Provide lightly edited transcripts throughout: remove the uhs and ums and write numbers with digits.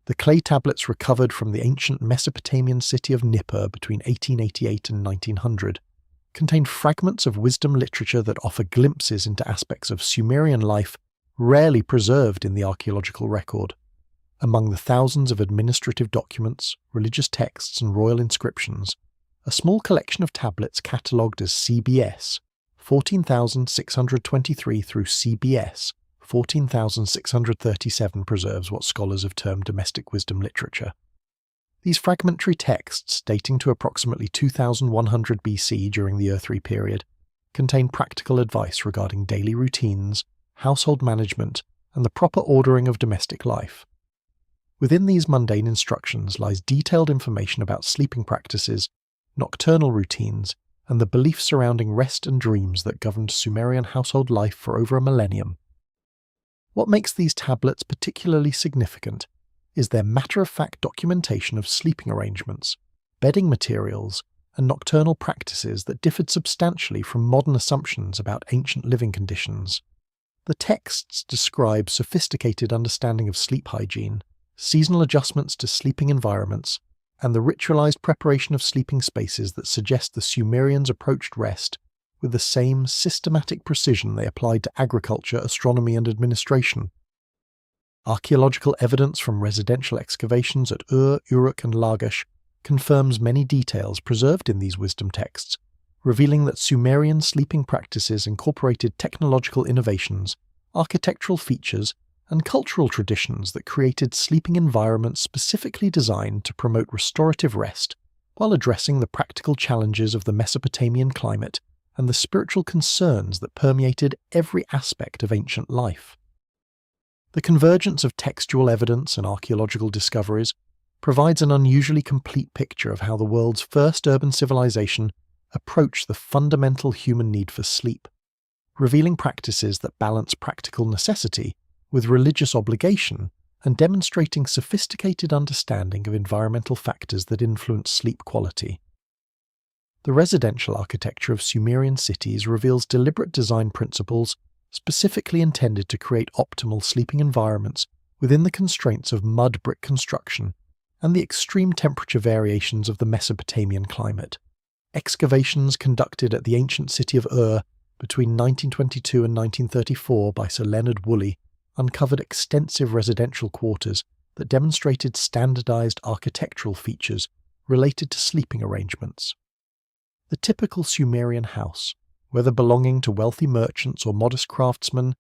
The clay tablets recovered from the ancient Mesopotamian city of Nippur between 1888 and 1900 contained fragments of wisdom literature that offer glimpses into aspects of Sumerian life rarely preserved in the archaeological record. Among the thousands of administrative documents, religious texts, and royal inscriptions, a small collection of tablets catalogued as CBS 14,623 through CBS 14,637 preserves what scholars have termed domestic wisdom literature. These fragmentary texts, dating to approximately 2100 BC during the Earthly period, contain practical advice regarding daily routines, household management, and the proper ordering of domestic life. Within these mundane instructions lies detailed information about sleeping practices, nocturnal routines, and the beliefs surrounding rest and dreams that governed Sumerian household life for over a millennium. What makes these tablets particularly significant is their matter-of-fact documentation of sleeping arrangements, bedding materials, and nocturnal practices that differed substantially from modern assumptions about ancient living conditions. The texts describe sophisticated understanding of sleep hygiene, seasonal adjustments to sleeping environments, and the ritualized preparation of sleeping spaces that suggest the Sumerians approached rest with the same systematic precision they applied to agriculture, astronomy, and administration. Archaeological evidence from residential excavations at Uruk, and Lagash confirms many details preserved in these wisdom texts, revealing that Sumerian sleeping practices incorporated technological innovations, architectural features, and cultural traditions that created sleeping environments specifically designed to promote restorative rest while addressing the practical challenges of the Mesopotamian climate and the spiritual concerns that permeated every aspect of ancient life. The convergence of textual evidence and archaeological discoveries provides an unusually complete picture of how the world's first urban civilization approached the fundamental human need for sleep, revealing practices that balance practical necessity with religious obligation and demonstrating sophisticated understanding of environmental factors that influence sleep quality. The residential architecture of Sumerian cities reveals deliberate design principles specifically intended to create optimal sleeping environments within the constraints of mud brick construction and the extreme temperature variations of the Mesopotamian climate. Excavations conducted at the ancient city of between 1922 and 1934 by Sir Leonard Woolley uncovered extensive residential quarters that demonstrated standardized architectural features related to sleeping arrangements. The typical Sumerian house, whether belonging to wealthy merchants or modest craftsmen,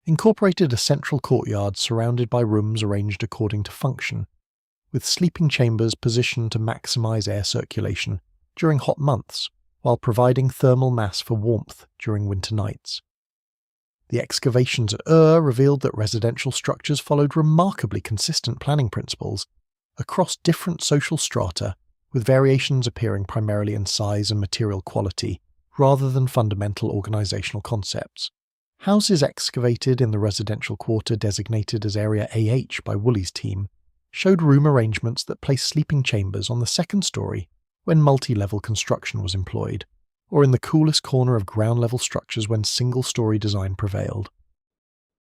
incorporated a central courtyard surrounded by rooms arranged according to function, with sleeping chambers positioned to maximize air circulation during hot months while providing thermal mass for warmth during winter nights. The excavations at revealed that residential structures followed remarkably consistent planning principles across different social strata, with variations appearing primarily in size and material quality, rather than fundamental organizational concepts. Houses excavated in the residential quarter designated as Area AH by Woolley's team showed room arrangements that placed sleeping chambers on the second story when multi-level construction was employed, or in the coolest corner of ground-level structures when single-story design prevailed.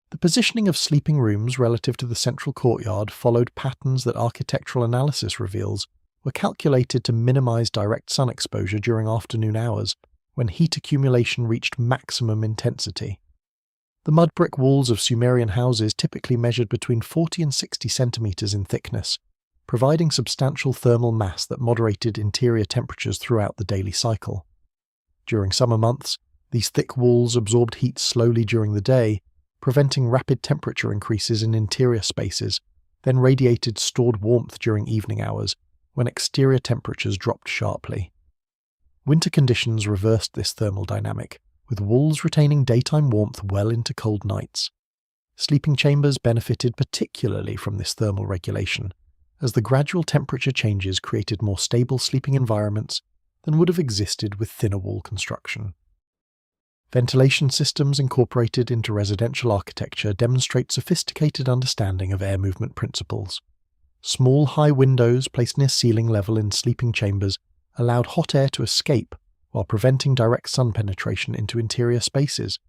The positioning of sleeping rooms relative to the central courtyard followed patterns that architectural analysis reveals were calculated to minimize direct sun exposure during afternoon hours, when heat accumulation reached maximum intensity. The mud brick walls of Sumerian houses typically measured between 40 and 60 centimeters in thickness, providing substantial thermal mass that moderated interior temperatures throughout the daily cycle. During summer months, these thick walls absorbed heat slowly during the day, preventing rapid temperature increases in interior spaces, then radiated stored warmth during evening hours, when exterior temperatures dropped sharply. Winter conditions reversed this thermal dynamic, with walls retaining daytime warmth well into cold nights. Sleeping chambers benefited particularly from this thermal regulation, as the gradual temperature changes created more stable sleeping environments than would have existed with thinner wall construction. Ventilation systems incorporated into residential architecture demonstrate sophisticated understanding of air movement principles. Small, high windows placed near ceiling level in sleeping chambers allowed hot air to escape while preventing direct sun penetration into interior spaces.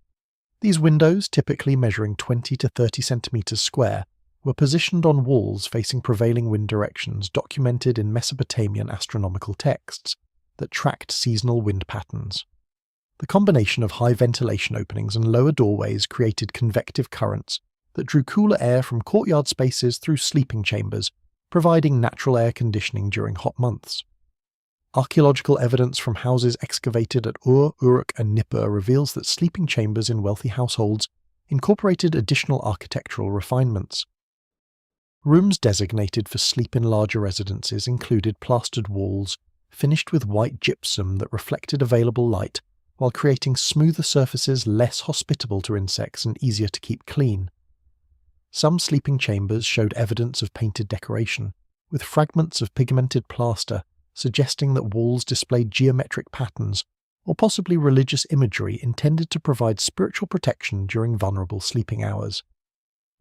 These windows, typically measuring 20 to 30 centimeters square, were positioned on walls facing prevailing wind directions documented in Mesopotamian astronomical texts that tracked seasonal wind patterns. The combination of high ventilation openings and lower doorways created convective currents that drew cooler air from courtyard spaces through sleeping chambers, providing natural air conditioning during hot months. Archaeological evidence from houses excavated at Ur, Uruk, and Nippur reveals that sleeping chambers in wealthy households incorporated additional architectural refinements. Rooms designated for sleep in larger residences included plastered walls, finished with white gypsum that reflected available light, while creating smoother surfaces less hospitable to insects and easier to keep clean. Some sleeping chambers showed evidence of painted decoration, with fragments of pigmented plaster suggesting that walls displayed geometric patterns or possibly religious imagery intended to provide spiritual protection during vulnerable sleeping hours.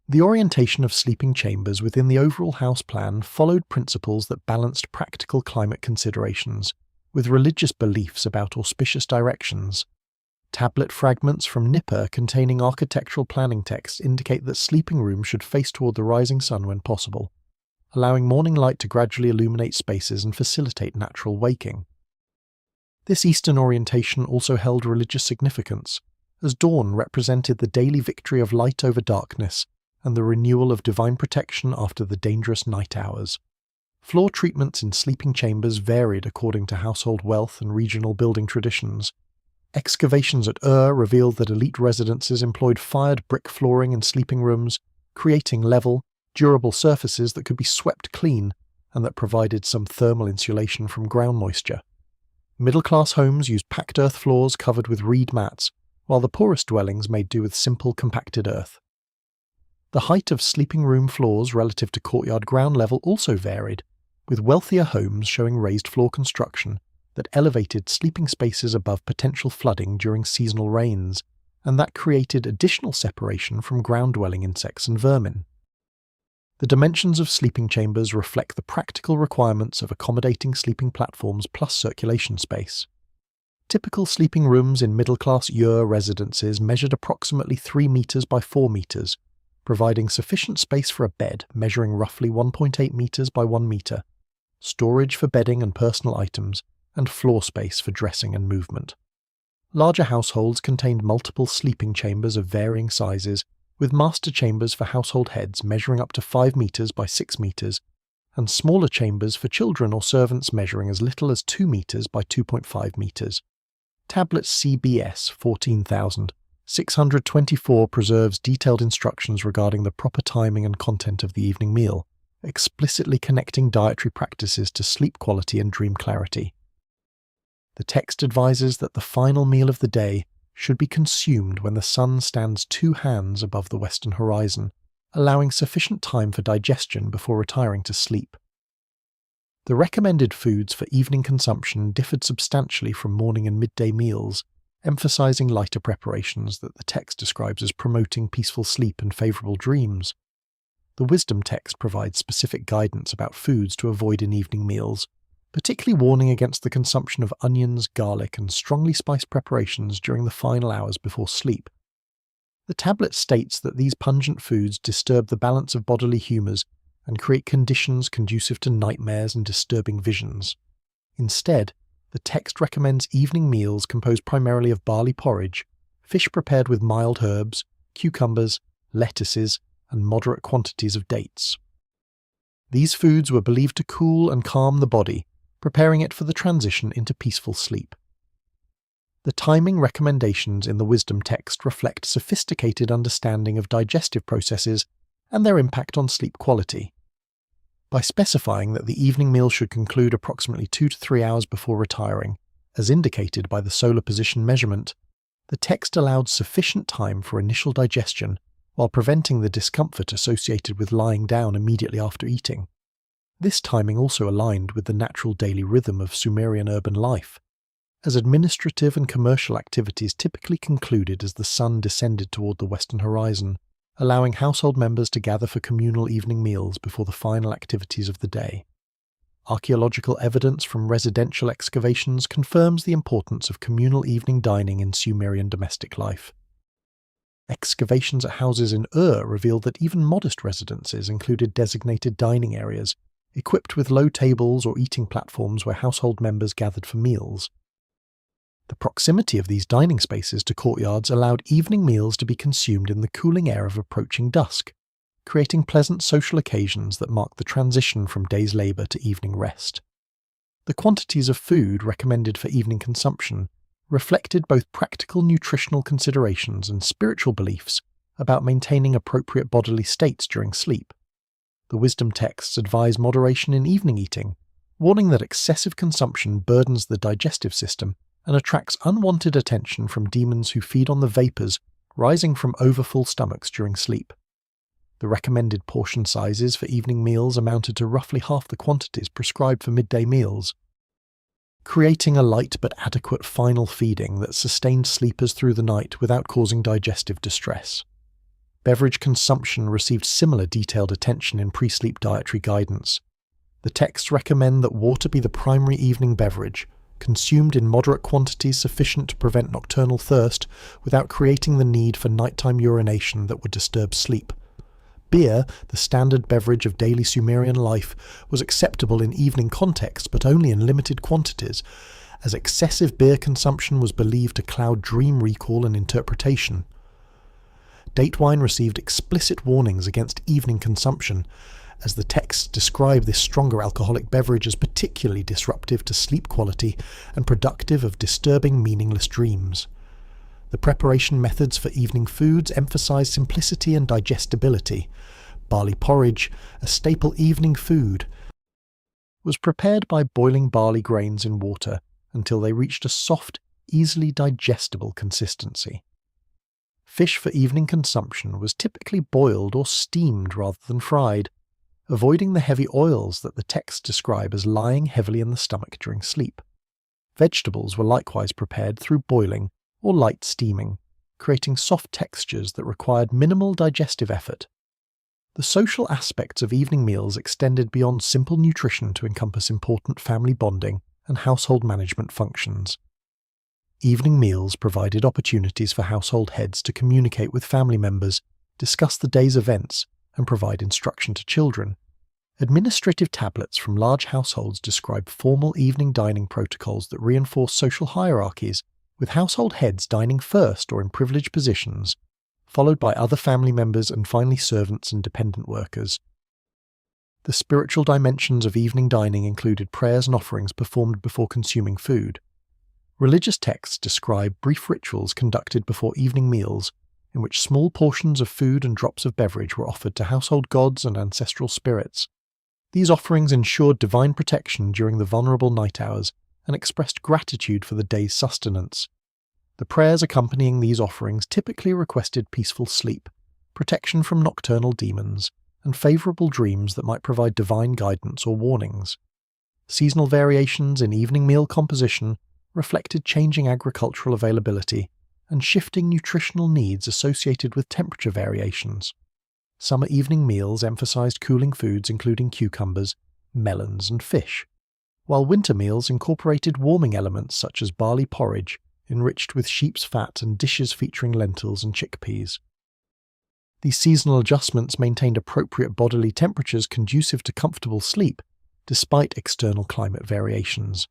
The orientation of sleeping chambers within the overall house plan followed principles that balanced practical climate considerations with religious beliefs about auspicious directions. Tablet fragments from Nippur containing architectural planning texts indicate that sleeping rooms should face toward the rising sun when possible, allowing morning light to gradually illuminate spaces and facilitate natural waking. This Eastern orientation also held religious significance, as dawn represented the daily victory of light over darkness and the renewal of divine protection after the dangerous night hours. Floor treatments in sleeping chambers varied according to household wealth and regional building traditions. Excavations at Ur revealed that elite residences employed fired brick flooring in sleeping rooms, creating level, durable surfaces that could be swept clean and that provided some thermal insulation from ground moisture. Middle-class homes used packed earth floors covered with reed mats, while the poorest dwellings made do with simple compacted earth. The height of sleeping room floors relative to courtyard ground level also varied, with wealthier homes showing raised floor construction that elevated sleeping spaces above potential flooding during seasonal rains, and that created additional separation from ground-dwelling insects and vermin. The dimensions of sleeping chambers reflect the practical requirements of accommodating sleeping platforms plus circulation space. Typical sleeping rooms in middle-class Ur residences measured approximately 3 meters by 4 meters, providing sufficient space for a bed measuring roughly 1.8 meters by 1 meter, storage for bedding and personal items, and floor space for dressing and movement. Larger households contained multiple sleeping chambers of varying sizes, with master chambers for household heads measuring up to 5 meters by 6 meters, and smaller chambers for children or servants measuring as little as 2 meters by 2.5 meters. Tablet CBS 14624 preserves detailed instructions regarding the proper timing and content of the evening meal, explicitly connecting dietary practices to sleep quality and dream clarity. The text advises that the final meal of the day should be consumed when the sun stands 2 hands above the western horizon, allowing sufficient time for digestion before retiring to sleep. The recommended foods for evening consumption differed substantially from morning and midday meals, emphasizing lighter preparations that the text describes as promoting peaceful sleep and favorable dreams. The wisdom text provides specific guidance about foods to avoid in evening meals, particularly warning against the consumption of onions, garlic, and strongly spiced preparations during the final hours before sleep. The tablet states that these pungent foods disturb the balance of bodily humours and create conditions conducive to nightmares and disturbing visions. Instead, the text recommends evening meals composed primarily of barley porridge, fish prepared with mild herbs, cucumbers, lettuces, and moderate quantities of dates. These foods were believed to cool and calm the body, preparing it for the transition into peaceful sleep. The timing recommendations in the wisdom text reflect sophisticated understanding of digestive processes and their impact on sleep quality. By specifying that the evening meal should conclude approximately 2 to 3 hours before retiring, as indicated by the solar position measurement, the text allowed sufficient time for initial digestion while preventing the discomfort associated with lying down immediately after eating. This timing also aligned with the natural daily rhythm of Sumerian urban life, as administrative and commercial activities typically concluded as the sun descended toward the western horizon, allowing household members to gather for communal evening meals before the final activities of the day. Archaeological evidence from residential excavations confirms the importance of communal evening dining in Sumerian domestic life. Excavations at houses in Ur revealed that even modest residences included designated dining areas, equipped with low tables or eating platforms where household members gathered for meals. The proximity of these dining spaces to courtyards allowed evening meals to be consumed in the cooling air of approaching dusk, creating pleasant social occasions that marked the transition from day's labour to evening rest. The quantities of food recommended for evening consumption reflected both practical nutritional considerations and spiritual beliefs about maintaining appropriate bodily states during sleep. The wisdom texts advise moderation in evening eating, warning that excessive consumption burdens the digestive system and attracts unwanted attention from demons who feed on the vapours rising from overfull stomachs during sleep. The recommended portion sizes for evening meals amounted to roughly half the quantities prescribed for midday meals, creating a light but adequate final feeding that sustained sleepers through the night without causing digestive distress. Beverage consumption received similar detailed attention in pre-sleep dietary guidance. The texts recommend that water be the primary evening beverage, consumed in moderate quantities sufficient to prevent nocturnal thirst without creating the need for nighttime urination that would disturb sleep. Beer, the standard beverage of daily Sumerian life, was acceptable in evening context but only in limited quantities, as excessive beer consumption was believed to cloud dream recall and interpretation. Date wine received explicit warnings against evening consumption, as the texts describe this stronger alcoholic beverage as particularly disruptive to sleep quality and productive of disturbing meaningless dreams. The preparation methods for evening foods emphasize simplicity and digestibility. Barley porridge, a staple evening food, was prepared by boiling barley grains in water until they reached a soft, easily digestible consistency. Fish for evening consumption was typically boiled or steamed rather than fried, avoiding the heavy oils that the texts describe as lying heavily in the stomach during sleep. Vegetables were likewise prepared through boiling or light steaming, creating soft textures that required minimal digestive effort. The social aspects of evening meals extended beyond simple nutrition to encompass important family bonding and household management functions. Evening meals provided opportunities for household heads to communicate with family members, discuss the day's events, and provide instruction to children. Administrative tablets from large households describe formal evening dining protocols that reinforce social hierarchies, with household heads dining first or in privileged positions, followed by other family members and finally servants and dependent workers. The spiritual dimensions of evening dining included prayers and offerings performed before consuming food. Religious texts describe brief rituals conducted before evening meals, in which small portions of food and drops of beverage were offered to household gods and ancestral spirits. These offerings ensured divine protection during the vulnerable night hours and expressed gratitude for the day's sustenance. The prayers accompanying these offerings typically requested peaceful sleep, protection from nocturnal demons, and favourable dreams that might provide divine guidance or warnings. Seasonal variations in evening meal composition reflected changing agricultural availability and shifting nutritional needs associated with temperature variations. Summer evening meals emphasized cooling foods including cucumbers, melons, and fish, while winter meals incorporated warming elements such as barley porridge, enriched with sheep's fat, and dishes featuring lentils and chickpeas. These seasonal adjustments maintained appropriate bodily temperatures conducive to comfortable sleep, despite external climate variations.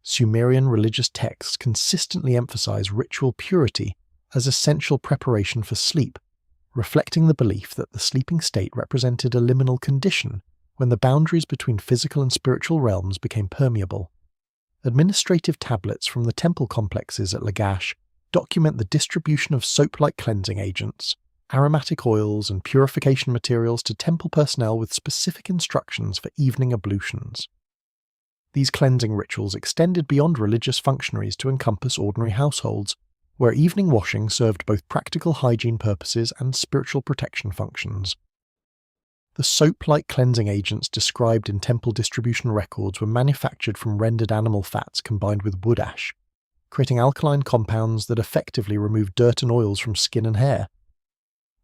Sumerian religious texts consistently emphasize ritual purity as essential preparation for sleep, reflecting the belief that the sleeping state represented a liminal condition when the boundaries between physical and spiritual realms became permeable. Administrative tablets from the temple complexes at Lagash document the distribution of soap-like cleansing agents, aromatic oils, and purification materials to temple personnel with specific instructions for evening ablutions. These cleansing rituals extended beyond religious functionaries to encompass ordinary households, where evening washing served both practical hygiene purposes and spiritual protection functions. The soap-like cleansing agents described in temple distribution records were manufactured from rendered animal fats combined with wood ash, creating alkaline compounds that effectively remove dirt and oils from skin and hair.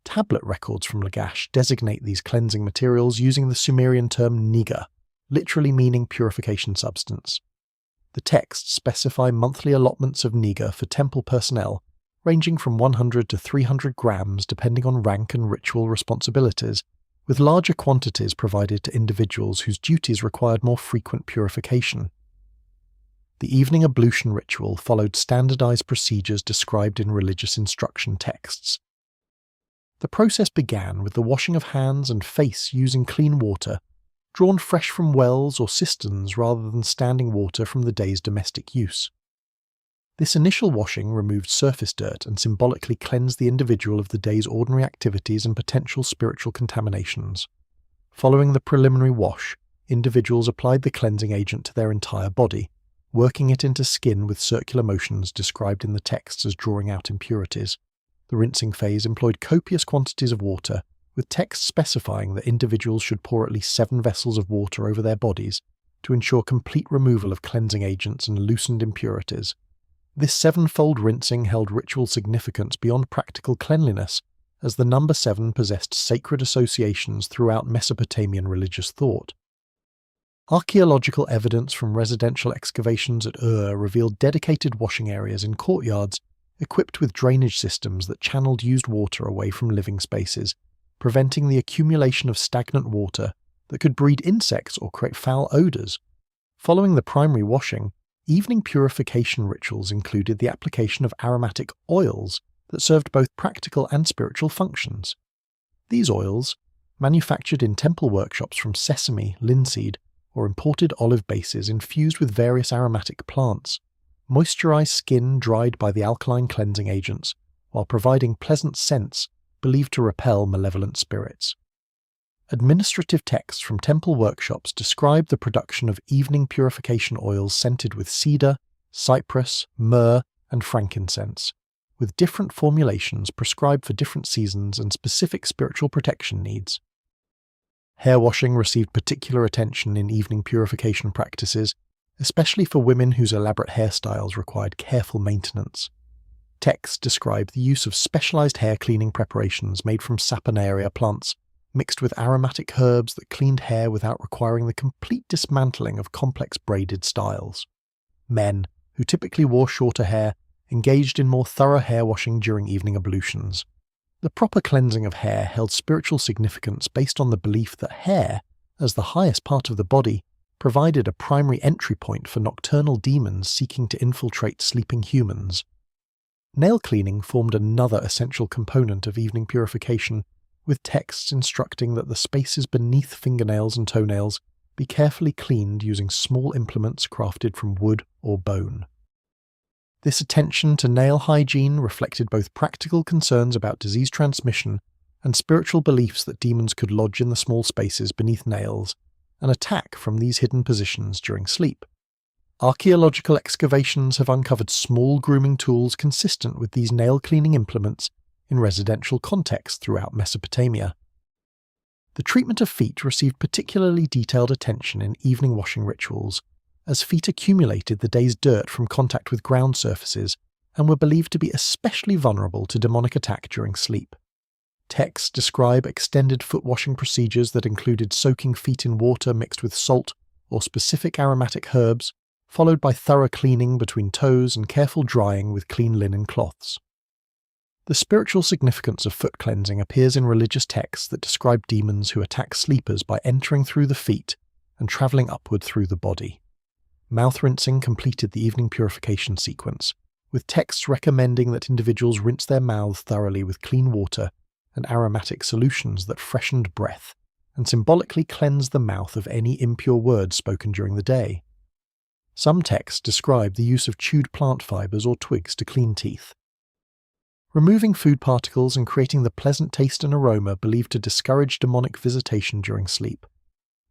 Tablet records from Lagash designate these cleansing materials using the Sumerian term niga, literally meaning purification substance. The texts specify monthly allotments of niga for temple personnel, ranging from 100 to 300 grams depending on rank and ritual responsibilities, with larger quantities provided to individuals whose duties required more frequent purification. The evening ablution ritual followed standardized procedures described in religious instruction texts. The process began with the washing of hands and face using clean water, drawn fresh from wells or cisterns rather than standing water from the day's domestic use. This initial washing removed surface dirt and symbolically cleansed the individual of the day's ordinary activities and potential spiritual contaminations. Following the preliminary wash, individuals applied the cleansing agent to their entire body, working it into skin with circular motions described in the texts as drawing out impurities. The rinsing phase employed copious quantities of water, with texts specifying that individuals should pour at least 7 vessels of water over their bodies to ensure complete removal of cleansing agents and loosened impurities. This 7-fold rinsing held ritual significance beyond practical cleanliness, as the number 7 possessed sacred associations throughout Mesopotamian religious thought. Archaeological evidence from residential excavations at Ur revealed dedicated washing areas in courtyards equipped with drainage systems that channeled used water away from living spaces, preventing the accumulation of stagnant water that could breed insects or create foul odours. Following the primary washing, evening purification rituals included the application of aromatic oils that served both practical and spiritual functions. These oils, manufactured in temple workshops from sesame, linseed, or imported olive bases infused with various aromatic plants, moisturized skin dried by the alkaline cleansing agents, while providing pleasant scents believed to repel malevolent spirits. Administrative texts from temple workshops describe the production of evening purification oils scented with cedar, cypress, myrrh, and frankincense, with different formulations prescribed for different seasons and specific spiritual protection needs. Hair washing received particular attention in evening purification practices, especially for women whose elaborate hairstyles required careful maintenance. Texts describe the use of specialized hair cleaning preparations made from saponaria plants, mixed with aromatic herbs that cleaned hair without requiring the complete dismantling of complex braided styles. Men, who typically wore shorter hair, engaged in more thorough hair washing during evening ablutions. The proper cleansing of hair held spiritual significance based on the belief that hair, as the highest part of the body, provided a primary entry point for nocturnal demons seeking to infiltrate sleeping humans. Nail cleaning formed another essential component of evening purification, with texts instructing that the spaces beneath fingernails and toenails be carefully cleaned using small implements crafted from wood or bone. This attention to nail hygiene reflected both practical concerns about disease transmission and spiritual beliefs that demons could lodge in the small spaces beneath nails and attack from these hidden positions during sleep. Archaeological excavations have uncovered small grooming tools consistent with these nail-cleaning implements in residential contexts throughout Mesopotamia. The treatment of feet received particularly detailed attention in evening washing rituals, as feet accumulated the day's dirt from contact with ground surfaces and were believed to be especially vulnerable to demonic attack during sleep. Texts describe extended foot washing procedures that included soaking feet in water mixed with salt or specific aromatic herbs, followed by thorough cleaning between toes and careful drying with clean linen cloths. The spiritual significance of foot cleansing appears in religious texts that describe demons who attack sleepers by entering through the feet and travelling upward through the body. Mouth rinsing completed the evening purification sequence, with texts recommending that individuals rinse their mouths thoroughly with clean water and aromatic solutions that freshened breath and symbolically cleansed the mouth of any impure words spoken during the day. Some texts describe the use of chewed plant fibers or twigs to clean teeth. Removing food particles and creating the pleasant taste and aroma believed to discourage demonic visitation during sleep.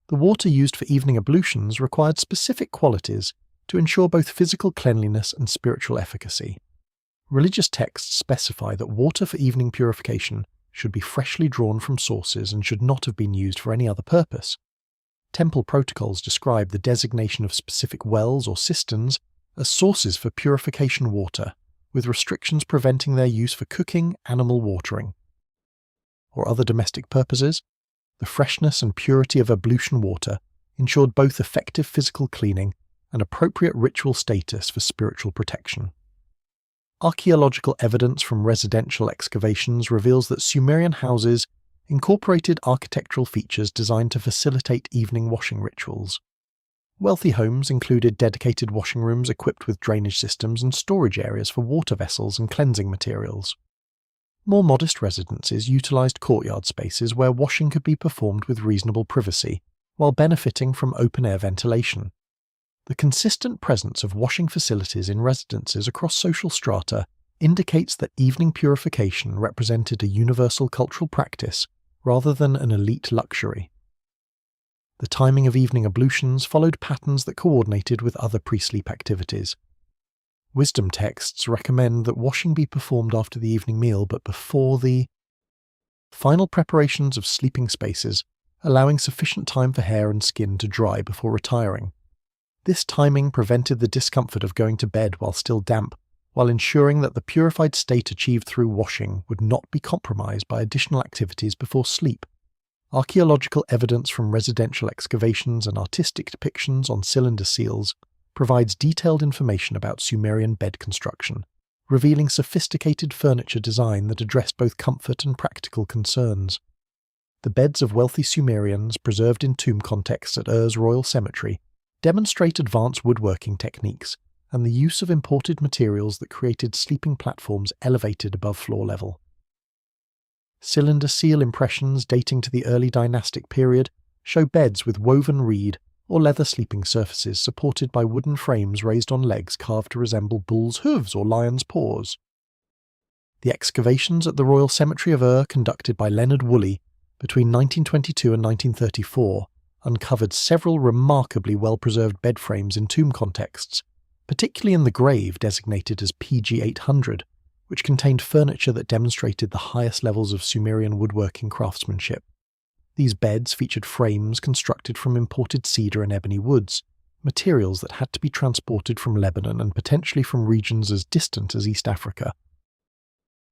The water used for evening ablutions required specific qualities to ensure both physical cleanliness and spiritual efficacy. Religious texts specify that water for evening purification should be freshly drawn from sources and should not have been used for any other purpose. Temple protocols describe the designation of specific wells or cisterns as sources for purification water, with restrictions preventing their use for cooking, animal watering, or other domestic purposes. The freshness and purity of ablution water ensured both effective physical cleaning and appropriate ritual status for spiritual protection. Archaeological evidence from residential excavations reveals that Sumerian houses incorporated architectural features designed to facilitate evening washing rituals. Wealthy homes included dedicated washing rooms equipped with drainage systems and storage areas for water vessels and cleansing materials. More modest residences utilized courtyard spaces where washing could be performed with reasonable privacy, while benefiting from open-air ventilation. The consistent presence of washing facilities in residences across social strata indicates that evening purification represented a universal cultural practice rather than an elite luxury. The timing of evening ablutions followed patterns that coordinated with other pre-sleep activities. Wisdom texts recommend that washing be performed after the evening meal but before the final preparations of sleeping spaces, allowing sufficient time for hair and skin to dry before retiring. This timing prevented the discomfort of going to bed while still damp, while ensuring that the purified state achieved through washing would not be compromised by additional activities before sleep. Archaeological evidence from residential excavations and artistic depictions on cylinder seals provides detailed information about Sumerian bed construction, revealing sophisticated furniture design that addressed both comfort and practical concerns. The beds of wealthy Sumerians, preserved in tomb contexts at Ur's royal cemetery, demonstrate advanced woodworking techniques and the use of imported materials that created sleeping platforms elevated above floor level. Cylinder seal impressions dating to the early dynastic period show beds with woven reed or leather sleeping surfaces supported by wooden frames raised on legs carved to resemble bull's hooves or lion's paws. The excavations at the Royal Cemetery of Ur, conducted by Leonard Woolley between 1922 and 1934, uncovered several remarkably well-preserved bed frames in tomb contexts, particularly in the grave designated as PG 800, which contained furniture that demonstrated the highest levels of Sumerian woodworking craftsmanship. These beds featured frames constructed from imported cedar and ebony woods, materials that had to be transported from Lebanon and potentially from regions as distant as East Africa.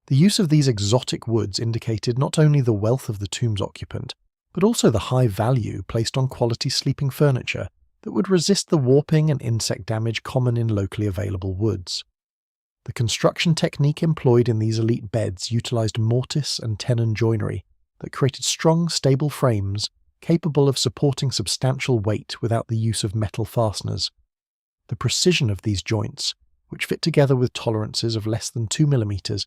The use of these exotic woods indicated not only the wealth of the tomb's occupant, but also the high value placed on quality sleeping furniture that would resist the warping and insect damage common in locally available woods. The construction technique employed in these elite beds utilized mortise and tenon joinery that created strong, stable frames capable of supporting substantial weight without the use of metal fasteners. The precision of these joints, which fit together with tolerances of less than 2 mm,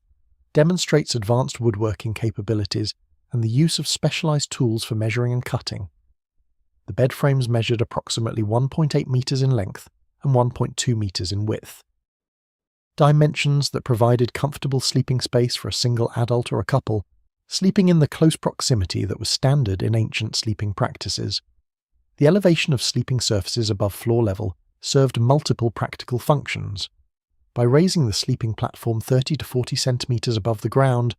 demonstrates advanced woodworking capabilities and the use of specialized tools for measuring and cutting. The bed frames measured approximately 1.8 meters in length and 1.2 meters in width. Dimensions that provided comfortable sleeping space for a single adult or a couple, sleeping in the close proximity that was standard in ancient sleeping practices. The elevation of sleeping surfaces above floor level served multiple practical functions. By raising the sleeping platform 30 to 40 centimeters above the ground,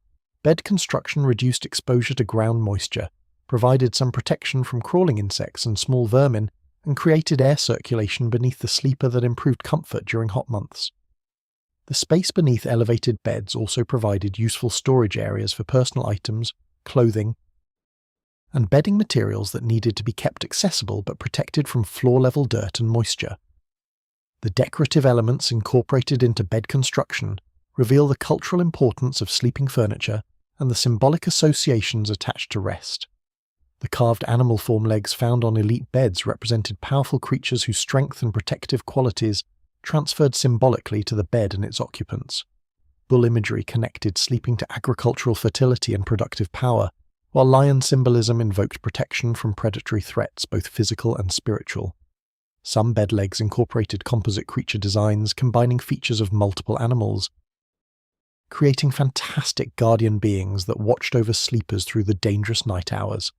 bed construction reduced exposure to ground moisture, provided some protection from crawling insects and small vermin, and created air circulation beneath the sleeper that improved comfort during hot months. The space beneath elevated beds also provided useful storage areas for personal items, clothing, and bedding materials that needed to be kept accessible but protected from floor-level dirt and moisture. The decorative elements incorporated into bed construction reveal the cultural importance of sleeping furniture and the symbolic associations attached to rest. The carved animal form legs found on elite beds represented powerful creatures whose strength and protective qualities transferred symbolically to the bed and its occupants. Bull imagery connected sleeping to agricultural fertility and productive power, while lion symbolism invoked protection from predatory threats, both physical and spiritual. Some bed legs incorporated composite creature designs combining features of multiple animals, creating fantastic guardian beings that watched over sleepers through the dangerous night hours.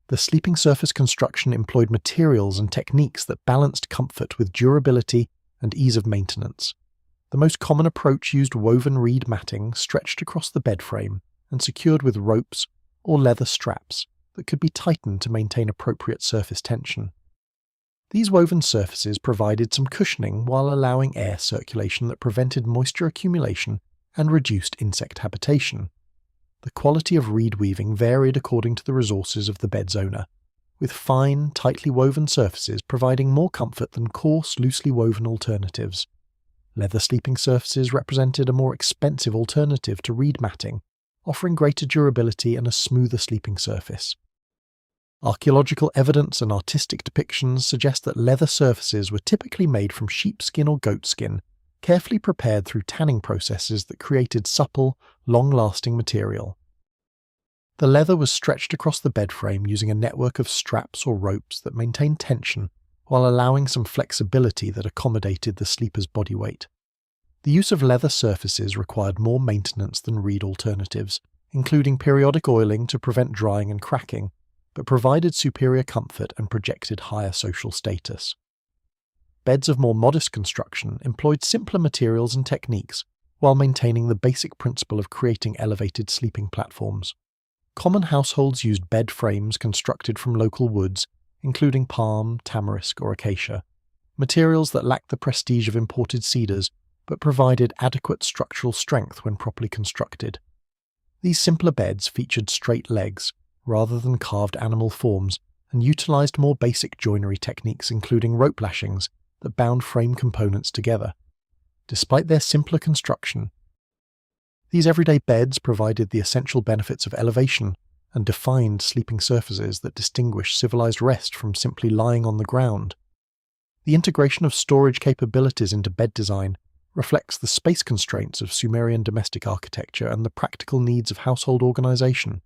The sleeping surface construction employed materials and techniques that balanced comfort with durability and ease of maintenance. The most common approach used woven reed matting stretched across the bed frame and secured with ropes or leather straps that could be tightened to maintain appropriate surface tension. These woven surfaces provided some cushioning while allowing air circulation that prevented moisture accumulation and reduced insect habitation. The quality of reed weaving varied according to the resources of the bed's owner, with fine, tightly woven surfaces providing more comfort than coarse, loosely woven alternatives. Leather sleeping surfaces represented a more expensive alternative to reed matting, offering greater durability and a smoother sleeping surface. Archaeological evidence and artistic depictions suggest that leather surfaces were typically made from sheepskin or goatskin, carefully prepared through tanning processes that created supple, long-lasting material. The leather was stretched across the bed frame using a network of straps or ropes that maintained tension while allowing some flexibility that accommodated the sleeper's body weight. The use of leather surfaces required more maintenance than reed alternatives, including periodic oiling to prevent drying and cracking, but provided superior comfort and projected higher social status. Beds of more modest construction employed simpler materials and techniques while maintaining the basic principle of creating elevated sleeping platforms. Common households used bed frames constructed from local woods, including palm, tamarisk, or acacia, materials that lacked the prestige of imported cedars but provided adequate structural strength when properly constructed. These simpler beds featured straight legs, rather than carved animal forms, and utilized more basic joinery techniques including rope lashings that bound frame components together. Despite their simpler construction, these everyday beds provided the essential benefits of elevation and defined sleeping surfaces that distinguish civilized rest from simply lying on the ground. The integration of storage capabilities into bed design reflects the space constraints of Sumerian domestic architecture and the practical needs of household organization.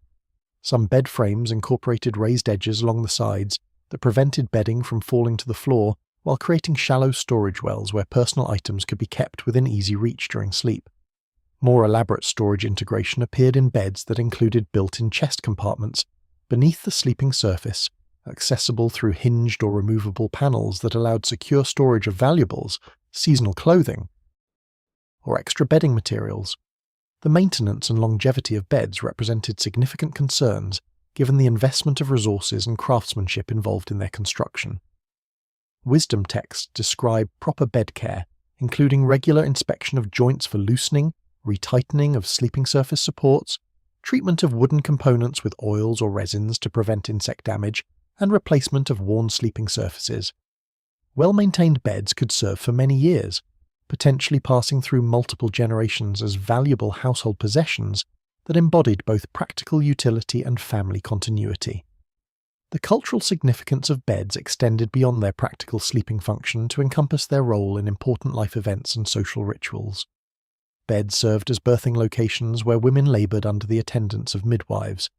Some bed frames incorporated raised edges along the sides that prevented bedding from falling to the floor, while creating shallow storage wells where personal items could be kept within easy reach during sleep. More elaborate storage integration appeared in beds that included built-in chest compartments beneath the sleeping surface, accessible through hinged or removable panels that allowed secure storage of valuables, seasonal clothing, or extra bedding materials. The maintenance and longevity of beds represented significant concerns given the investment of resources and craftsmanship involved in their construction. Wisdom texts describe proper bed care, including regular inspection of joints for loosening, retightening of sleeping surface supports, treatment of wooden components with oils or resins to prevent insect damage, and replacement of worn sleeping surfaces. Well-maintained beds could serve for many years, potentially passing through multiple generations as valuable household possessions that embodied both practical utility and family continuity. The cultural significance of beds extended beyond their practical sleeping function to encompass their role in important life events and social rituals. Beds served as birthing locations where women laboured under the attendance of midwives,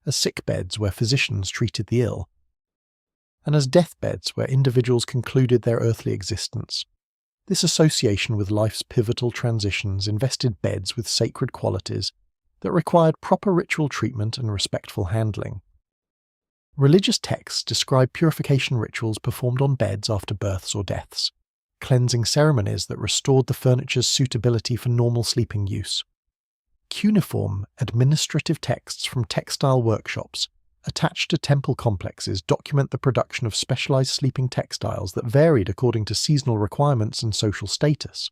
as sick beds where physicians treated the ill, and as deathbeds where individuals concluded their earthly existence. This association with life's pivotal transitions invested beds with sacred qualities that required proper ritual treatment and respectful handling. Religious texts describe purification rituals performed on beds after births or deaths, cleansing ceremonies that restored the furniture's suitability for normal sleeping use. Cuneiform, administrative texts from textile workshops attached to temple complexes document the production of specialized sleeping textiles that varied according to seasonal requirements and social status.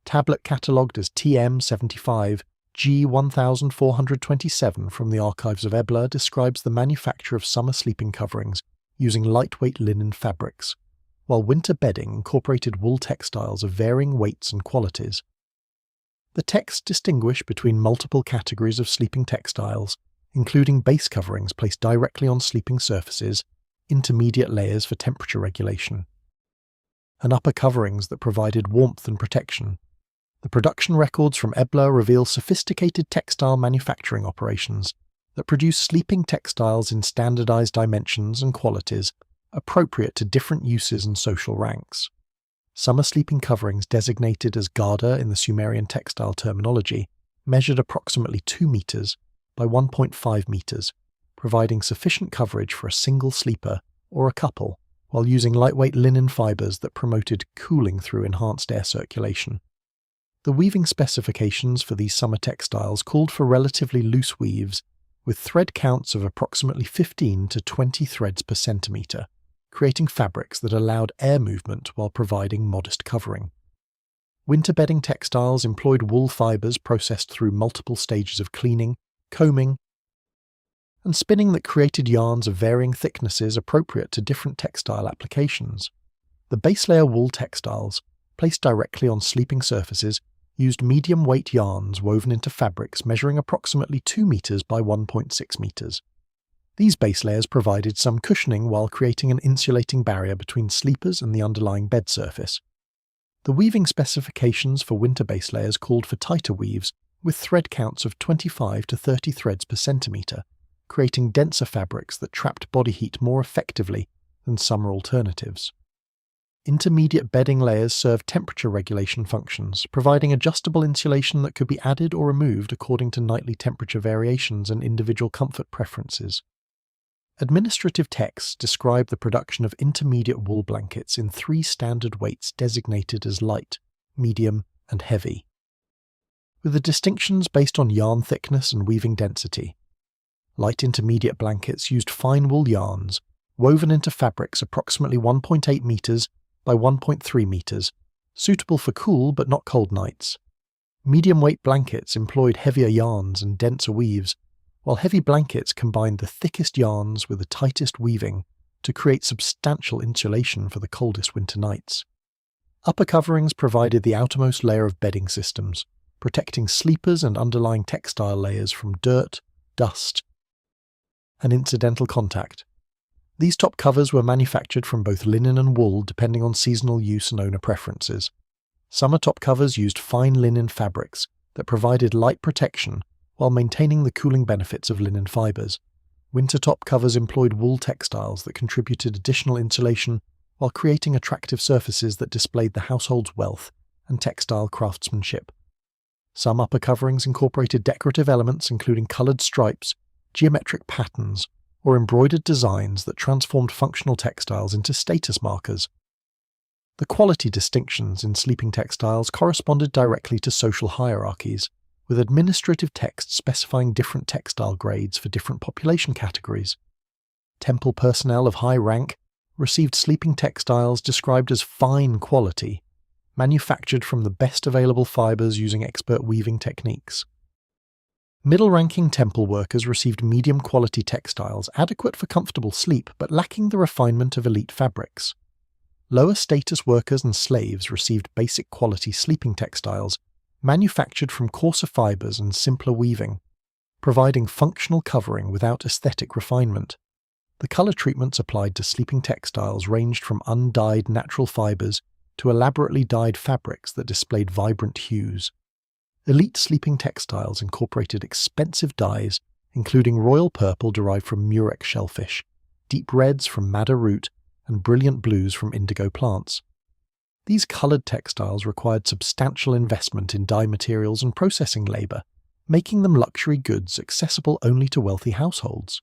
Tablet catalogued as TM75 G1427 from the archives of Ebla describes the manufacture of summer sleeping coverings using lightweight linen fabrics, while winter bedding incorporated wool textiles of varying weights and qualities. The texts distinguish between multiple categories of sleeping textiles, including base coverings placed directly on sleeping surfaces, intermediate layers for temperature regulation, and upper coverings that provided warmth and protection. The production records from Ebla reveal sophisticated textile manufacturing operations that produce sleeping textiles in standardized dimensions and qualities appropriate to different uses and social ranks. Summer sleeping coverings, designated as garda in the Sumerian textile terminology, measured approximately 2 meters by 1.5 meters, providing sufficient coverage for a single sleeper or a couple, while using lightweight linen fibers that promoted cooling through enhanced air circulation. The weaving specifications for these summer textiles called for relatively loose weaves, with thread counts of approximately 15 to 20 threads per centimeter, creating fabrics that allowed air movement while providing modest covering. Winter bedding textiles employed wool fibers processed through multiple stages of cleaning, combing, and spinning that created yarns of varying thicknesses appropriate to different textile applications. The base layer wool textiles, placed directly on sleeping surfaces, used medium-weight yarns woven into fabrics measuring approximately 2 meters by 1.6 meters. These base layers provided some cushioning while creating an insulating barrier between sleepers and the underlying bed surface. The weaving specifications for winter base layers called for tighter weaves, with thread counts of 25 to 30 threads per centimeter, creating denser fabrics that trapped body heat more effectively than summer alternatives. Intermediate bedding layers serve temperature regulation functions, providing adjustable insulation that could be added or removed according to nightly temperature variations and individual comfort preferences. Administrative texts describe the production of intermediate wool blankets in 3 standard weights designated as light, medium, and heavy, with the distinctions based on yarn thickness and weaving density. Light intermediate blankets used fine wool yarns, woven into fabrics approximately 1.8 meters by 1.3 meters, suitable for cool but not cold nights. Medium-weight blankets employed heavier yarns and denser weaves, while heavy blankets combined the thickest yarns with the tightest weaving to create substantial insulation for the coldest winter nights. Upper coverings provided the outermost layer of bedding systems, protecting sleepers and underlying textile layers from dirt, dust, and incidental contact. These top covers were manufactured from both linen and wool depending on seasonal use and owner preferences. Summer top covers used fine linen fabrics that provided light protection while maintaining the cooling benefits of linen fibers. Winter top covers employed wool textiles that contributed additional insulation while creating attractive surfaces that displayed the household's wealth and textile craftsmanship. Some upper coverings incorporated decorative elements including coloured stripes, geometric patterns, or embroidered designs that transformed functional textiles into status markers. The quality distinctions in sleeping textiles corresponded directly to social hierarchies, with administrative texts specifying different textile grades for different population categories. Temple personnel of high rank received sleeping textiles described as fine quality, manufactured from the best available fibers using expert weaving techniques. Middle-ranking temple workers received medium-quality textiles adequate for comfortable sleep but lacking the refinement of elite fabrics. Lower-status workers and slaves received basic-quality sleeping textiles manufactured from coarser fibers and simpler weaving, providing functional covering without aesthetic refinement. The color treatments applied to sleeping textiles ranged from undyed natural fibers to elaborately dyed fabrics that displayed vibrant hues. Elite sleeping textiles incorporated expensive dyes, including royal purple derived from murex shellfish, deep reds from madder root, and brilliant blues from indigo plants. These colored textiles required substantial investment in dye materials and processing labor, making them luxury goods accessible only to wealthy households.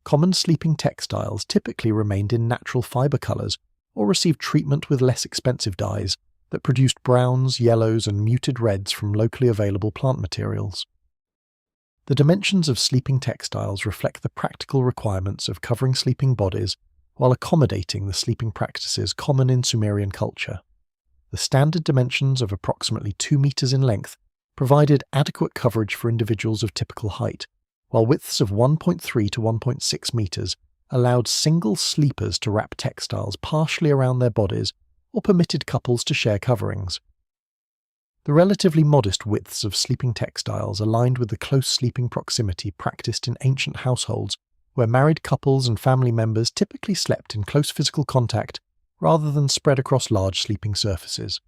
Common sleeping textiles typically remained in natural fiber colors or received treatment with less expensive dyes that produced browns, yellows, and muted reds from locally available plant materials. The dimensions of sleeping textiles reflect the practical requirements of covering sleeping bodies while accommodating the sleeping practices common in Sumerian culture. The standard dimensions of approximately 2 meters in length provided adequate coverage for individuals of typical height, while widths of 1.3 to 1.6 meters allowed single sleepers to wrap textiles partially around their bodies or permitted couples to share coverings. The relatively modest widths of sleeping textiles aligned with the close sleeping proximity practiced in ancient households where married couples and family members typically slept in close physical contact rather than spread across large sleeping surfaces.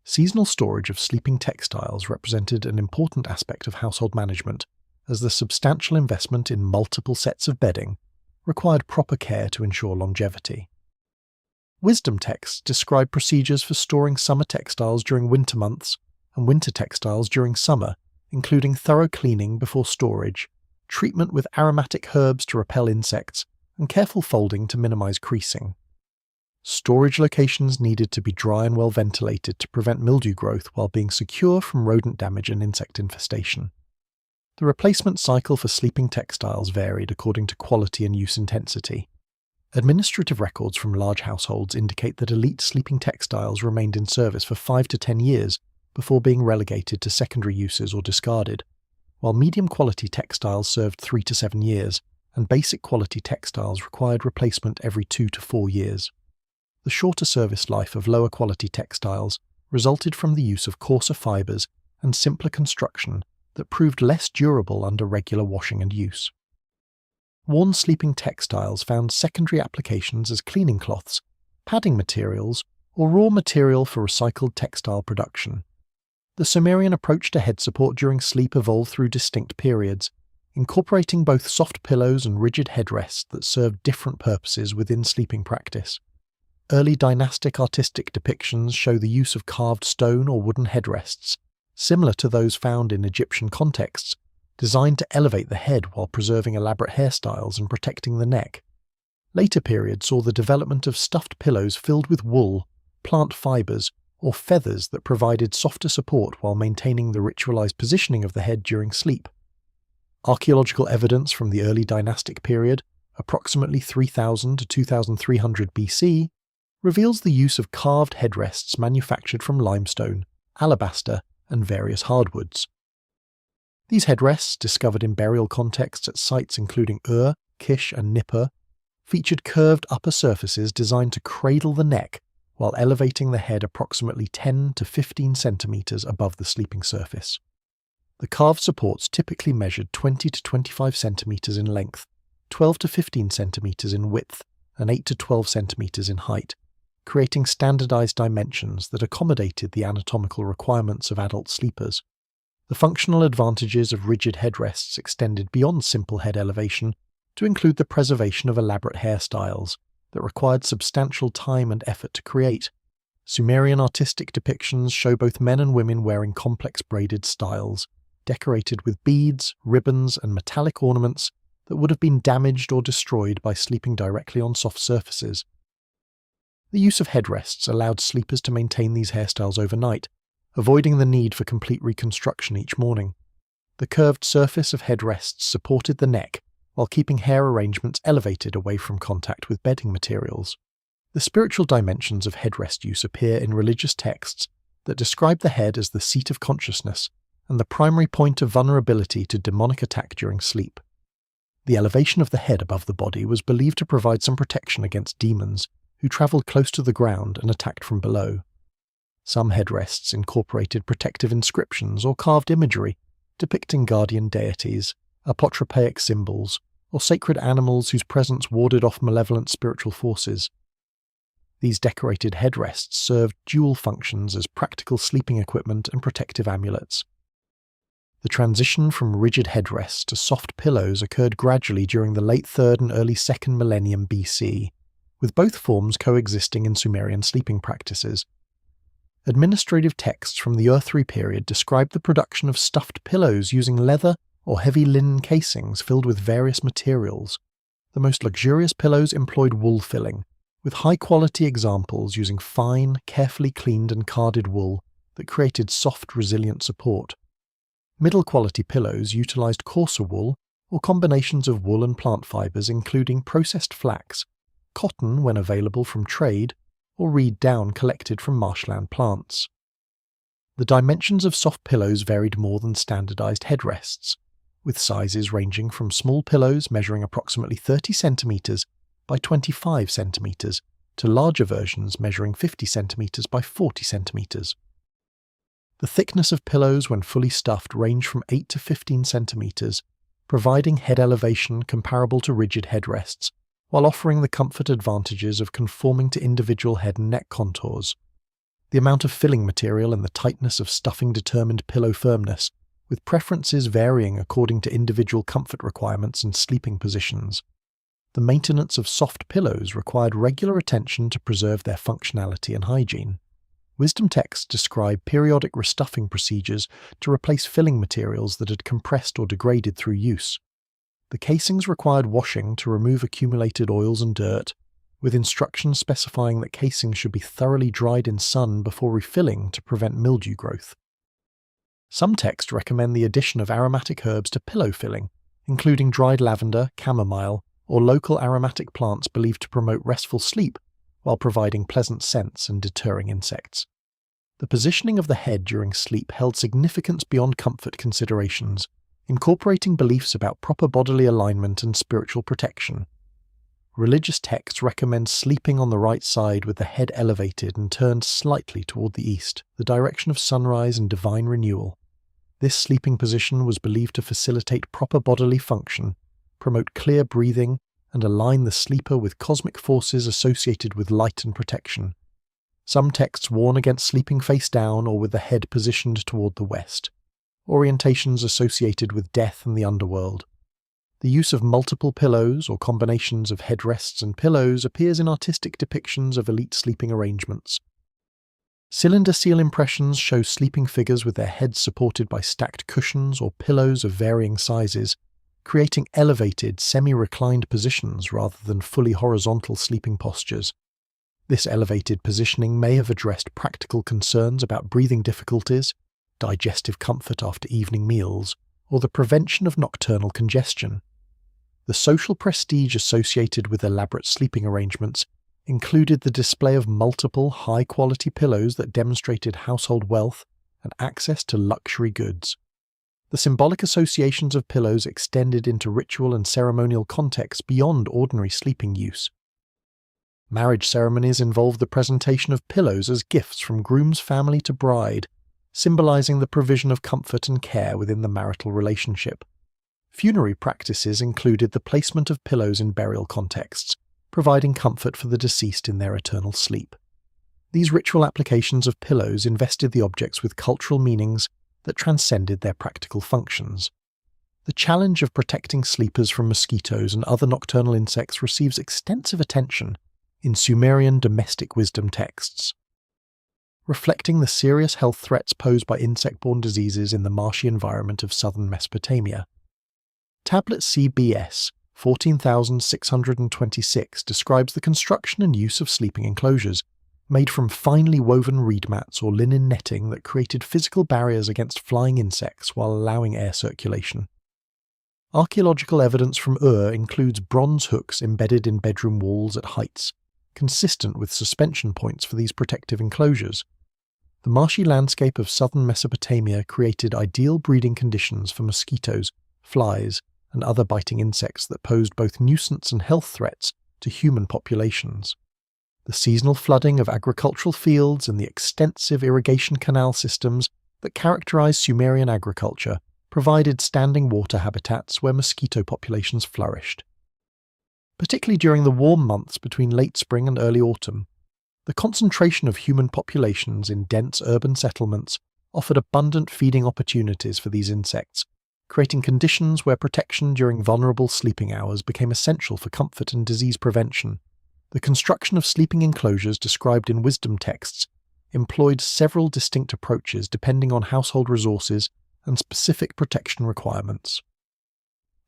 Seasonal storage of sleeping textiles represented an important aspect of household management, as the substantial investment in multiple sets of bedding required proper care to ensure longevity. Wisdom texts describe procedures for storing summer textiles during winter months and winter textiles during summer, including thorough cleaning before storage, treatment with aromatic herbs to repel insects, and careful folding to minimize creasing. Storage locations needed to be dry and well ventilated to prevent mildew growth while being secure from rodent damage and insect infestation. The replacement cycle for sleeping textiles varied according to quality and use intensity. Administrative records from large households indicate that elite sleeping textiles remained in service for 5 to 10 years before being relegated to secondary uses or discarded, while medium-quality textiles served 3 to 7 years, and basic-quality textiles required replacement every 2 to 4 years. The shorter service life of lower-quality textiles resulted from the use of coarser fibers and simpler construction that proved less durable under regular washing and use. Worn sleeping textiles found secondary applications as cleaning cloths, padding materials, or raw material for recycled textile production. The Sumerian approach to head support during sleep evolved through distinct periods, incorporating both soft pillows and rigid headrests that served different purposes within sleeping practice. Early dynastic artistic depictions show the use of carved stone or wooden headrests, similar to those found in Egyptian contexts, designed to elevate the head while preserving elaborate hairstyles and protecting the neck. Later periods saw the development of stuffed pillows filled with wool, plant fibers, or feathers that provided softer support while maintaining the ritualized positioning of the head during sleep. Archaeological evidence from the early dynastic period, approximately 3000 to 2300 BC, reveals the use of carved headrests manufactured from limestone, alabaster, and various hardwoods. These headrests, discovered in burial contexts at sites including Ur, Kish, and Nippur, featured curved upper surfaces designed to cradle the neck while elevating the head approximately 10 to 15 centimeters above the sleeping surface. The carved supports typically measured 20 to 25 centimeters in length, 12 to 15 centimeters in width, and 8 to 12 centimeters in height, creating standardized dimensions that accommodated the anatomical requirements of adult sleepers. The functional advantages of rigid headrests extended beyond simple head elevation to include the preservation of elaborate hairstyles that required substantial time and effort to create. Sumerian artistic depictions show both men and women wearing complex braided styles, decorated with beads, ribbons, and metallic ornaments that would have been damaged or destroyed by sleeping directly on soft surfaces. The use of headrests allowed sleepers to maintain these hairstyles overnight, avoiding the need for complete reconstruction each morning. The curved surface of headrests supported the neck, while keeping hair arrangements elevated away from contact with bedding materials. The spiritual dimensions of headrest use appear in religious texts that describe the head as the seat of consciousness and the primary point of vulnerability to demonic attack during sleep. The elevation of the head above the body was believed to provide some protection against demons who travelled close to the ground and attacked from below. Some headrests incorporated protective inscriptions or carved imagery depicting guardian deities, apotropaic symbols, or sacred animals whose presence warded off malevolent spiritual forces. These decorated headrests served dual functions as practical sleeping equipment and protective amulets. The transition from rigid headrests to soft pillows occurred gradually during the late 3rd and early 2nd millennium BC, with both forms coexisting in Sumerian sleeping practices. Administrative texts from the Ur-3 period describe the production of stuffed pillows using leather or heavy linen casings filled with various materials. The most luxurious pillows employed wool filling, with high-quality examples using fine, carefully cleaned and carded wool that created soft, resilient support. Middle-quality pillows utilized coarser wool or combinations of wool and plant fibers including processed flax, cotton when available from trade, or reed down collected from marshland plants. The dimensions of soft pillows varied more than standardized headrests, with sizes ranging from small pillows measuring approximately 30 centimeters by 25 centimeters to larger versions measuring 50 centimeters by 40 centimeters. The thickness of pillows when fully stuffed ranged from 8 to 15 centimeters, providing head elevation comparable to rigid headrests, while offering the comfort advantages of conforming to individual head and neck contours. The amount of filling material and the tightness of stuffing determined pillow firmness, with preferences varying according to individual comfort requirements and sleeping positions. The maintenance of soft pillows required regular attention to preserve their functionality and hygiene. Wisdom texts describe periodic restuffing procedures to replace filling materials that had compressed or degraded through use. The casings required washing to remove accumulated oils and dirt, with instructions specifying that casings should be thoroughly dried in sun before refilling to prevent mildew growth. Some texts recommend the addition of aromatic herbs to pillow filling, including dried lavender, chamomile, or local aromatic plants believed to promote restful sleep while providing pleasant scents and deterring insects. The positioning of the head during sleep held significance beyond comfort considerations, incorporating beliefs about proper bodily alignment and spiritual protection. religious texts recommend sleeping on the right side with the head elevated and turned slightly toward the east, the direction of sunrise and divine renewal. This sleeping position was believed to facilitate proper bodily function, promote clear breathing, and align the sleeper with cosmic forces associated with light and protection. Some texts warn against sleeping face down or with the head positioned toward the west, orientations associated with death and the underworld. The use of multiple pillows or combinations of headrests and pillows appears in artistic depictions of elite sleeping arrangements. Cylinder seal impressions show sleeping figures with their heads supported by stacked cushions or pillows of varying sizes, creating elevated, semi-reclined positions rather than fully horizontal sleeping postures. This elevated positioning may have addressed practical concerns about breathing difficulties, digestive comfort after evening meals, or the prevention of nocturnal congestion. The social prestige associated with elaborate sleeping arrangements included the display of multiple high-quality pillows that demonstrated household wealth and access to luxury goods. The symbolic associations of pillows extended into ritual and ceremonial contexts beyond ordinary sleeping use. Marriage ceremonies involved the presentation of pillows as gifts from groom's family to bride, symbolizing the provision of comfort and care within the marital relationship. Funerary practices included the placement of pillows in burial contexts, providing comfort for the deceased in their eternal sleep. These ritual applications of pillows invested the objects with cultural meanings that transcended their practical functions. The challenge of protecting sleepers from mosquitoes and other nocturnal insects receives extensive attention in Sumerian domestic wisdom texts. Reflecting the serious health threats posed by insect-borne diseases in the marshy environment of southern Mesopotamia. Tablet CBS 14,626 describes the construction and use of sleeping enclosures, made from finely woven reed mats or linen netting that created physical barriers against flying insects while allowing air circulation. Archaeological evidence from Ur includes bronze hooks embedded in bedroom walls at heights, consistent with suspension points for these protective enclosures. The marshy landscape of southern Mesopotamia created ideal breeding conditions for mosquitoes, flies, and other biting insects that posed both nuisance and health threats to human populations. The seasonal flooding of agricultural fields and the extensive irrigation canal systems that characterized Sumerian agriculture provided standing water habitats where mosquito populations flourished. Particularly during the warm months between late spring and early autumn, the concentration of human populations in dense urban settlements offered abundant feeding opportunities for these insects, creating conditions where protection during vulnerable sleeping hours became essential for comfort and disease prevention. The construction of sleeping enclosures described in wisdom texts employed several distinct approaches depending on household resources and specific protection requirements.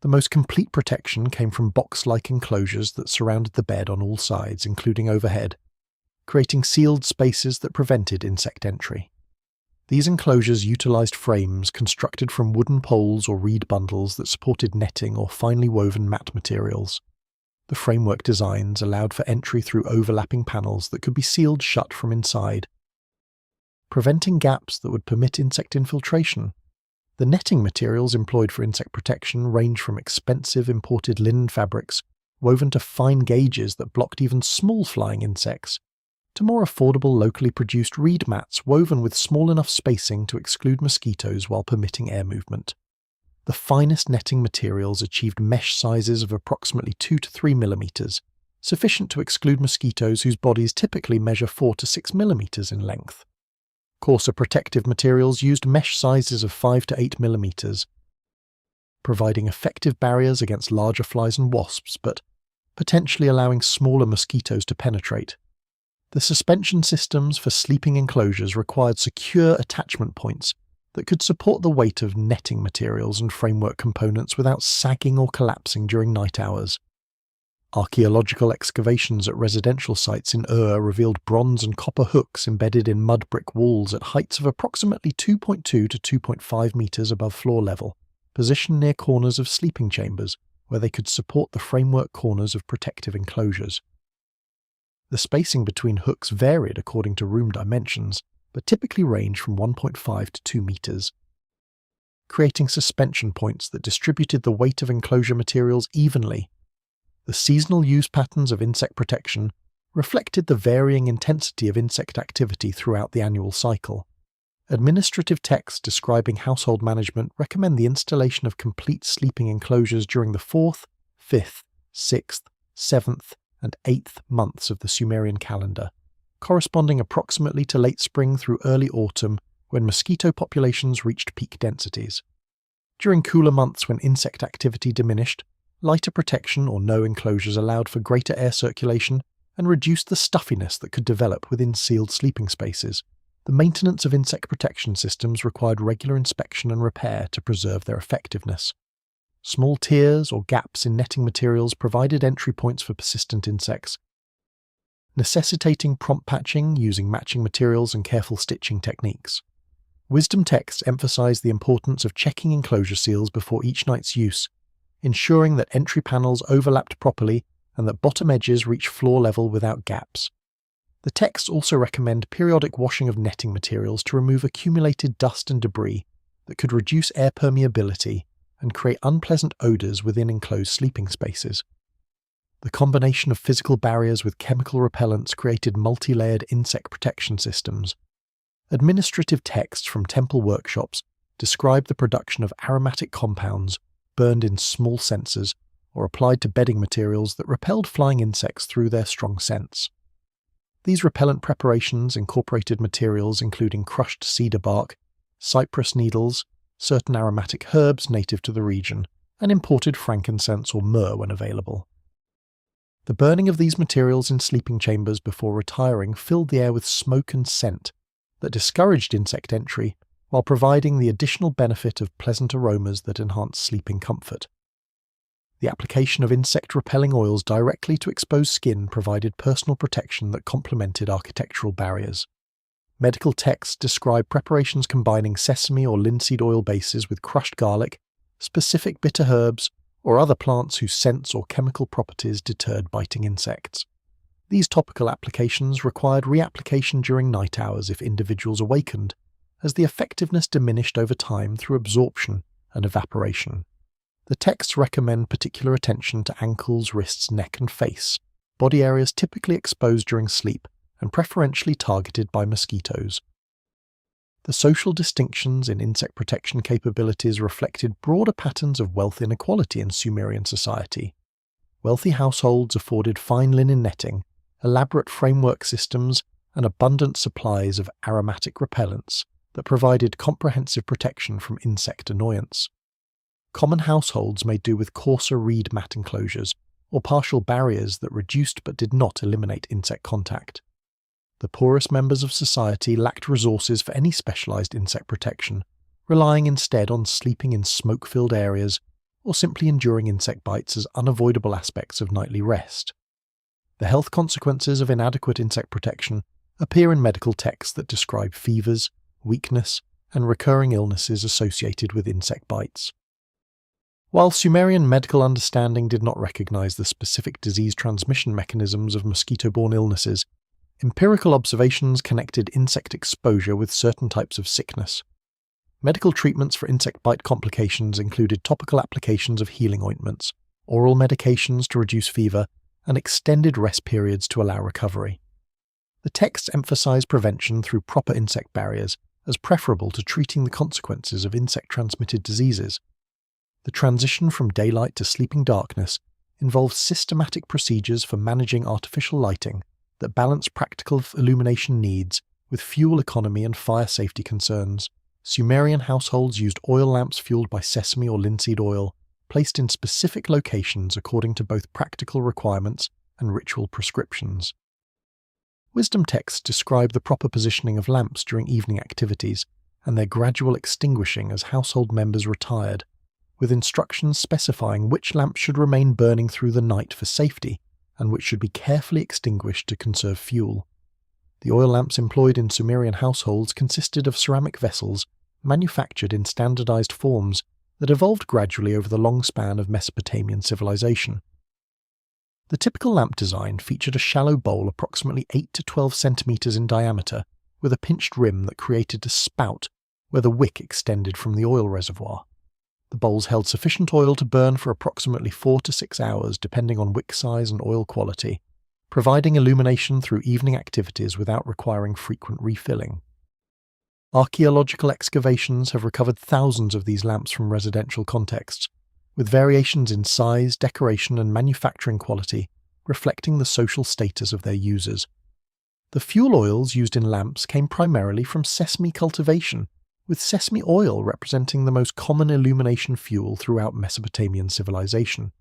The most complete protection came from box-like enclosures that surrounded the bed on all sides, including overhead, creating sealed spaces that prevented insect entry. These enclosures utilized frames constructed from wooden poles or reed bundles that supported netting or finely woven mat materials. The framework designs allowed for entry through overlapping panels that could be sealed shut from inside, preventing gaps that would permit insect infiltration. The netting materials employed for insect protection range from expensive imported linen fabrics, woven to fine gauges that blocked even small flying insects, to more affordable locally produced reed mats woven with small enough spacing to exclude mosquitoes while permitting air movement. The finest netting materials achieved mesh sizes of approximately 2 to 3 millimeters, sufficient to exclude mosquitoes whose bodies typically measure 4 to 6 millimeters in length. Coarser protective materials used mesh sizes of 5 to 8 millimeters, providing effective barriers against larger flies and wasps, but potentially allowing smaller mosquitoes to penetrate. The suspension systems for sleeping enclosures required secure attachment points that could support the weight of netting materials and framework components without sagging or collapsing during night hours. Archaeological excavations at residential sites in Ur revealed bronze and copper hooks embedded in mud brick walls at heights of approximately 2.2 to 2.5 meters above floor level, positioned near corners of sleeping chambers where they could support the framework corners of protective enclosures. The spacing between hooks varied according to room dimensions, but typically ranged from 1.5 to 2 meters, creating suspension points that distributed the weight of enclosure materials evenly. The seasonal use patterns of insect protection reflected the varying intensity of insect activity throughout the annual cycle. Administrative texts describing household management recommend the installation of complete sleeping enclosures during the 4th, 5th, 6th, 7th, and 8th months of the Sumerian calendar, corresponding approximately to late spring through early autumn when mosquito populations reached peak densities. During cooler months when insect activity diminished, lighter protection or no enclosures allowed for greater air circulation and reduced the stuffiness that could develop within sealed sleeping spaces. The maintenance of insect protection systems required regular inspection and repair to preserve their effectiveness. Small tears or gaps in netting materials provided entry points for persistent insects, necessitating prompt patching using matching materials and careful stitching techniques. Wisdom texts emphasize the importance of checking enclosure seals before each night's use, ensuring that entry panels overlapped properly and that bottom edges reach floor level without gaps. The texts also recommend periodic washing of netting materials to remove accumulated dust and debris that could reduce air permeability and create unpleasant odors within enclosed sleeping spaces. The combination of physical barriers with chemical repellents created multi-layered insect protection systems. Administrative texts from temple workshops describe the production of aromatic compounds burned in small censers or applied to bedding materials that repelled flying insects through their strong scents. These repellent preparations incorporated materials including crushed cedar bark, cypress needles, certain aromatic herbs native to the region, and imported frankincense or myrrh when available. The burning of these materials in sleeping chambers before retiring filled the air with smoke and scent that discouraged insect entry while providing the additional benefit of pleasant aromas that enhanced sleeping comfort. The application of insect-repelling oils directly to exposed skin provided personal protection that complemented architectural barriers. Medical texts describe preparations combining sesame or linseed oil bases with crushed garlic, specific bitter herbs, or other plants whose scents or chemical properties deterred biting insects. These topical applications required reapplication during night hours if individuals awakened, as the effectiveness diminished over time through absorption and evaporation. The texts recommend particular attention to ankles, wrists, neck, and face, body areas typically exposed during sleep and preferentially targeted by mosquitoes. The social distinctions in insect protection capabilities reflected broader patterns of wealth inequality in Sumerian society. Wealthy households afforded fine linen netting, elaborate framework systems, and abundant supplies of aromatic repellents that provided comprehensive protection from insect annoyance. Common households made do with coarser reed mat enclosures or partial barriers that reduced but did not eliminate insect contact. The poorest members of society lacked resources for any specialized insect protection, relying instead on sleeping in smoke-filled areas or simply enduring insect bites as unavoidable aspects of nightly rest. The health consequences of inadequate insect protection appear in medical texts that describe fevers, weakness, and recurring illnesses associated with insect bites. While Sumerian medical understanding did not recognize the specific disease transmission mechanisms of mosquito-borne illnesses, empirical observations connected insect exposure with certain types of sickness. Medical treatments for insect bite complications included topical applications of healing ointments, oral medications to reduce fever, and extended rest periods to allow recovery. The texts emphasize prevention through proper insect barriers as preferable to treating the consequences of insect-transmitted diseases. The transition from daylight to sleeping darkness involves systematic procedures for managing artificial lighting that balance practical illumination needs with fuel economy and fire safety concerns. Sumerian households used oil lamps fueled by sesame or linseed oil, placed in specific locations according to both practical requirements and ritual prescriptions. Wisdom texts describe the proper positioning of lamps during evening activities and their gradual extinguishing as household members retired, with instructions specifying which lamps should remain burning through the night for safety and which should be carefully extinguished to conserve fuel. The oil lamps employed in Sumerian households consisted of ceramic vessels manufactured in standardized forms that evolved gradually over the long span of Mesopotamian civilization. The typical lamp design featured a shallow bowl approximately 8 to 12 centimeters in diameter with a pinched rim that created a spout where the wick extended from the oil reservoir. The bowls held sufficient oil to burn for approximately 4 to 6 hours depending on wick size and oil quality, providing illumination through evening activities without requiring frequent refilling. Archaeological excavations have recovered thousands of these lamps from residential contexts, with variations in size, decoration, and manufacturing quality reflecting the social status of their users. The fuel oils used in lamps came primarily from sesame cultivation, with sesame oil representing the most common illumination fuel throughout Mesopotamian civilization.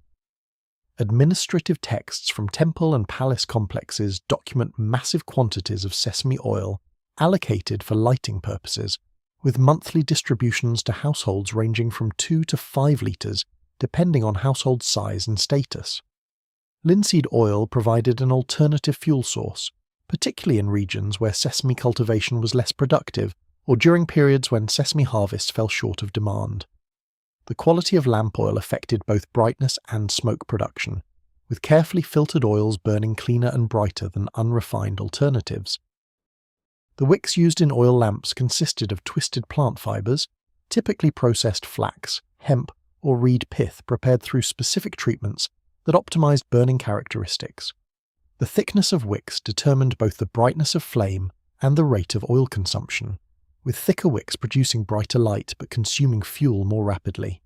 Administrative texts from temple and palace complexes document massive quantities of sesame oil allocated for lighting purposes, with monthly distributions to households ranging from 2 to 5 litres, depending on household size and status. Linseed oil provided an alternative fuel source, particularly in regions where sesame cultivation was less productive or during periods when sesame harvests fell short of demand. The quality of lamp oil affected both brightness and smoke production, with carefully filtered oils burning cleaner and brighter than unrefined alternatives. The wicks used in oil lamps consisted of twisted plant fibers, typically processed flax, hemp, or reed pith prepared through specific treatments that optimized burning characteristics. The thickness of wicks determined both the brightness of flame and the rate of oil consumption, with thicker wicks producing brighter light but consuming fuel more rapidly.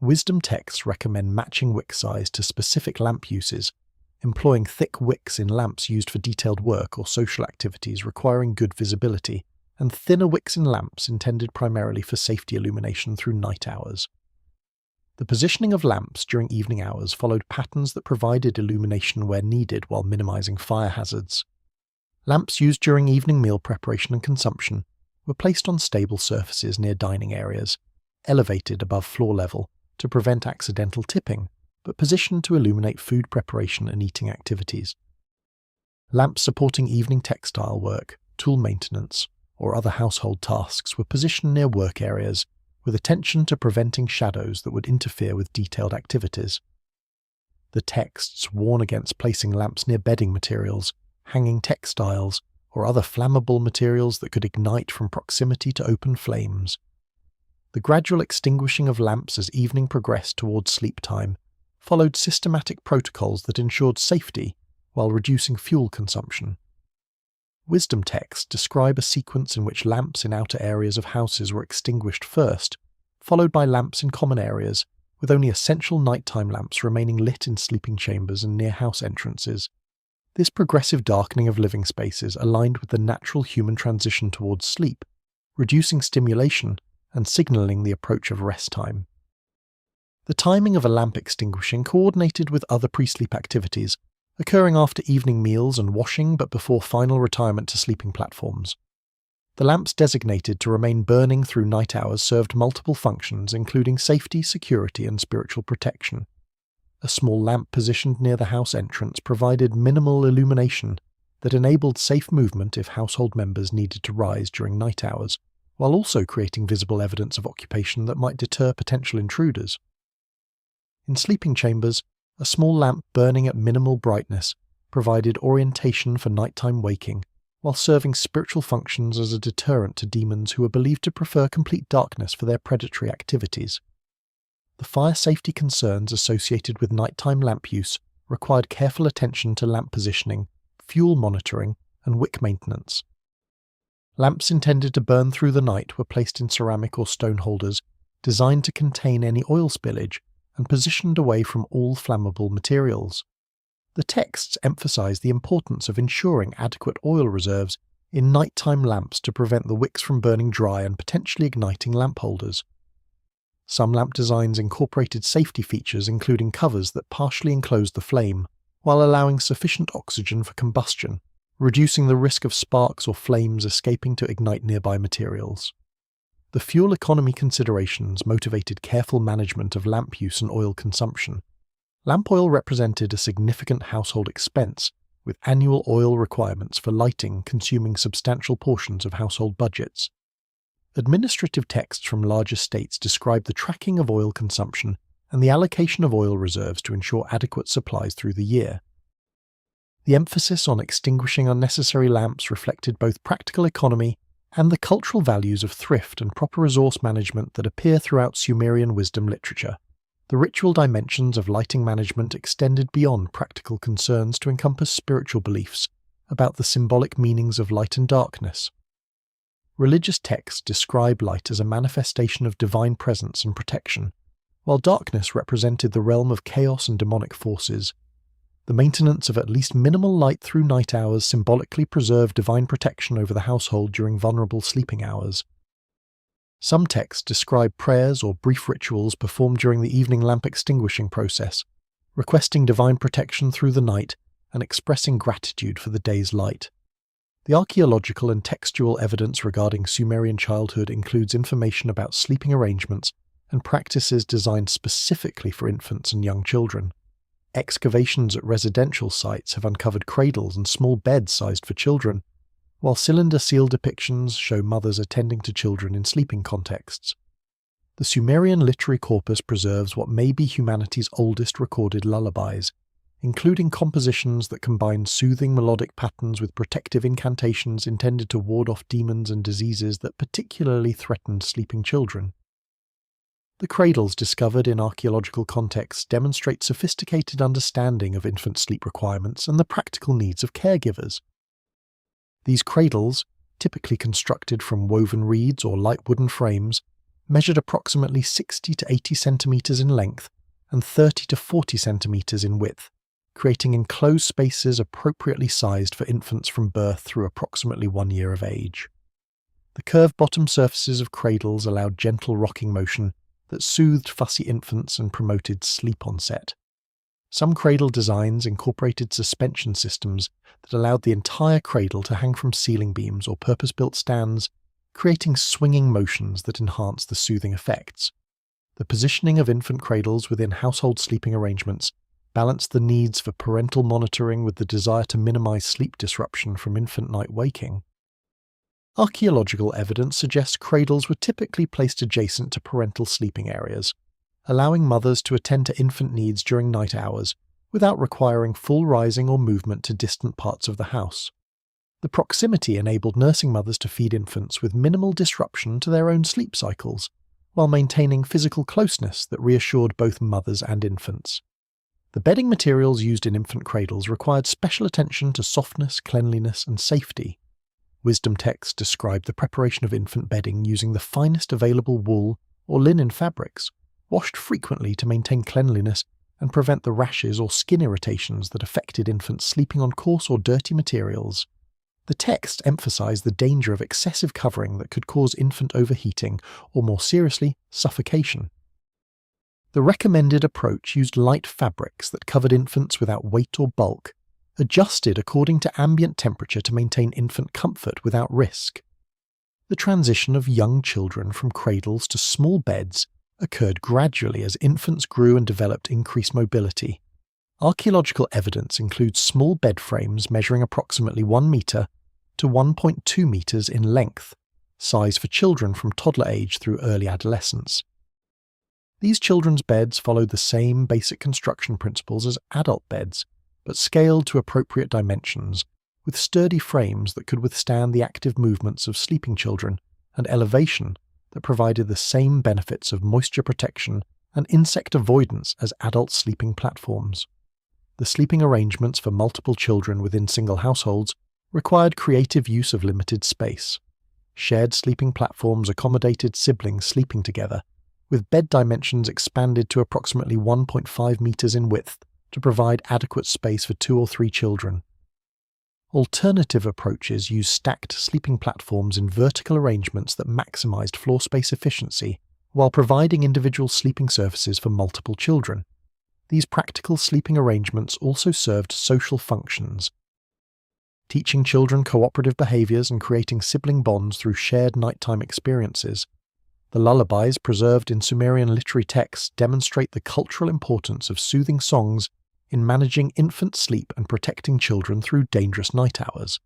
Wisdom texts recommend matching wick size to specific lamp uses, employing thick wicks in lamps used for detailed work or social activities requiring good visibility, and thinner wicks in lamps intended primarily for safety illumination through night hours. The positioning of lamps during evening hours followed patterns that provided illumination where needed while minimizing fire hazards. Lamps used during evening meal preparation and consumption were placed on stable surfaces near dining areas, elevated above floor level to prevent accidental tipping, but positioned to illuminate food preparation and eating activities. Lamps supporting evening textile work, tool maintenance, or other household tasks were positioned near work areas, with attention to preventing shadows that would interfere with detailed activities. The texts warn against placing lamps near bedding materials, hanging textiles, or other flammable materials that could ignite from proximity to open flames. The gradual extinguishing of lamps as evening progressed towards sleep time followed systematic protocols that ensured safety while reducing fuel consumption. Wisdom texts describe a sequence in which lamps in outer areas of houses were extinguished first, followed by lamps in common areas, with only essential nighttime lamps remaining lit in sleeping chambers and near house entrances. This progressive darkening of living spaces aligned with the natural human transition towards sleep, reducing stimulation and signalling the approach of rest time. The timing of a lamp extinguishing coordinated with other pre-sleep activities, occurring after evening meals and washing but before final retirement to sleeping platforms. The lamps designated to remain burning through night hours served multiple functions including safety, security, and spiritual protection. A small lamp positioned near the house entrance provided minimal illumination that enabled safe movement if household members needed to rise during night hours, while also creating visible evidence of occupation that might deter potential intruders. In sleeping chambers, a small lamp burning at minimal brightness provided orientation for nighttime waking, while serving spiritual functions as a deterrent to demons who were believed to prefer complete darkness for their predatory activities. The fire safety concerns associated with nighttime lamp use required careful attention to lamp positioning, fuel monitoring, and wick maintenance. Lamps intended to burn through the night were placed in ceramic or stone holders designed to contain any oil spillage and positioned away from all flammable materials. The texts emphasize the importance of ensuring adequate oil reserves in nighttime lamps to prevent the wicks from burning dry and potentially igniting lamp holders. Some lamp designs incorporated safety features including covers that partially enclosed the flame, while allowing sufficient oxygen for combustion, reducing the risk of sparks or flames escaping to ignite nearby materials. The fuel economy considerations motivated careful management of lamp use and oil consumption. Lamp oil represented a significant household expense, with annual oil requirements for lighting consuming substantial portions of household budgets. Administrative texts from larger states describe the tracking of oil consumption and the allocation of oil reserves to ensure adequate supplies through the year. The emphasis on extinguishing unnecessary lamps reflected both practical economy and the cultural values of thrift and proper resource management that appear throughout Sumerian wisdom literature. The ritual dimensions of lighting management extended beyond practical concerns to encompass spiritual beliefs about the symbolic meanings of light and darkness. Religious texts describe light as a manifestation of divine presence and protection, while darkness represented the realm of chaos and demonic forces. The maintenance of at least minimal light through night hours symbolically preserved divine protection over the household during vulnerable sleeping hours. Some texts describe prayers or brief rituals performed during the evening lamp extinguishing process, requesting divine protection through the night and expressing gratitude for the day's light. The archaeological and textual evidence regarding Sumerian childhood includes information about sleeping arrangements and practices designed specifically for infants and young children. Excavations at residential sites have uncovered cradles and small beds sized for children, while cylinder seal depictions show mothers attending to children in sleeping contexts. The Sumerian literary corpus preserves what may be humanity's oldest recorded lullabies, including compositions that combine soothing melodic patterns with protective incantations intended to ward off demons and diseases that particularly threatened sleeping children. The cradles discovered in archaeological contexts demonstrate sophisticated understanding of infant sleep requirements and the practical needs of caregivers. These cradles, typically constructed from woven reeds or light wooden frames, measured approximately 60 to 80 centimeters in length and 30 to 40 centimeters in width, creating enclosed spaces appropriately sized for infants from birth through approximately 1 year of age. The curved bottom surfaces of cradles allowed gentle rocking motion that soothed fussy infants and promoted sleep onset. Some cradle designs incorporated suspension systems that allowed the entire cradle to hang from ceiling beams or purpose-built stands, creating swinging motions that enhanced the soothing effects. The positioning of infant cradles within household sleeping arrangements balanced the needs for parental monitoring with the desire to minimize sleep disruption from infant night waking. Archaeological evidence suggests cradles were typically placed adjacent to parental sleeping areas, allowing mothers to attend to infant needs during night hours without requiring full rising or movement to distant parts of the house. The proximity enabled nursing mothers to feed infants with minimal disruption to their own sleep cycles, while maintaining physical closeness that reassured both mothers and infants. The bedding materials used in infant cradles required special attention to softness, cleanliness, and safety. Wisdom texts describe the preparation of infant bedding using the finest available wool or linen fabrics, washed frequently to maintain cleanliness and prevent the rashes or skin irritations that affected infants sleeping on coarse or dirty materials. The text emphasized the danger of excessive covering that could cause infant overheating or, more seriously, suffocation. The recommended approach used light fabrics that covered infants without weight or bulk, adjusted according to ambient temperature to maintain infant comfort without risk. The transition of young children from cradles to small beds occurred gradually as infants grew and developed increased mobility. Archaeological evidence includes small bed frames measuring approximately 1 meter to 1.2 meters in length, size for children from toddler age through early adolescence. These children's beds followed the same basic construction principles as adult beds, but scaled to appropriate dimensions, with sturdy frames that could withstand the active movements of sleeping children and elevation that provided the same benefits of moisture protection and insect avoidance as adult sleeping platforms. The sleeping arrangements for multiple children within single households required creative use of limited space. Shared sleeping platforms accommodated siblings sleeping together, with bed dimensions expanded to approximately 1.5 meters in width to provide adequate space for 2 or 3 children. Alternative approaches use stacked sleeping platforms in vertical arrangements that maximized floor space efficiency while providing individual sleeping surfaces for multiple children. These practical sleeping arrangements also served social functions, teaching children cooperative behaviors and creating sibling bonds through shared nighttime experiences. The lullabies preserved in Sumerian literary texts demonstrate the cultural importance of soothing songs in managing infant sleep and protecting children through dangerous night hours.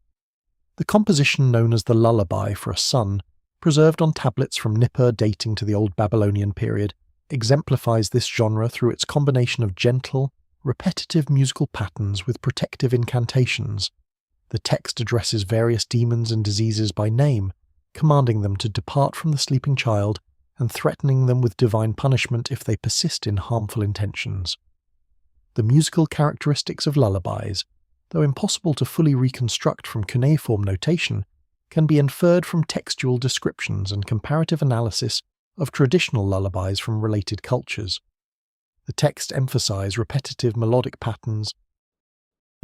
The composition known as the Lullaby for a Son, preserved on tablets from Nippur dating to the Old Babylonian period, exemplifies this genre through its combination of gentle, repetitive musical patterns with protective incantations. The text addresses various demons and diseases by name, commanding them to depart from the sleeping child and threatening them with divine punishment if they persist in harmful intentions. The musical characteristics of lullabies, though impossible to fully reconstruct from cuneiform notation, can be inferred from textual descriptions and comparative analysis of traditional lullabies from related cultures. The texts emphasize repetitive melodic patterns,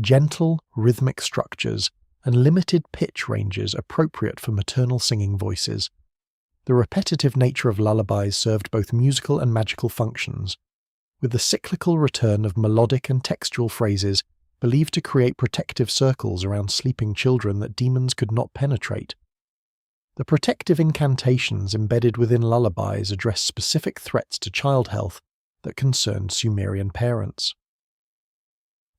gentle rhythmic structures, and limited pitch ranges appropriate for maternal singing voices. The repetitive nature of lullabies served both musical and magical functions, with the cyclical return of melodic and textual phrases believed to create protective circles around sleeping children that demons could not penetrate. The protective incantations embedded within lullabies address specific threats to child health that concerned Sumerian parents.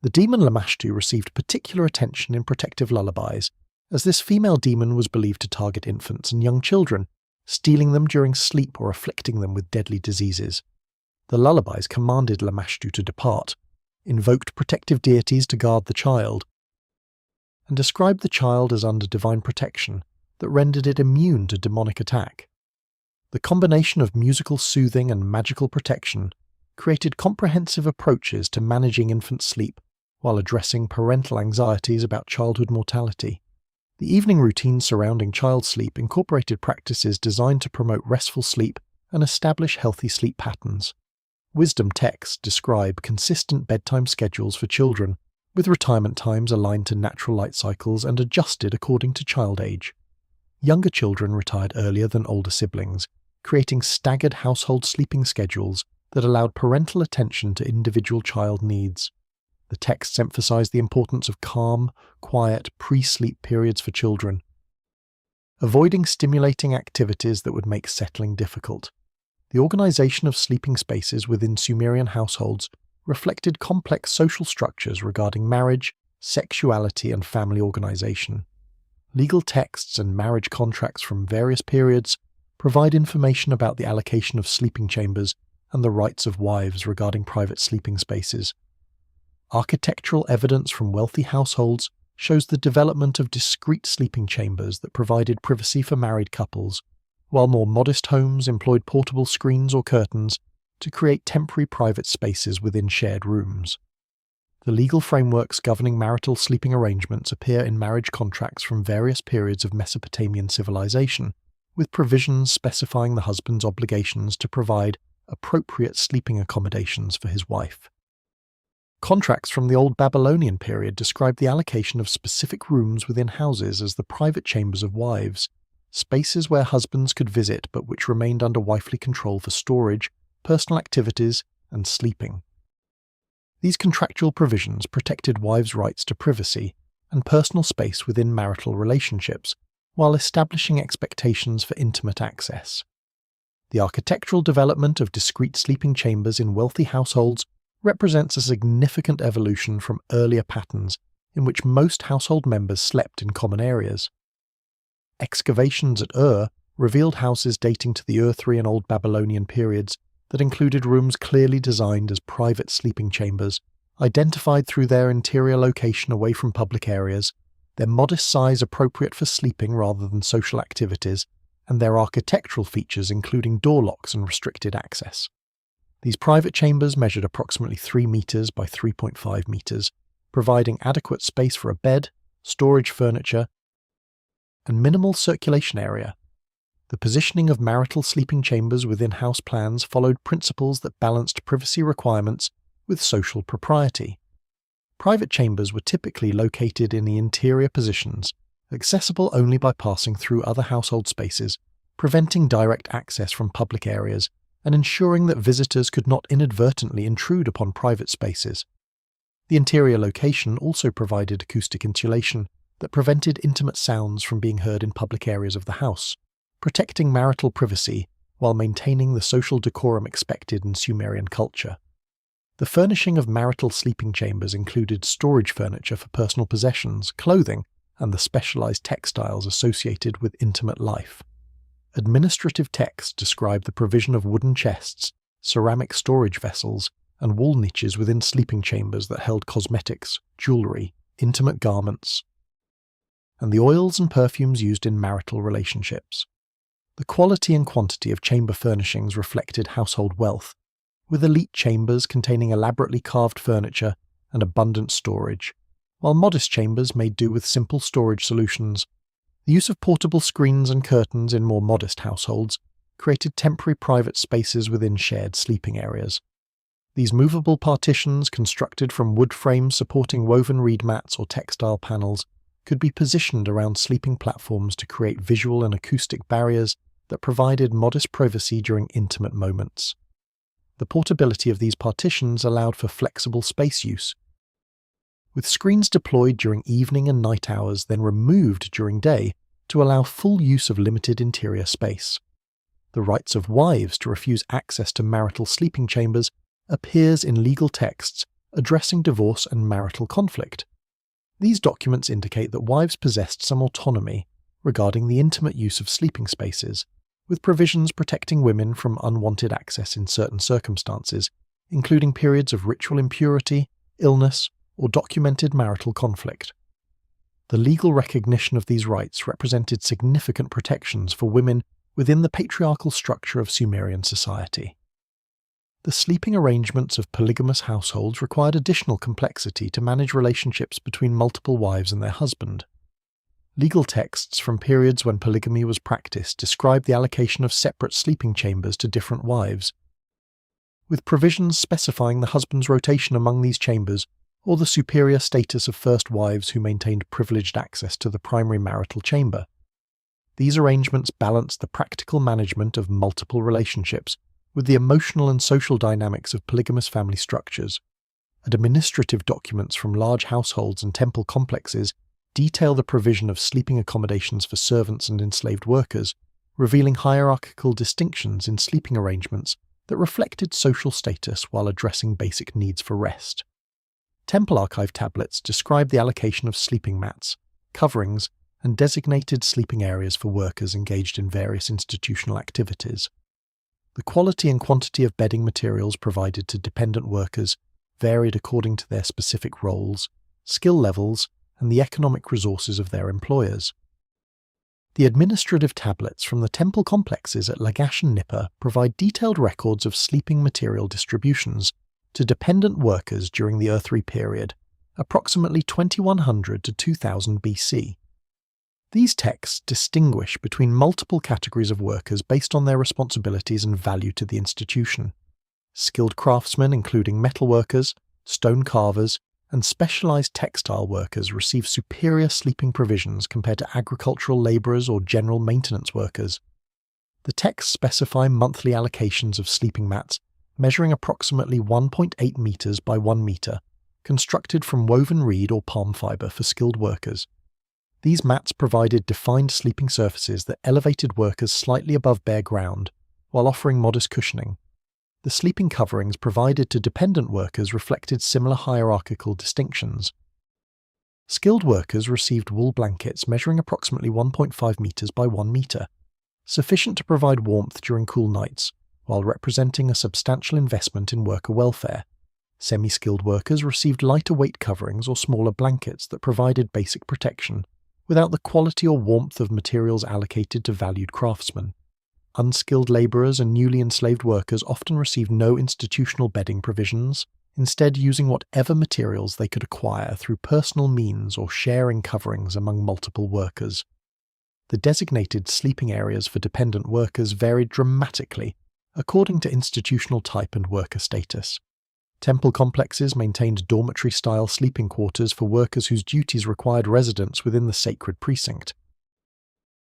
The demon Lamashtu received particular attention in protective lullabies, as this female demon was believed to target infants and young children, stealing them during sleep or afflicting them with deadly diseases. The lullabies commanded Lamashtu to depart, invoked protective deities to guard the child, and described the child as under divine protection that rendered it immune to demonic attack. The combination of musical soothing and magical protection created comprehensive approaches to managing infant sleep while addressing parental anxieties about childhood mortality. The evening routine surrounding child sleep incorporated practices designed to promote restful sleep and establish healthy sleep patterns. Wisdom texts describe consistent bedtime schedules for children, with retirement times aligned to natural light cycles and adjusted according to child age. Younger children retired earlier than older siblings, creating staggered household sleeping schedules that allowed parental attention to individual child needs. The texts emphasize the importance of calm, quiet, pre-sleep periods for children, avoiding stimulating activities that would make settling difficult. The organization of sleeping spaces within Sumerian households reflected complex social structures regarding marriage, sexuality, and family organization. Legal texts and marriage contracts from various periods provide information about the allocation of sleeping chambers and the rights of wives regarding private sleeping spaces. Architectural evidence from wealthy households shows the development of discrete sleeping chambers that provided privacy for married couples, while more modest homes employed portable screens or curtains to create temporary private spaces within shared rooms. The legal frameworks governing marital sleeping arrangements appear in marriage contracts from various periods of Mesopotamian civilization, with provisions specifying the husband's obligations to provide appropriate sleeping accommodations for his wife. Contracts from the Old Babylonian period describe the allocation of specific rooms within houses as the private chambers of wives, spaces where husbands could visit but which remained under wifely control for storage, personal activities, and sleeping. These contractual provisions protected wives' rights to privacy and personal space within marital relationships, while establishing expectations for intimate access. The architectural development of discrete sleeping chambers in wealthy households represents a significant evolution from earlier patterns in which most household members slept in common areas. Excavations at Ur revealed houses dating to the Ur-3 and Old Babylonian periods that included rooms clearly designed as private sleeping chambers, identified through their interior location away from public areas, their modest size appropriate for sleeping rather than social activities, and their architectural features including door locks and restricted access. These private chambers measured approximately 3 meters by 3.5 meters, providing adequate space for a bed, storage furniture, and minimal circulation area. The positioning of marital sleeping chambers within house plans followed principles that balanced privacy requirements with social propriety. Private chambers were typically located in the interior positions, accessible only by passing through other household spaces, preventing direct access from public areas and ensuring that visitors could not inadvertently intrude upon private spaces. The interior location also provided acoustic insulation that prevented intimate sounds from being heard in public areas of the house, protecting marital privacy while maintaining the social decorum expected in Sumerian culture. The furnishing of marital sleeping chambers included storage furniture for personal possessions, clothing, and the specialized textiles associated with intimate life. Administrative texts describe the provision of wooden chests, ceramic storage vessels, and wall niches within sleeping chambers that held cosmetics, jewelry, intimate garments, and the oils and perfumes used in marital relationships. The quality and quantity of chamber furnishings reflected household wealth, with elite chambers containing elaborately carved furniture and abundant storage, while modest chambers made do with simple storage solutions. The use of portable screens and curtains in more modest households created temporary private spaces within shared sleeping areas. These movable partitions, constructed from wood frames supporting woven reed mats or textile panels, could be positioned around sleeping platforms to create visual and acoustic barriers that provided modest privacy during intimate moments. The portability of these partitions allowed for flexible space use, with screens deployed during evening and night hours then removed during day to allow full use of limited interior space. The rights of wives to refuse access to marital sleeping chambers appears in legal texts addressing divorce and marital conflict. These documents indicate that wives possessed some autonomy regarding the intimate use of sleeping spaces, with provisions protecting women from unwanted access in certain circumstances, including periods of ritual impurity, illness, or documented marital conflict. The legal recognition of these rights represented significant protections for women within the patriarchal structure of Sumerian society. The sleeping arrangements of polygamous households required additional complexity to manage relationships between multiple wives and their husband. Legal texts from periods when polygamy was practiced describe the allocation of separate sleeping chambers to different wives, with provisions specifying the husband's rotation among these chambers or the superior status of first wives who maintained privileged access to the primary marital chamber. These arrangements balanced the practical management of multiple relationships with the emotional and social dynamics of polygamous family structures. Administrative documents from large households and temple complexes detail the provision of sleeping accommodations for servants and enslaved workers, revealing hierarchical distinctions in sleeping arrangements that reflected social status while addressing basic needs for rest. Temple archive tablets describe the allocation of sleeping mats, coverings, and designated sleeping areas for workers engaged in various institutional activities. The quality and quantity of bedding materials provided to dependent workers varied according to their specific roles, skill levels, and the economic resources of their employers. The administrative tablets from the temple complexes at Lagash and Nippur provide detailed records of sleeping material distributions to dependent workers during the Earthly period, approximately 2100 to 2000 BC. These texts distinguish between multiple categories of workers based on their responsibilities and value to the institution. Skilled craftsmen, including metalworkers, stone carvers, and specialized textile workers, receive superior sleeping provisions compared to agricultural laborers or general maintenance workers. The texts specify monthly allocations of sleeping mats measuring approximately 1.8 meters by 1 meter, constructed from woven reed or palm fiber for skilled workers. These mats provided defined sleeping surfaces that elevated workers slightly above bare ground, while offering modest cushioning. The sleeping coverings provided to dependent workers reflected similar hierarchical distinctions. Skilled workers received wool blankets measuring approximately 1.5 meters by 1 meter, sufficient to provide warmth during cool nights, while representing a substantial investment in worker welfare. Semi-skilled workers received lighter weight coverings or smaller blankets that provided basic protection, without the quality or warmth of materials allocated to valued craftsmen. Unskilled laborers and newly enslaved workers often received no institutional bedding provisions, instead using whatever materials they could acquire through personal means or sharing coverings among multiple workers. The designated sleeping areas for dependent workers varied dramatically according to institutional type and worker status. Temple complexes maintained dormitory-style sleeping quarters for workers whose duties required residence within the sacred precinct.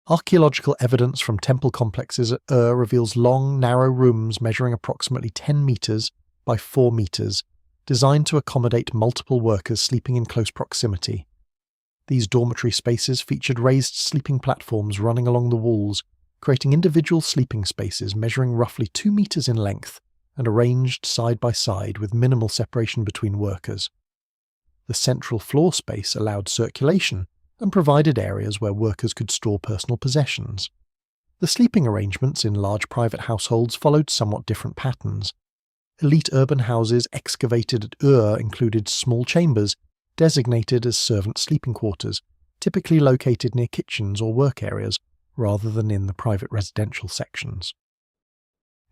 Archaeological evidence from temple complexes at Ur reveals long, narrow rooms measuring approximately 10 meters by 4 meters, designed to accommodate multiple workers sleeping in close proximity. These dormitory spaces featured raised sleeping platforms running along the walls, creating individual sleeping spaces measuring roughly 2 meters in length and arranged side by side with minimal separation between workers. The central floor space allowed circulation and provided areas where workers could store personal possessions. The sleeping arrangements in large private households followed somewhat different patterns. Elite urban houses excavated at Ur included small chambers designated as servant sleeping quarters, typically located near kitchens or work areas rather than in the private residential sections.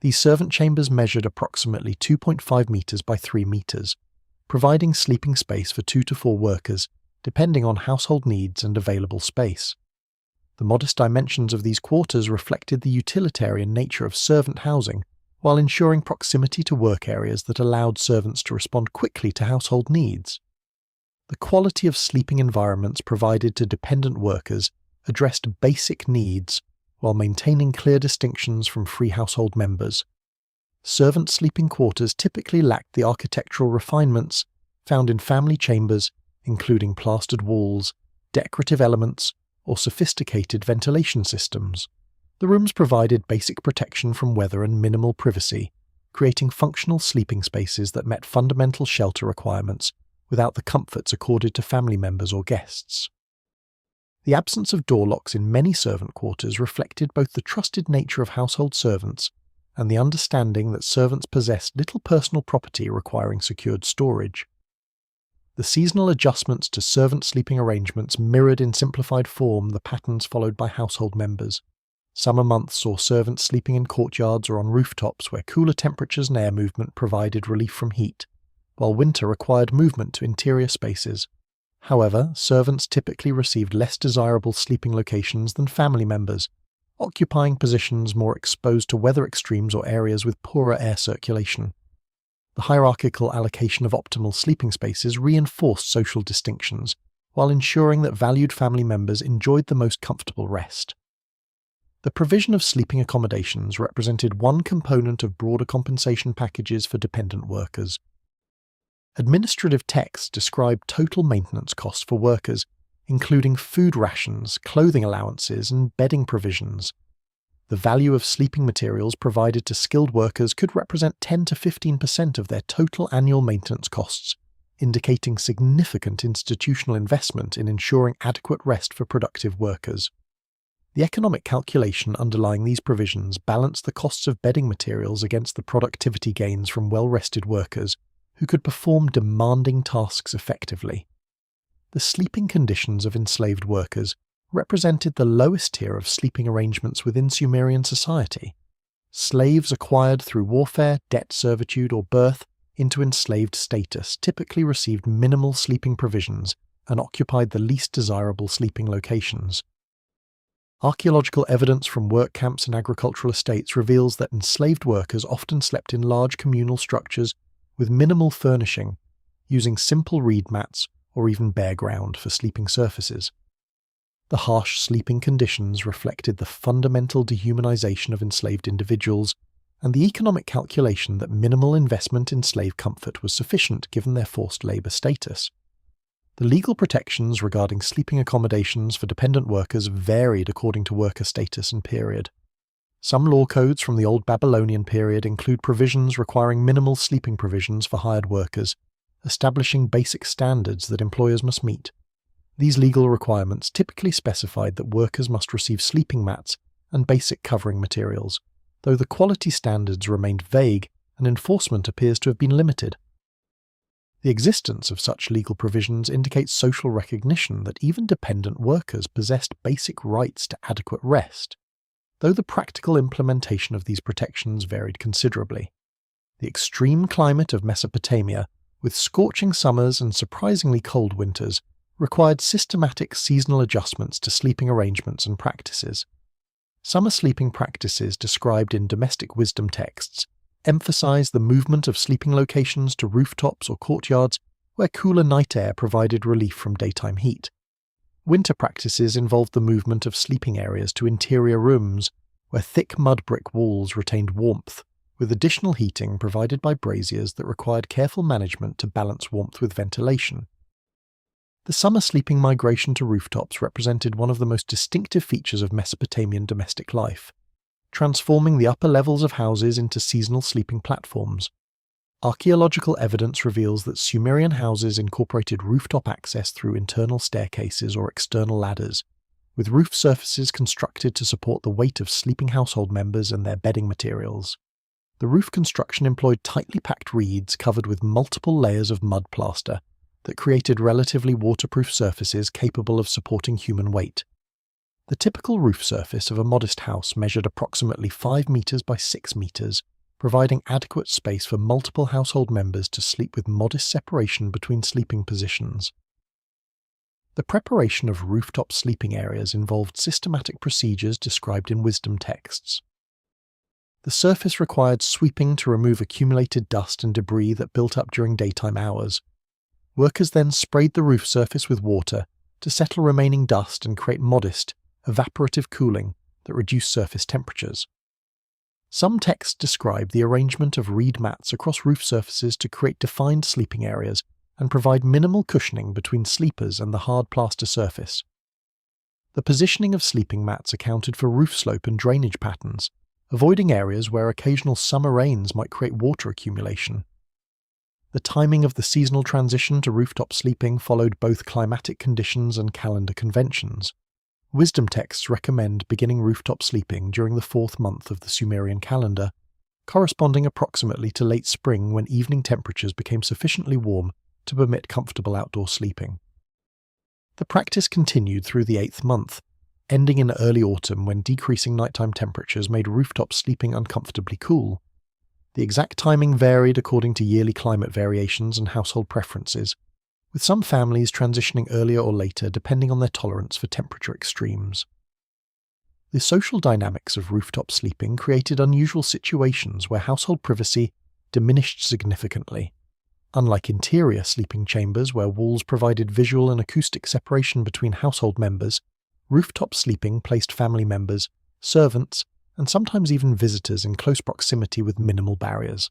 These servant chambers measured approximately 2.5 meters by 3 meters, providing sleeping space for 2 to 4 workers, depending on household needs and available space. The modest dimensions of these quarters reflected the utilitarian nature of servant housing, while ensuring proximity to work areas that allowed servants to respond quickly to household needs. The quality of sleeping environments provided to dependent workers addressed basic needs while maintaining clear distinctions from free household members. Servant sleeping quarters typically lacked the architectural refinements found in family chambers, including plastered walls, decorative elements, or sophisticated ventilation systems. The rooms provided basic protection from weather and minimal privacy, creating functional sleeping spaces that met fundamental shelter requirements without the comforts accorded to family members or guests. The absence of door locks in many servant quarters reflected both the trusted nature of household servants and the understanding that servants possessed little personal property requiring secured storage. The seasonal adjustments to servant sleeping arrangements mirrored in simplified form the patterns followed by household members. Summer months saw servants sleeping in courtyards or on rooftops where cooler temperatures and air movement provided relief from heat, while winter required movement to interior spaces. However, servants typically received less desirable sleeping locations than family members, occupying positions more exposed to weather extremes or areas with poorer air circulation. The hierarchical allocation of optimal sleeping spaces reinforced social distinctions, while ensuring that valued family members enjoyed the most comfortable rest. The provision of sleeping accommodations represented one component of broader compensation packages for dependent workers. Administrative texts describe total maintenance costs for workers, including food rations, clothing allowances, and bedding provisions. The value of sleeping materials provided to skilled workers could represent 10 to 15% of their total annual maintenance costs, indicating significant institutional investment in ensuring adequate rest for productive workers. The economic calculation underlying these provisions balanced the costs of bedding materials against the productivity gains from well-rested workers who could perform demanding tasks effectively. The sleeping conditions of enslaved workers represented the lowest tier of sleeping arrangements within Sumerian society. Slaves acquired through warfare, debt servitude, or birth into enslaved status typically received minimal sleeping provisions and occupied the least desirable sleeping locations. Archaeological evidence from work camps and agricultural estates reveals that enslaved workers often slept in large communal structures with minimal furnishing, using simple reed mats or even bare ground for sleeping surfaces. The harsh sleeping conditions reflected the fundamental dehumanization of enslaved individuals and the economic calculation that minimal investment in slave comfort was sufficient given their forced labor status. The legal protections regarding sleeping accommodations for dependent workers varied according to worker status and period. Some law codes from the Old Babylonian period include provisions requiring minimal sleeping provisions for hired workers, establishing basic standards that employers must meet. These legal requirements typically specified that workers must receive sleeping mats and basic covering materials, though the quality standards remained vague and enforcement appears to have been limited. The existence of such legal provisions indicates social recognition that even dependent workers possessed basic rights to adequate rest, though the practical implementation of these protections varied considerably. The extreme climate of Mesopotamia, with scorching summers and surprisingly cold winters, required systematic seasonal adjustments to sleeping arrangements and practices. Summer sleeping practices described in domestic wisdom texts emphasize the movement of sleeping locations to rooftops or courtyards where cooler night air provided relief from daytime heat. Winter practices involved the movement of sleeping areas to interior rooms where thick mud brick walls retained warmth, with additional heating provided by braziers that required careful management to balance warmth with ventilation. The summer sleeping migration to rooftops represented one of the most distinctive features of Mesopotamian domestic life, transforming the upper levels of houses into seasonal sleeping platforms. Archaeological evidence reveals that Sumerian houses incorporated rooftop access through internal staircases or external ladders, with roof surfaces constructed to support the weight of sleeping household members and their bedding materials. The roof construction employed tightly packed reeds covered with multiple layers of mud plaster, that created relatively waterproof surfaces capable of supporting human weight. The typical roof surface of a modest house measured approximately 5 meters by 6 meters, providing adequate space for multiple household members to sleep with modest separation between sleeping positions. The preparation of rooftop sleeping areas involved systematic procedures described in wisdom texts. The surface required sweeping to remove accumulated dust and debris that built up during daytime hours. Workers then sprayed the roof surface with water to settle remaining dust and create modest, evaporative cooling that reduced surface temperatures. Some texts describe the arrangement of reed mats across roof surfaces to create defined sleeping areas and provide minimal cushioning between sleepers and the hard plaster surface. The positioning of sleeping mats accounted for roof slope and drainage patterns, avoiding areas where occasional summer rains might create water accumulation. The timing of the seasonal transition to rooftop sleeping followed both climatic conditions and calendar conventions. Wisdom texts recommend beginning rooftop sleeping during the 4th month of the Sumerian calendar, corresponding approximately to late spring when evening temperatures became sufficiently warm to permit comfortable outdoor sleeping. The practice continued through the 8th month, ending in early autumn when decreasing nighttime temperatures made rooftop sleeping uncomfortably cool. The exact timing varied according to yearly climate variations and household preferences, with some families transitioning earlier or later depending on their tolerance for temperature extremes. The social dynamics of rooftop sleeping created unusual situations where household privacy diminished significantly. Unlike interior sleeping chambers where walls provided visual and acoustic separation between household members, rooftop sleeping placed family members, servants, and sometimes even visitors in close proximity with minimal barriers.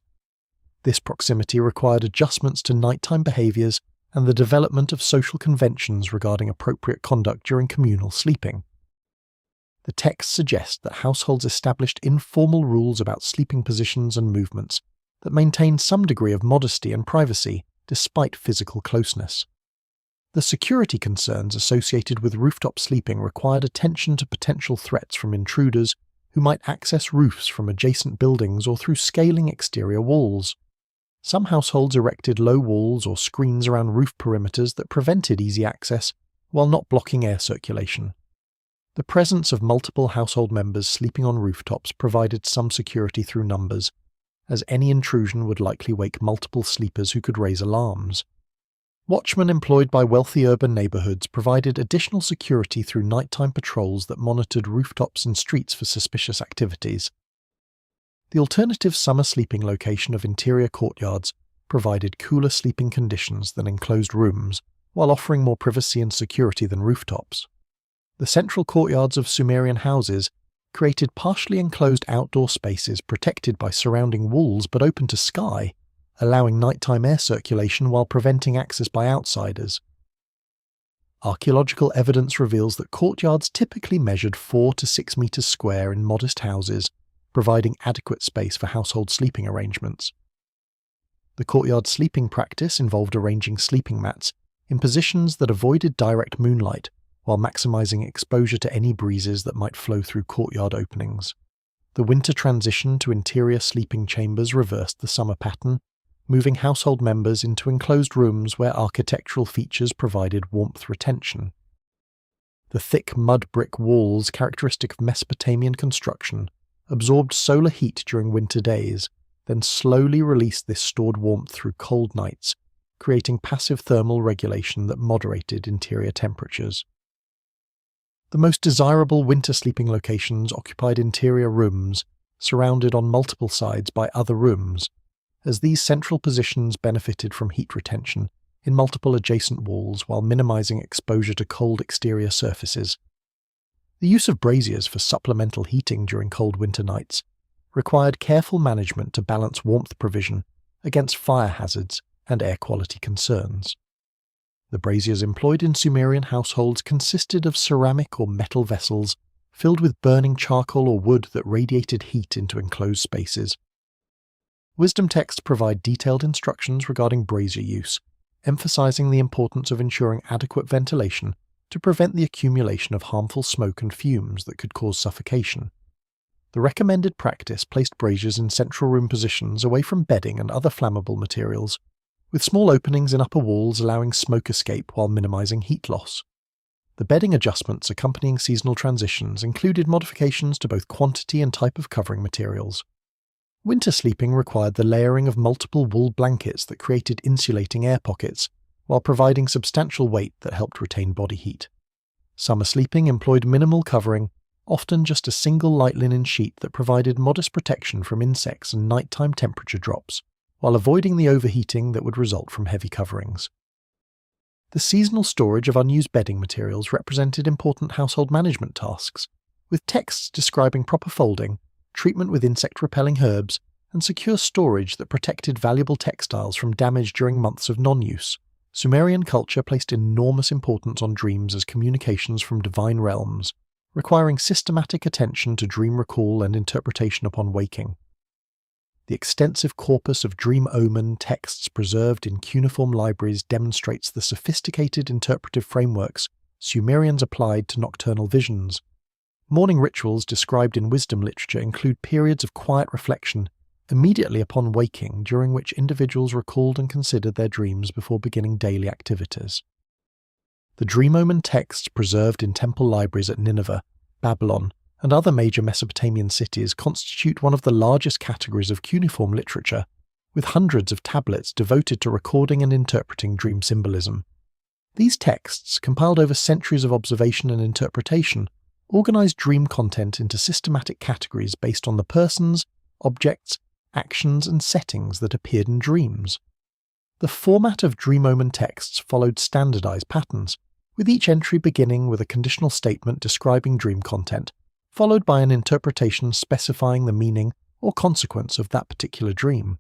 This proximity required adjustments to nighttime behaviors and the development of social conventions regarding appropriate conduct during communal sleeping. The text suggests that households established informal rules about sleeping positions and movements that maintained some degree of modesty and privacy despite physical closeness. The security concerns associated with rooftop sleeping required attention to potential threats from intruders who might access roofs from adjacent buildings or through scaling exterior walls. Some households erected low walls or screens around roof perimeters that prevented easy access while not blocking air circulation. The presence of multiple household members sleeping on rooftops provided some security through numbers, as any intrusion would likely wake multiple sleepers who could raise alarms. Watchmen employed by wealthy urban neighborhoods provided additional security through nighttime patrols that monitored rooftops and streets for suspicious activities. The alternative summer sleeping location of interior courtyards provided cooler sleeping conditions than enclosed rooms, while offering more privacy and security than rooftops. The central courtyards of Sumerian houses created partially enclosed outdoor spaces protected by surrounding walls but open to sky, allowing nighttime air circulation while preventing access by outsiders. Archaeological evidence reveals that courtyards typically measured 4 to 6 meters square in modest houses, providing adequate space for household sleeping arrangements. The courtyard sleeping practice involved arranging sleeping mats in positions that avoided direct moonlight while maximizing exposure to any breezes that might flow through courtyard openings. The winter transition to interior sleeping chambers reversed the summer pattern, moving household members into enclosed rooms where architectural features provided warmth retention. The thick mud brick walls characteristic of Mesopotamian construction absorbed solar heat during winter days, then slowly released this stored warmth through cold nights, creating passive thermal regulation that moderated interior temperatures. The most desirable winter sleeping locations occupied interior rooms, surrounded on multiple sides by other rooms, as these central positions benefited from heat retention in multiple adjacent walls while minimizing exposure to cold exterior surfaces. The use of braziers for supplemental heating during cold winter nights required careful management to balance warmth provision against fire hazards and air quality concerns. The braziers employed in Sumerian households consisted of ceramic or metal vessels filled with burning charcoal or wood that radiated heat into enclosed spaces. Wisdom texts provide detailed instructions regarding brazier use, emphasizing the importance of ensuring adequate ventilation to prevent the accumulation of harmful smoke and fumes that could cause suffocation. The recommended practice placed braziers in central room positions away from bedding and other flammable materials, with small openings in upper walls allowing smoke escape while minimizing heat loss. The bedding adjustments accompanying seasonal transitions included modifications to both quantity and type of covering materials. Winter sleeping required the layering of multiple wool blankets that created insulating air pockets, while providing substantial weight that helped retain body heat. Summer sleeping employed minimal covering, often just a single light linen sheet that provided modest protection from insects and nighttime temperature drops, while avoiding the overheating that would result from heavy coverings. The seasonal storage of unused bedding materials represented important household management tasks, with texts describing proper folding, treatment with insect-repelling herbs, and secure storage that protected valuable textiles from damage during months of non-use. Sumerian culture placed enormous importance on dreams as communications from divine realms, requiring systematic attention to dream recall and interpretation upon waking. The extensive corpus of dream omen texts preserved in cuneiform libraries demonstrates the sophisticated interpretive frameworks Sumerians applied to nocturnal visions. Morning rituals described in wisdom literature include periods of quiet reflection immediately upon waking, during which individuals recalled and considered their dreams before beginning daily activities. The dream omen texts preserved in temple libraries at Nineveh, Babylon, and other major Mesopotamian cities constitute one of the largest categories of cuneiform literature, with hundreds of tablets devoted to recording and interpreting dream symbolism. These texts, compiled over centuries of observation and interpretation, organize dream content into systematic categories based on the persons, objects, actions, and settings that appeared in dreams. The format of dream omen texts followed standardized patterns, with each entry beginning with a conditional statement describing dream content, followed by an interpretation specifying the meaning or consequence of that particular dream.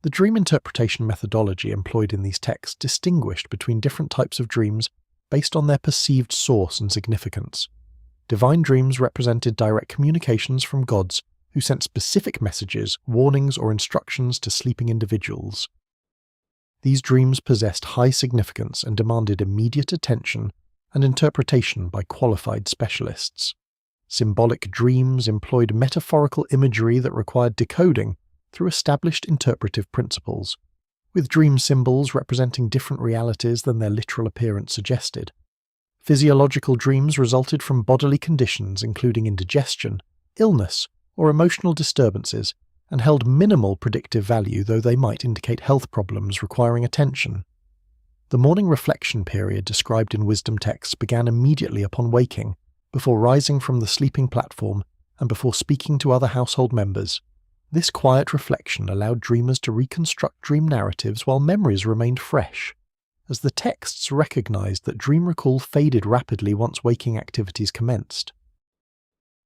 The dream interpretation methodology employed in these texts distinguished between different types of dreams based on their perceived source and significance. Divine dreams represented direct communications from gods who sent specific messages, warnings, or instructions to sleeping individuals. These dreams possessed high significance and demanded immediate attention and interpretation by qualified specialists. Symbolic dreams employed metaphorical imagery that required decoding through established interpretive principles, with dream symbols representing different realities than their literal appearance suggested. Physiological dreams resulted from bodily conditions including indigestion, illness, or emotional disturbances, and held minimal predictive value, though they might indicate health problems requiring attention. The morning reflection period described in wisdom texts began immediately upon waking, before rising from the sleeping platform and before speaking to other household members. This quiet reflection allowed dreamers to reconstruct dream narratives while memories remained fresh, as the texts recognized that dream recall faded rapidly once waking activities commenced.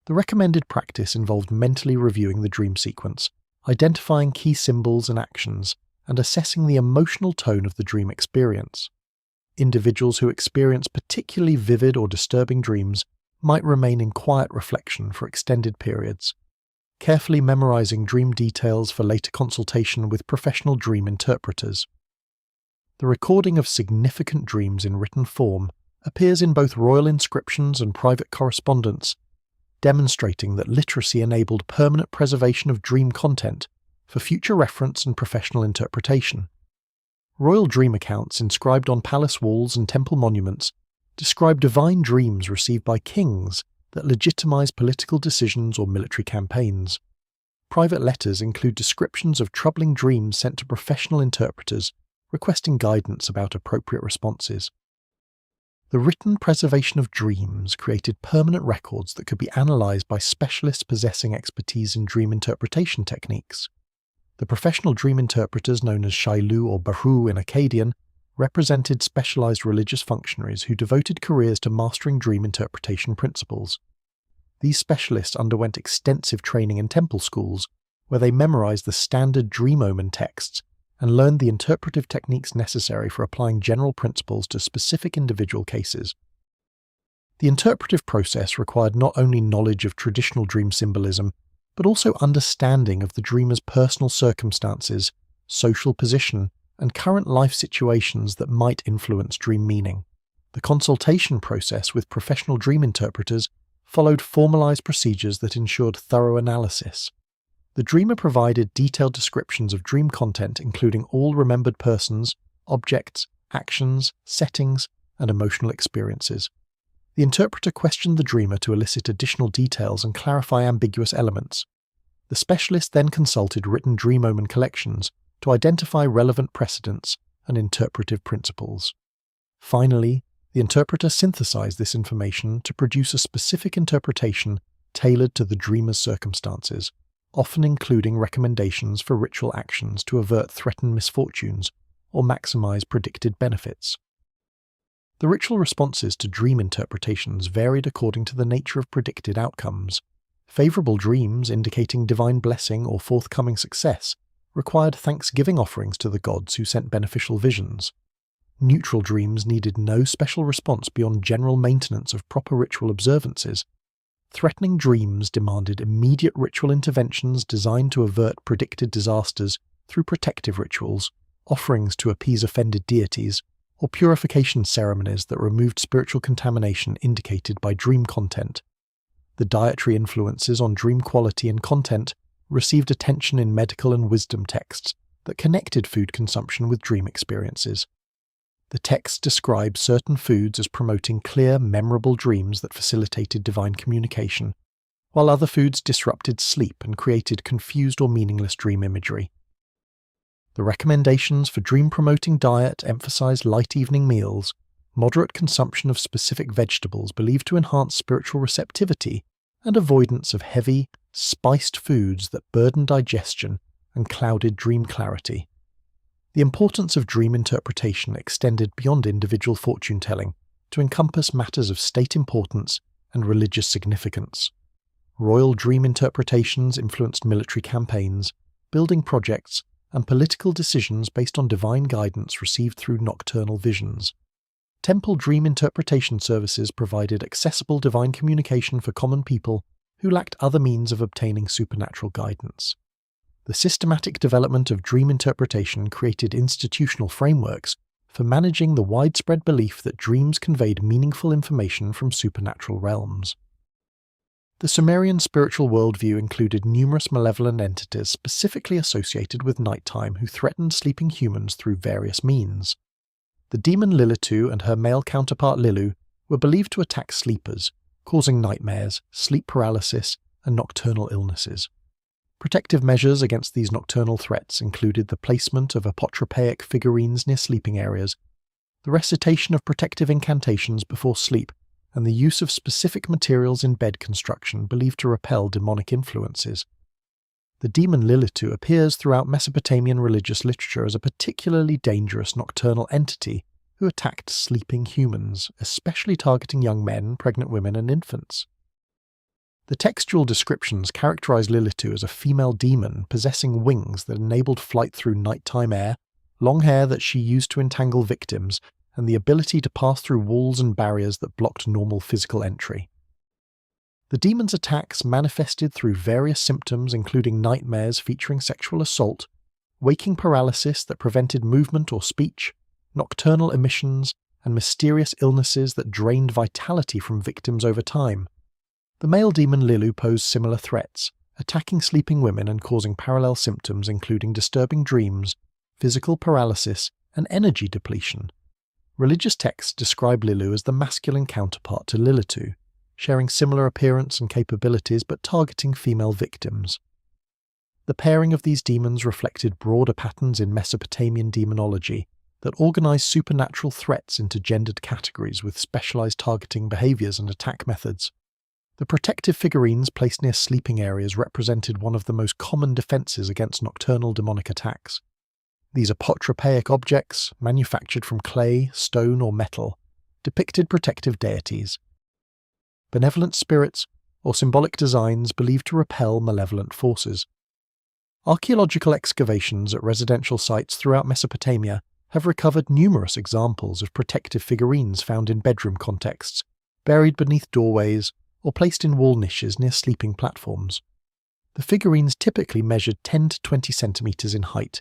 The recommended practice involved mentally reviewing the dream sequence, identifying key symbols and actions, and assessing the emotional tone of the dream experience. Individuals who experience particularly vivid or disturbing dreams might remain in quiet reflection for extended periods, carefully memorizing dream details for later consultation with professional dream interpreters. The recording of significant dreams in written form appears in both royal inscriptions and private correspondence, demonstrating that literacy enabled permanent preservation of dream content for future reference and professional interpretation. Royal dream accounts inscribed on palace walls and temple monuments describe divine dreams received by kings that legitimize political decisions or military campaigns. Private letters include descriptions of troubling dreams sent to professional interpreters requesting guidance about appropriate responses. The written preservation of dreams created permanent records that could be analyzed by specialists possessing expertise in dream interpretation techniques. The professional dream interpreters known as Shailu or Bahu in Akkadian represented specialized religious functionaries who devoted careers to mastering dream interpretation principles. These specialists underwent extensive training in temple schools, where they memorized the standard dream omen texts and learned the interpretive techniques necessary for applying general principles to specific individual cases. The interpretive process required not only knowledge of traditional dream symbolism, but also understanding of the dreamer's personal circumstances, social position, and current life situations that might influence dream meaning. The consultation process with professional dream interpreters followed formalized procedures that ensured thorough analysis. The dreamer provided detailed descriptions of dream content including all remembered persons, objects, actions, settings, and emotional experiences. The interpreter questioned the dreamer to elicit additional details and clarify ambiguous elements. The specialist then consulted written dream omen collections to identify relevant precedents and interpretive principles. Finally, the interpreter synthesized this information to produce a specific interpretation tailored to the dreamer's circumstances, often including recommendations for ritual actions to avert threatened misfortunes or maximize predicted benefits. The ritual responses to dream interpretations varied according to the nature of predicted outcomes. Favorable dreams indicating divine blessing or forthcoming success required thanksgiving offerings to the gods who sent beneficial visions. Neutral dreams needed no special response beyond general maintenance of proper ritual observances. Threatening dreams demanded immediate ritual interventions designed to avert predicted disasters through protective rituals, offerings to appease offended deities, or purification ceremonies that removed spiritual contamination indicated by dream content. The dietary influences on dream quality and content received attention in medical and wisdom texts that connected food consumption with dream experiences. The texts described certain foods as promoting clear, memorable dreams that facilitated divine communication, while other foods disrupted sleep and created confused or meaningless dream imagery. The recommendations for dream-promoting diet emphasized light evening meals, moderate consumption of specific vegetables believed to enhance spiritual receptivity, and avoidance of heavy, spiced foods that burdened digestion and clouded dream clarity. The importance of dream interpretation extended beyond individual fortune-telling to encompass matters of state importance and religious significance. Royal dream interpretations influenced military campaigns, building projects, and political decisions based on divine guidance received through nocturnal visions. Temple dream interpretation services provided accessible divine communication for common people who lacked other means of obtaining supernatural guidance. The systematic development of dream interpretation created institutional frameworks for managing the widespread belief that dreams conveyed meaningful information from supernatural realms. The Sumerian spiritual worldview included numerous malevolent entities specifically associated with nighttime who threatened sleeping humans through various means. The demon Lilitu and her male counterpart Lilu were believed to attack sleepers, causing nightmares, sleep paralysis, and nocturnal illnesses. Protective measures against these nocturnal threats included the placement of apotropaic figurines near sleeping areas, the recitation of protective incantations before sleep, and the use of specific materials in bed construction believed to repel demonic influences. The demon Lilitu appears throughout Mesopotamian religious literature as a particularly dangerous nocturnal entity who attacked sleeping humans, especially targeting young men, pregnant women, and infants. The textual descriptions characterize Lilitu as a female demon possessing wings that enabled flight through nighttime air, long hair that she used to entangle victims, and the ability to pass through walls and barriers that blocked normal physical entry. The demon's attacks manifested through various symptoms including nightmares featuring sexual assault, waking paralysis that prevented movement or speech, nocturnal emissions, and mysterious illnesses that drained vitality from victims over time. The male demon Lilu posed similar threats, attacking sleeping women and causing parallel symptoms including disturbing dreams, physical paralysis, and energy depletion. Religious texts describe Lilu as the masculine counterpart to Lilitu, sharing similar appearance and capabilities but targeting female victims. The pairing of these demons reflected broader patterns in Mesopotamian demonology that organized supernatural threats into gendered categories with specialized targeting behaviors and attack methods. The protective figurines placed near sleeping areas represented one of the most common defenses against nocturnal demonic attacks. These apotropaic objects, manufactured from clay, stone, or metal, depicted protective deities, benevolent spirits, or symbolic designs believed to repel malevolent forces. Archaeological excavations at residential sites throughout Mesopotamia have recovered numerous examples of protective figurines found in bedroom contexts, buried beneath doorways, or placed in wall niches near sleeping platforms. The figurines typically measured 10 to 20 centimeters in height,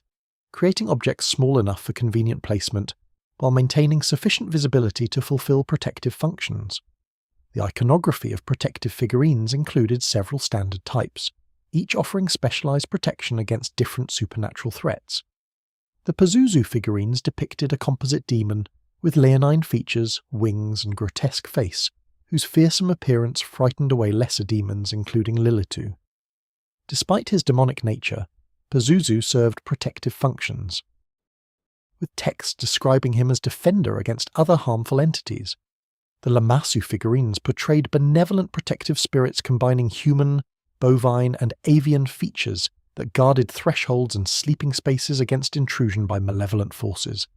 creating objects small enough for convenient placement, while maintaining sufficient visibility to fulfill protective functions. The iconography of protective figurines included several standard types, each offering specialized protection against different supernatural threats. The Pazuzu figurines depicted a composite demon with leonine features, wings, and grotesque face, whose fearsome appearance frightened away lesser demons including Lilitu. Despite his demonic nature, Pazuzu served protective functions, with text describing him as defender against other harmful entities. The Lamassu figurines portrayed benevolent protective spirits combining human, bovine, and avian features that guarded thresholds and sleeping spaces against intrusion by malevolent forces.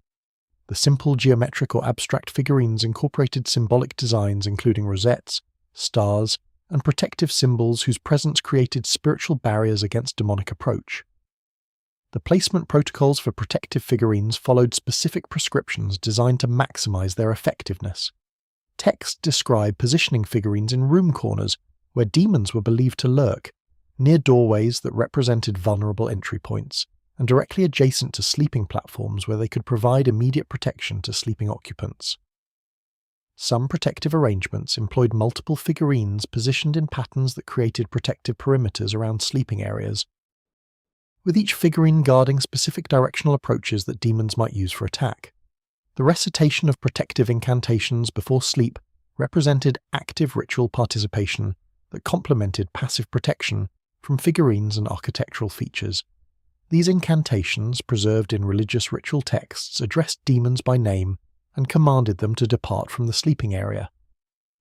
The simple geometric or abstract figurines incorporated symbolic designs including rosettes, stars, and protective symbols whose presence created spiritual barriers against demonic approach. The placement protocols for protective figurines followed specific prescriptions designed to maximize their effectiveness. Text described positioning figurines in room corners where demons were believed to lurk, near doorways that represented vulnerable entry points, and directly adjacent to sleeping platforms where they could provide immediate protection to sleeping occupants. Some protective arrangements employed multiple figurines positioned in patterns that created protective perimeters around sleeping areas, with each figurine guarding specific directional approaches that demons might use for attack. The recitation of protective incantations before sleep represented active ritual participation that complemented passive protection from figurines and architectural features. These incantations, preserved in religious ritual texts, addressed demons by name and commanded them to depart from the sleeping area.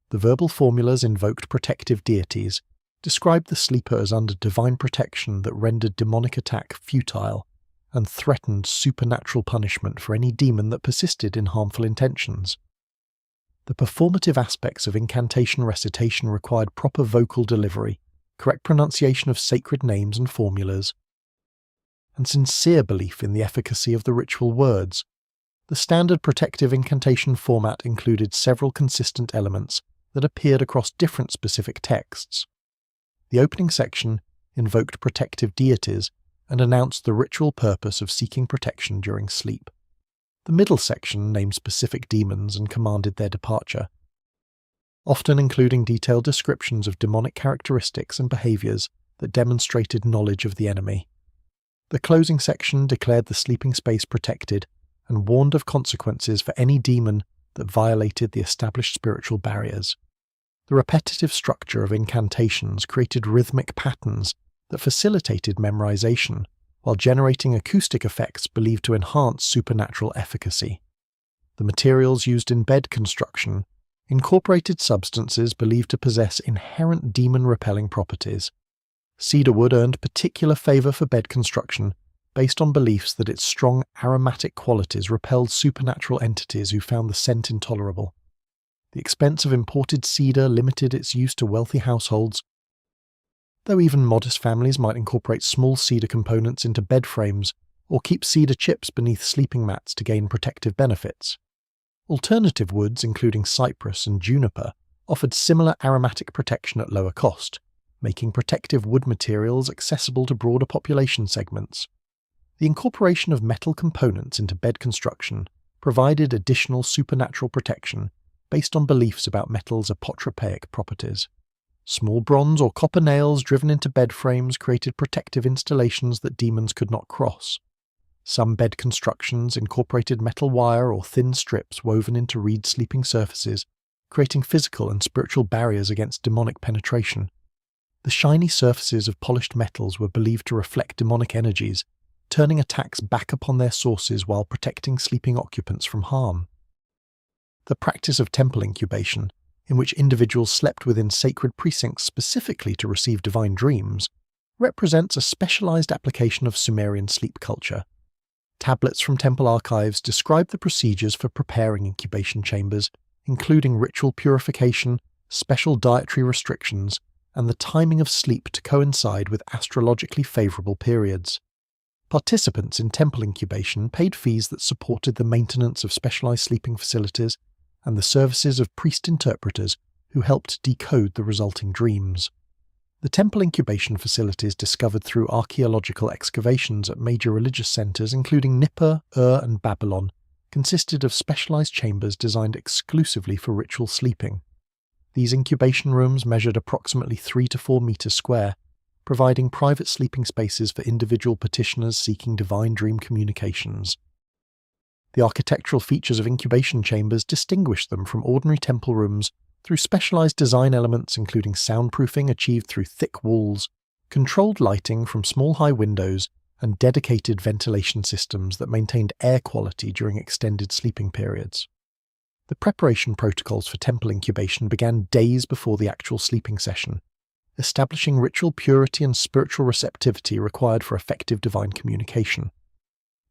The verbal formulas invoked protective deities, described the sleeper as under divine protection that rendered demonic attack futile, and threatened supernatural punishment for any demon that persisted in harmful intentions. The performative aspects of incantation recitation required proper vocal delivery, correct pronunciation of sacred names and formulas, and sincere belief in the efficacy of the ritual words. The standard protective incantation format included several consistent elements that appeared across different specific texts. The opening section invoked protective deities and announced the ritual purpose of seeking protection during sleep. The middle section named specific demons and commanded their departure, often including detailed descriptions of demonic characteristics and behaviors that demonstrated knowledge of the enemy. The closing section declared the sleeping space protected and warned of consequences for any demon that violated the established spiritual barriers. The repetitive structure of incantations created rhythmic patterns that facilitated memorization, while generating acoustic effects believed to enhance supernatural efficacy. The materials used in bed construction incorporated substances believed to possess inherent demon-repelling properties. Cedar wood earned particular favor for bed construction based on beliefs that its strong aromatic qualities repelled supernatural entities who found the scent intolerable. The expense of imported cedar limited its use to wealthy households, though even modest families might incorporate small cedar components into bed frames or keep cedar chips beneath sleeping mats to gain protective benefits. Alternative woods, including cypress and juniper, offered similar aromatic protection at lower cost, making protective wood materials accessible to broader population segments. The incorporation of metal components into bed construction provided additional supernatural protection based on beliefs about metal's apotropaic properties. Small bronze or copper nails driven into bed frames created protective installations that demons could not cross. Some bed constructions incorporated metal wire or thin strips woven into reed sleeping surfaces, creating physical and spiritual barriers against demonic penetration. The shiny surfaces of polished metals were believed to reflect demonic energies, turning attacks back upon their sources while protecting sleeping occupants from harm. The practice of temple incubation, in which individuals slept within sacred precincts specifically to receive divine dreams, represents a specialized application of Sumerian sleep culture. Tablets from temple archives describe the procedures for preparing incubation chambers, including ritual purification, special dietary restrictions, and the timing of sleep to coincide with astrologically favorable periods. Participants in temple incubation paid fees that supported the maintenance of specialized sleeping facilities and the services of priest interpreters who helped decode the resulting dreams. The temple incubation facilities discovered through archaeological excavations at major religious centers including Nippur, and Babylon consisted of specialized chambers designed exclusively for ritual sleeping. These incubation rooms measured approximately 3 to 4 meters square, providing private sleeping spaces for individual petitioners seeking divine dream communications. The architectural features of incubation chambers distinguish them from ordinary temple rooms through specialized design elements including soundproofing achieved through thick walls, controlled lighting from small high windows, and dedicated ventilation systems that maintained air quality during extended sleeping periods. The preparation protocols for temple incubation began days before the actual sleeping session, establishing ritual purity and spiritual receptivity required for effective divine communication.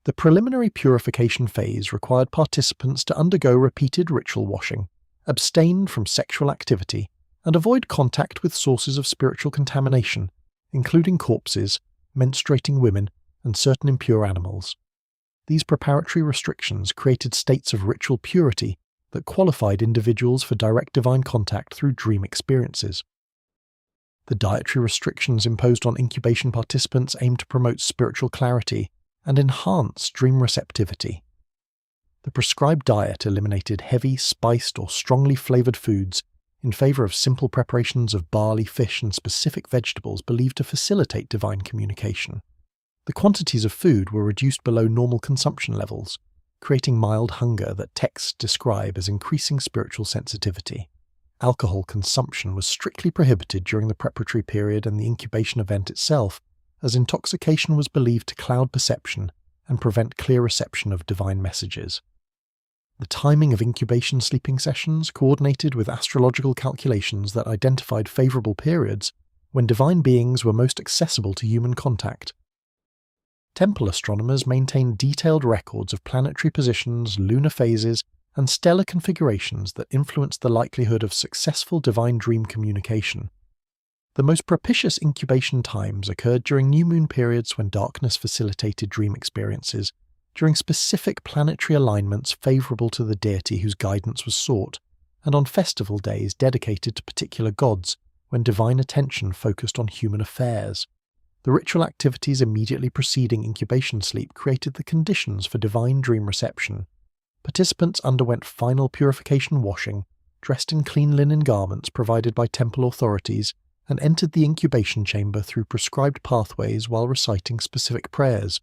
The preliminary purification phase required participants to undergo repeated ritual washing, abstain from sexual activity, and avoid contact with sources of spiritual contamination, including corpses, menstruating women, and certain impure animals. These preparatory restrictions created states of ritual purity that qualified individuals for direct divine contact through dream experiences. The dietary restrictions imposed on incubation participants aimed to promote spiritual clarity and enhance dream receptivity. The prescribed diet eliminated heavy, spiced, or strongly flavored foods in favor of simple preparations of barley, fish, and specific vegetables believed to facilitate divine communication. The quantities of food were reduced below normal consumption levels, creating mild hunger that texts describe as increasing spiritual sensitivity. Alcohol consumption was strictly prohibited during the preparatory period and the incubation event itself, as intoxication was believed to cloud perception and prevent clear reception of divine messages. The timing of incubation sleeping sessions coordinated with astrological calculations that identified favorable periods when divine beings were most accessible to human contact. Temple astronomers maintained detailed records of planetary positions, lunar phases, and stellar configurations that influenced the likelihood of successful divine dream communication. The most propitious incubation times occurred during new moon periods when darkness facilitated dream experiences, during specific planetary alignments favorable to the deity whose guidance was sought, and on festival days dedicated to particular gods when divine attention focused on human affairs. The ritual activities immediately preceding incubation sleep created the conditions for divine dream reception. Participants underwent final purification washing, dressed in clean linen garments provided by temple authorities, and entered the incubation chamber through prescribed pathways while reciting specific prayers.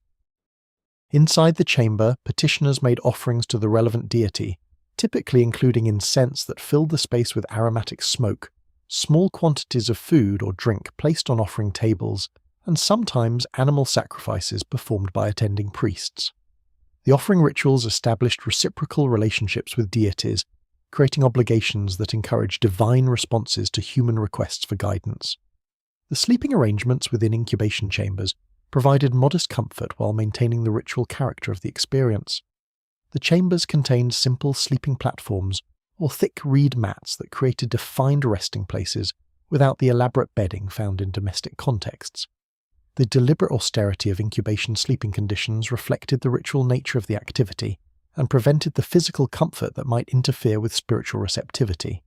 Inside the chamber, petitioners made offerings to the relevant deity, typically including incense that filled the space with aromatic smoke, small quantities of food or drink placed on offering tables, and sometimes animal sacrifices performed by attending priests. The offering rituals established reciprocal relationships with deities, creating obligations that encourage divine responses to human requests for guidance. The sleeping arrangements within incubation chambers provided modest comfort while maintaining the ritual character of the experience. The chambers contained simple sleeping platforms or thick reed mats that created defined resting places without the elaborate bedding found in domestic contexts. The deliberate austerity of incubation sleeping conditions reflected the ritual nature of the activity and prevented the physical comfort that might interfere with spiritual receptivity.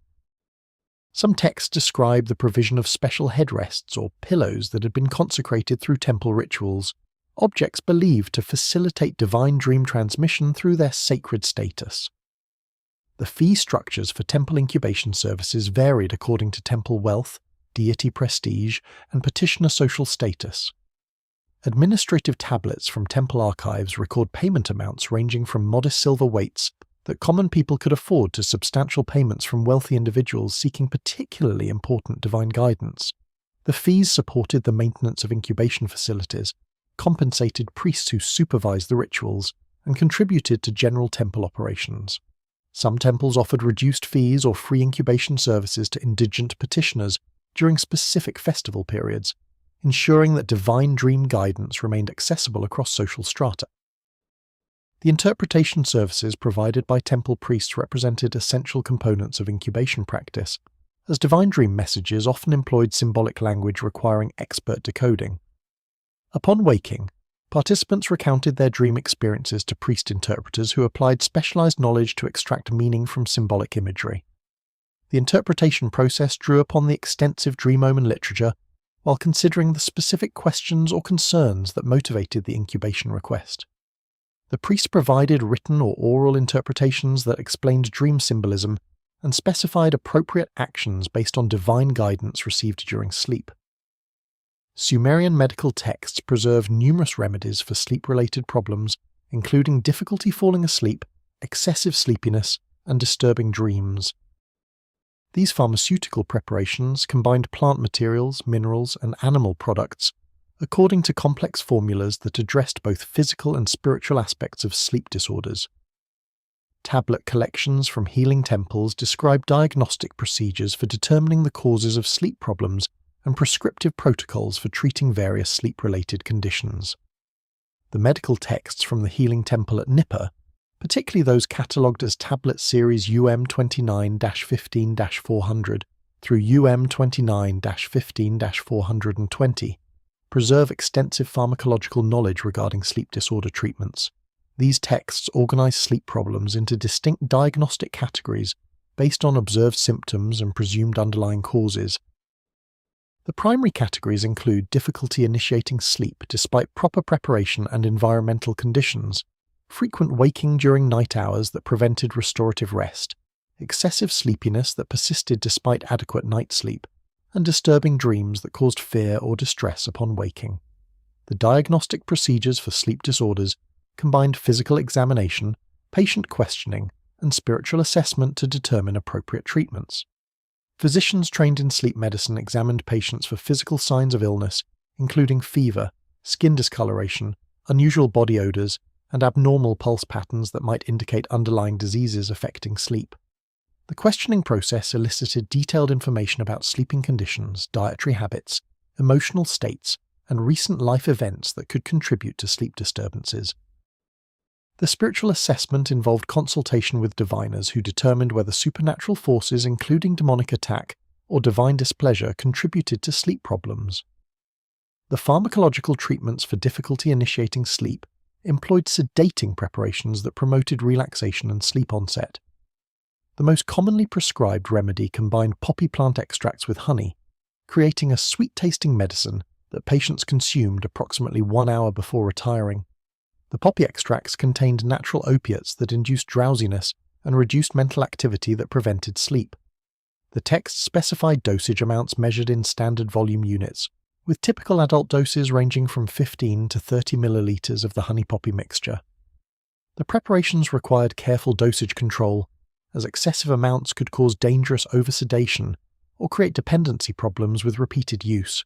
Some texts describe the provision of special headrests or pillows that had been consecrated through temple rituals, objects believed to facilitate divine dream transmission through their sacred status. The fee structures for temple incubation services varied according to temple wealth, deity prestige, and petitioner social status. Administrative tablets from temple archives record payment amounts ranging from modest silver weights that common people could afford to substantial payments from wealthy individuals seeking particularly important divine guidance. The fees supported the maintenance of incubation facilities, compensated priests who supervised the rituals, and contributed to general temple operations. Some temples offered reduced fees or free incubation services to indigent petitioners during specific festival periods, ensuring that divine dream guidance remained accessible across social strata. The interpretation services provided by temple priests represented essential components of incubation practice, as divine dream messages often employed symbolic language requiring expert decoding. Upon waking, participants recounted their dream experiences to priest interpreters who applied specialized knowledge to extract meaning from symbolic imagery. The interpretation process drew upon the extensive dream omen literature while considering the specific questions or concerns that motivated the incubation request. The priest provided written or oral interpretations that explained dream symbolism and specified appropriate actions based on divine guidance received during sleep. Sumerian medical texts preserve numerous remedies for sleep-related problems, including difficulty falling asleep, excessive sleepiness, and disturbing dreams. These pharmaceutical preparations combined plant materials, minerals, and animal products according to complex formulas that addressed both physical and spiritual aspects of sleep disorders. Tablet collections from healing temples describe diagnostic procedures for determining the causes of sleep problems and prescriptive protocols for treating various sleep-related conditions. The medical texts from the healing temple at Nippur, particularly those catalogued as Tablet Series UM29-15-400 through UM29-15-420, preserve extensive pharmacological knowledge regarding sleep disorder treatments. These texts organize sleep problems into distinct diagnostic categories based on observed symptoms and presumed underlying causes. The primary categories include difficulty initiating sleep despite proper preparation and environmental conditions, frequent waking during night hours that prevented restorative rest, excessive sleepiness that persisted despite adequate night sleep, and disturbing dreams that caused fear or distress upon waking. The diagnostic procedures for sleep disorders combined physical examination, patient questioning, and spiritual assessment to determine appropriate treatments. Physicians trained in sleep medicine examined patients for physical signs of illness, including fever, skin discoloration, unusual body odors, and abnormal pulse patterns that might indicate underlying diseases affecting sleep. The questioning process elicited detailed information about sleeping conditions, dietary habits, emotional states, and recent life events that could contribute to sleep disturbances. The spiritual assessment involved consultation with diviners who determined whether supernatural forces, including demonic attack or divine displeasure, contributed to sleep problems. The pharmacological treatments for difficulty initiating sleep employed sedating preparations that promoted relaxation and sleep onset. The most commonly prescribed remedy combined poppy plant extracts with honey, creating a sweet-tasting medicine that patients consumed approximately 1 hour before retiring. The poppy extracts contained natural opiates that induced drowsiness and reduced mental activity that prevented sleep. The text specified dosage amounts measured in standard volume units, with typical adult doses ranging from 15 to 30 milliliters of the honey poppy mixture. The preparations required careful dosage control, as excessive amounts could cause dangerous oversedation or create dependency problems with repeated use.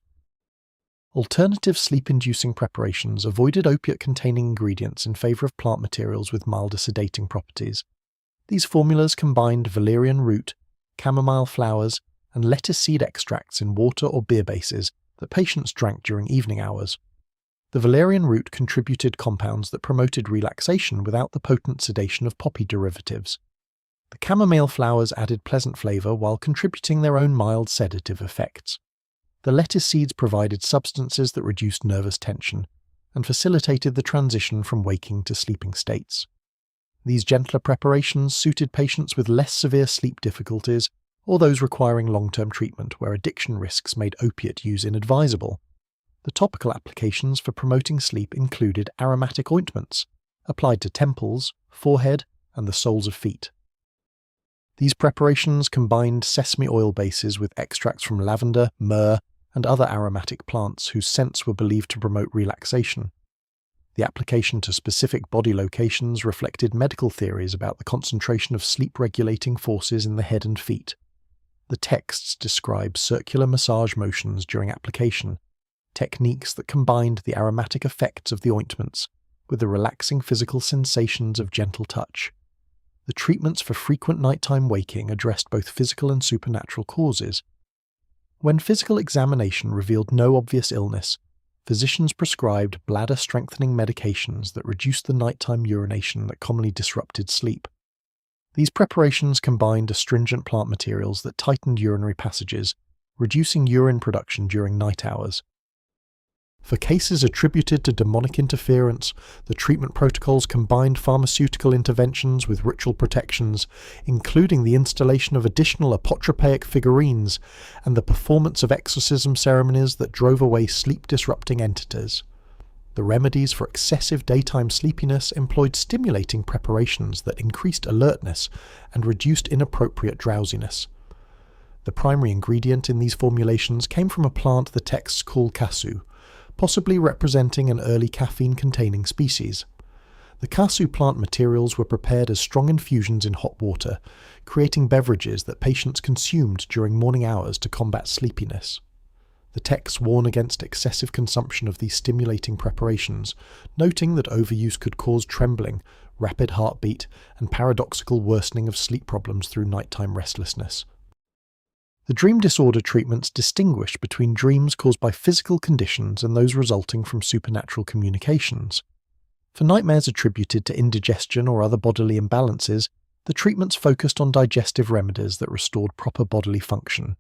Alternative sleep-inducing preparations avoided opiate-containing ingredients in favor of plant materials with milder sedating properties. These formulas combined valerian root, chamomile flowers, and lettuce seed extracts in water or beer bases that patients drank during evening hours. The valerian root contributed compounds that promoted relaxation without the potent sedation of poppy derivatives. The chamomile flowers added pleasant flavor while contributing their own mild sedative effects. The lettuce seeds provided substances that reduced nervous tension and facilitated the transition from waking to sleeping states. These gentler preparations suited patients with less severe sleep difficulties or those requiring long-term treatment where addiction risks made opiate use inadvisable. The topical applications for promoting sleep included aromatic ointments, applied to temples, forehead, and the soles of feet. These preparations combined sesame oil bases with extracts from lavender, myrrh, and other aromatic plants whose scents were believed to promote relaxation. The application to specific body locations reflected medical theories about the concentration of sleep-regulating forces in the head and feet. The texts describe circular massage motions during application, techniques that combined the aromatic effects of the ointments with the relaxing physical sensations of gentle touch. The treatments for frequent nighttime waking addressed both physical and supernatural causes. When physical examination revealed no obvious illness, physicians prescribed bladder-strengthening medications that reduced the nighttime urination that commonly disrupted sleep. These preparations combined astringent plant materials that tightened urinary passages, reducing urine production during night hours. For cases attributed to demonic interference, the treatment protocols combined pharmaceutical interventions with ritual protections, including the installation of additional apotropaic figurines and the performance of exorcism ceremonies that drove away sleep-disrupting entities. The remedies for excessive daytime sleepiness employed stimulating preparations that increased alertness and reduced inappropriate drowsiness. The primary ingredient in these formulations came from a plant the texts call kasu, possibly representing an early caffeine-containing species. The kasu plant materials were prepared as strong infusions in hot water, creating beverages that patients consumed during morning hours to combat sleepiness. The texts warn against excessive consumption of these stimulating preparations, noting that overuse could cause trembling, rapid heartbeat, and paradoxical worsening of sleep problems through nighttime restlessness. The dream disorder treatments distinguish between dreams caused by physical conditions and those resulting from supernatural communications. For nightmares attributed to indigestion or other bodily imbalances, the treatments focused on digestive remedies that restored proper bodily function.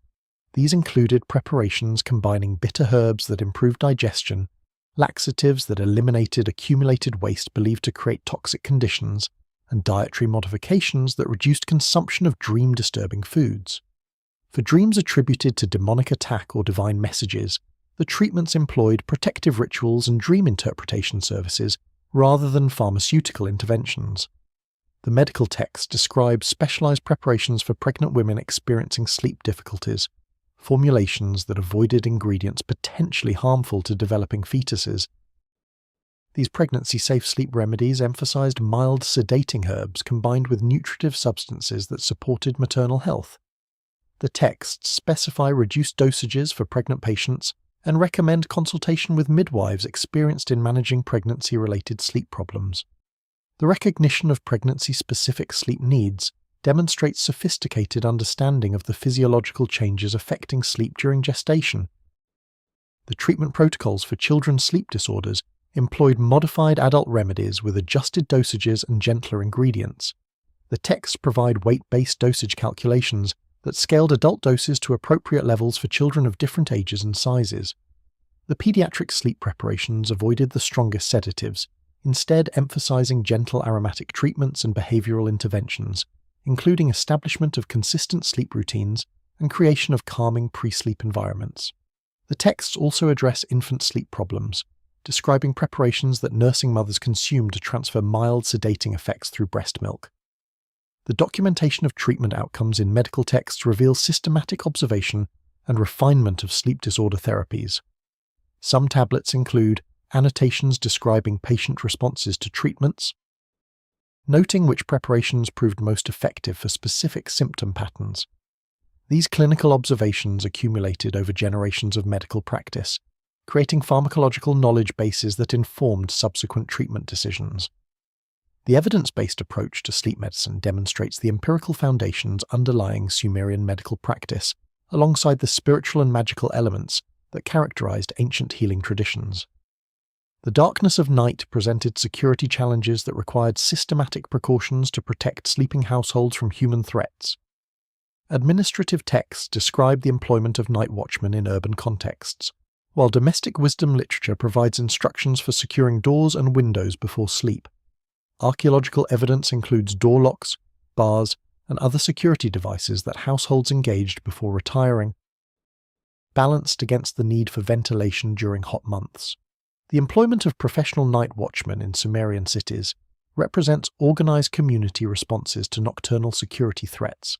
These included preparations combining bitter herbs that improved digestion, laxatives that eliminated accumulated waste believed to create toxic conditions, and dietary modifications that reduced consumption of dream-disturbing foods. For dreams attributed to demonic attack or divine messages, the treatments employed protective rituals and dream interpretation services rather than pharmaceutical interventions. The medical texts describe specialized preparations for pregnant women experiencing sleep difficulties, formulations that avoided ingredients potentially harmful to developing fetuses. These pregnancy-safe sleep remedies emphasized mild sedating herbs combined with nutritive substances that supported maternal health. The texts specify reduced dosages for pregnant patients and recommend consultation with midwives experienced in managing pregnancy-related sleep problems. The recognition of pregnancy-specific sleep needs demonstrates sophisticated understanding of the physiological changes affecting sleep during gestation. The treatment protocols for children's sleep disorders employed modified adult remedies with adjusted dosages and gentler ingredients. The texts provide weight-based dosage calculations that scaled adult doses to appropriate levels for children of different ages and sizes. The pediatric sleep preparations avoided the strongest sedatives, instead emphasizing gentle aromatic treatments and behavioral interventions, including establishment of consistent sleep routines and creation of calming pre-sleep environments. The texts also address infant sleep problems, describing preparations that nursing mothers consume to transfer mild sedating effects through breast milk. The documentation of treatment outcomes in medical texts reveals systematic observation and refinement of sleep disorder therapies. Some tablets include annotations describing patient responses to treatments, noting which preparations proved most effective for specific symptom patterns. These clinical observations accumulated over generations of medical practice, creating pharmacological knowledge bases that informed subsequent treatment decisions. The evidence-based approach to sleep medicine demonstrates the empirical foundations underlying Sumerian medical practice, alongside the spiritual and magical elements that characterized ancient healing traditions. The darkness of night presented security challenges that required systematic precautions to protect sleeping households from human threats. Administrative texts describe the employment of night watchmen in urban contexts, while domestic wisdom literature provides instructions for securing doors and windows before sleep. Archaeological evidence includes door locks, bars, and other security devices that households engaged before retiring, balanced against the need for ventilation during hot months. The employment of professional night watchmen in Sumerian cities represents organized community responses to nocturnal security threats.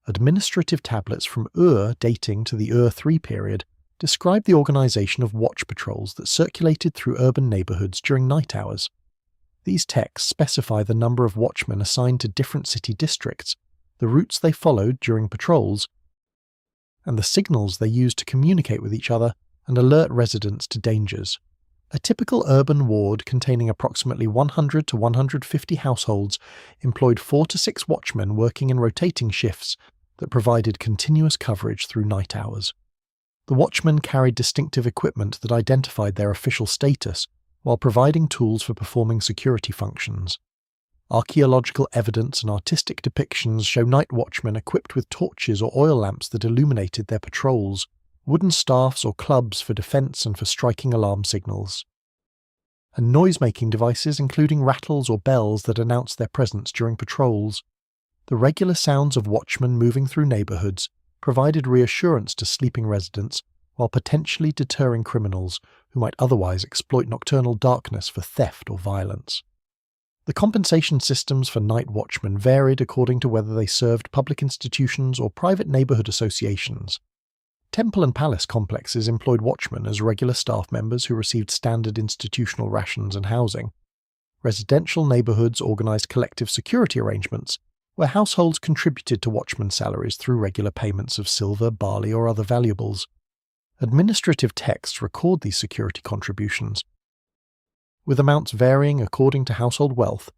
Administrative tablets from Ur dating to the Ur III period describe the organization of watch patrols that circulated through urban neighborhoods during night hours. These texts specify the number of watchmen assigned to different city districts, the routes they followed during patrols, and the signals they used to communicate with each other and alert residents to dangers. A typical urban ward containing approximately 100 to 150 households employed 4 to 6 watchmen working in rotating shifts that provided continuous coverage through night hours. The watchmen carried distinctive equipment that identified their official status, while providing tools for performing security functions. Archaeological evidence and artistic depictions show night watchmen equipped with torches or oil lamps that illuminated their patrols, wooden staffs or clubs for defense and for striking alarm signals, and noise-making devices including rattles or bells that announced their presence during patrols. The regular sounds of watchmen moving through neighborhoods provided reassurance to sleeping residents while potentially deterring criminals who might otherwise exploit nocturnal darkness for theft or violence. The compensation systems for night watchmen varied according to whether they served public institutions or private neighborhood associations. Temple and palace complexes employed watchmen as regular staff members who received standard institutional rations and housing. Residential neighborhoods organized collective security arrangements, where households contributed to watchmen's salaries through regular payments of silver, barley, or other valuables. Administrative texts record these security contributions, with amounts varying according to household wealth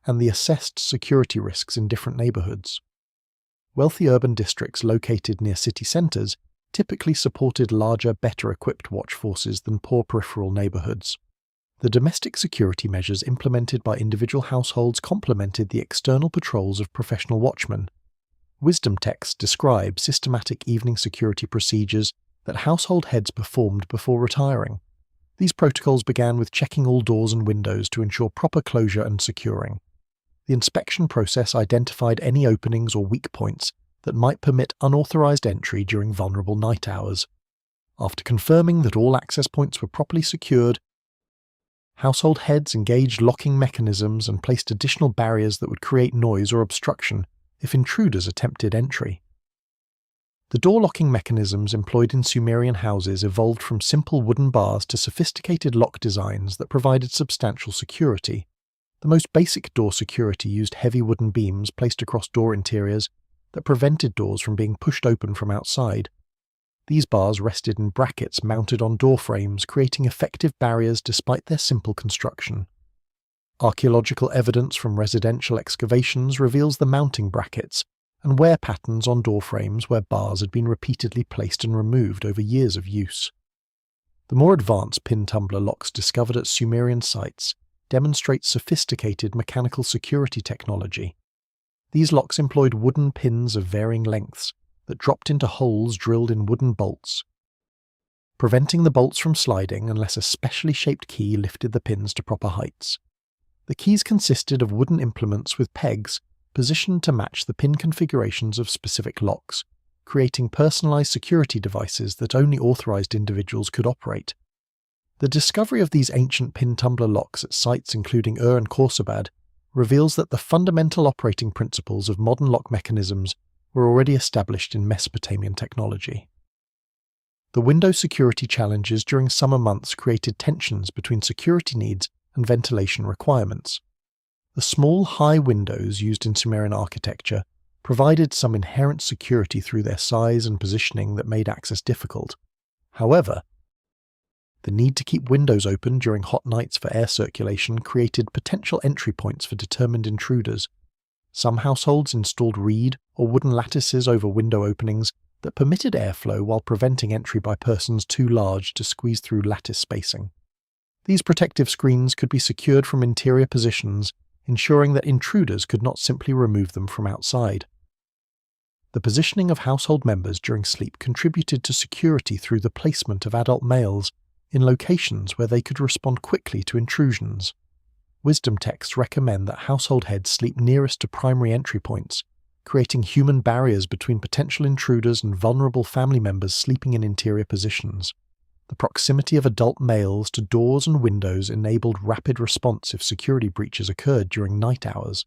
and the assessed security risks in different neighborhoods. Wealthy urban districts located near city centers typically supported larger, better-equipped watch forces than poor peripheral neighborhoods. The domestic security measures implemented by individual households complemented the external patrols of professional watchmen. Wisdom texts describe systematic evening security procedures that household heads performed before retiring. These protocols began with checking all doors and windows to ensure proper closure and securing. The inspection process identified any openings or weak points that might permit unauthorized entry during vulnerable night hours. After confirming that all access points were properly secured, household heads engaged locking mechanisms and placed additional barriers that would create noise or obstruction if intruders attempted entry. The door-locking mechanisms employed in Sumerian houses evolved from simple wooden bars to sophisticated lock designs that provided substantial security. The most basic door security used heavy wooden beams placed across door interiors that prevented doors from being pushed open from outside. These bars rested in brackets mounted on door frames, creating effective barriers despite their simple construction. Archaeological evidence from residential excavations reveals the mounting brackets and wear patterns on door frames where bars had been repeatedly placed and removed over years of use. The more advanced pin tumbler locks discovered at Sumerian sites demonstrate sophisticated mechanical security technology. These locks employed wooden pins of varying lengths that dropped into holes drilled in wooden bolts, preventing the bolts from sliding unless a specially shaped key lifted the pins to proper heights. The keys consisted of wooden implements with pegs positioned to match the pin configurations of specific locks, creating personalized security devices that only authorized individuals could operate. The discovery of these ancient pin tumbler locks at sites including Ur and Khorsabad reveals that the fundamental operating principles of modern lock mechanisms were already established in Mesopotamian technology. The window security challenges during summer months created tensions between security needs and ventilation requirements. The small, high windows used in Sumerian architecture provided some inherent security through their size and positioning that made access difficult. However, the need to keep windows open during hot nights for air circulation created potential entry points for determined intruders. Some households installed reed or wooden lattices over window openings that permitted airflow while preventing entry by persons too large to squeeze through lattice spacing. These protective screens could be secured from interior positions, ensuring that intruders could not simply remove them from outside. The positioning of household members during sleep contributed to security through the placement of adult males in locations where they could respond quickly to intrusions. Wisdom texts recommend that household heads sleep nearest to primary entry points, creating human barriers between potential intruders and vulnerable family members sleeping in interior positions. The proximity of adult males to doors and windows enabled rapid response if security breaches occurred during night hours.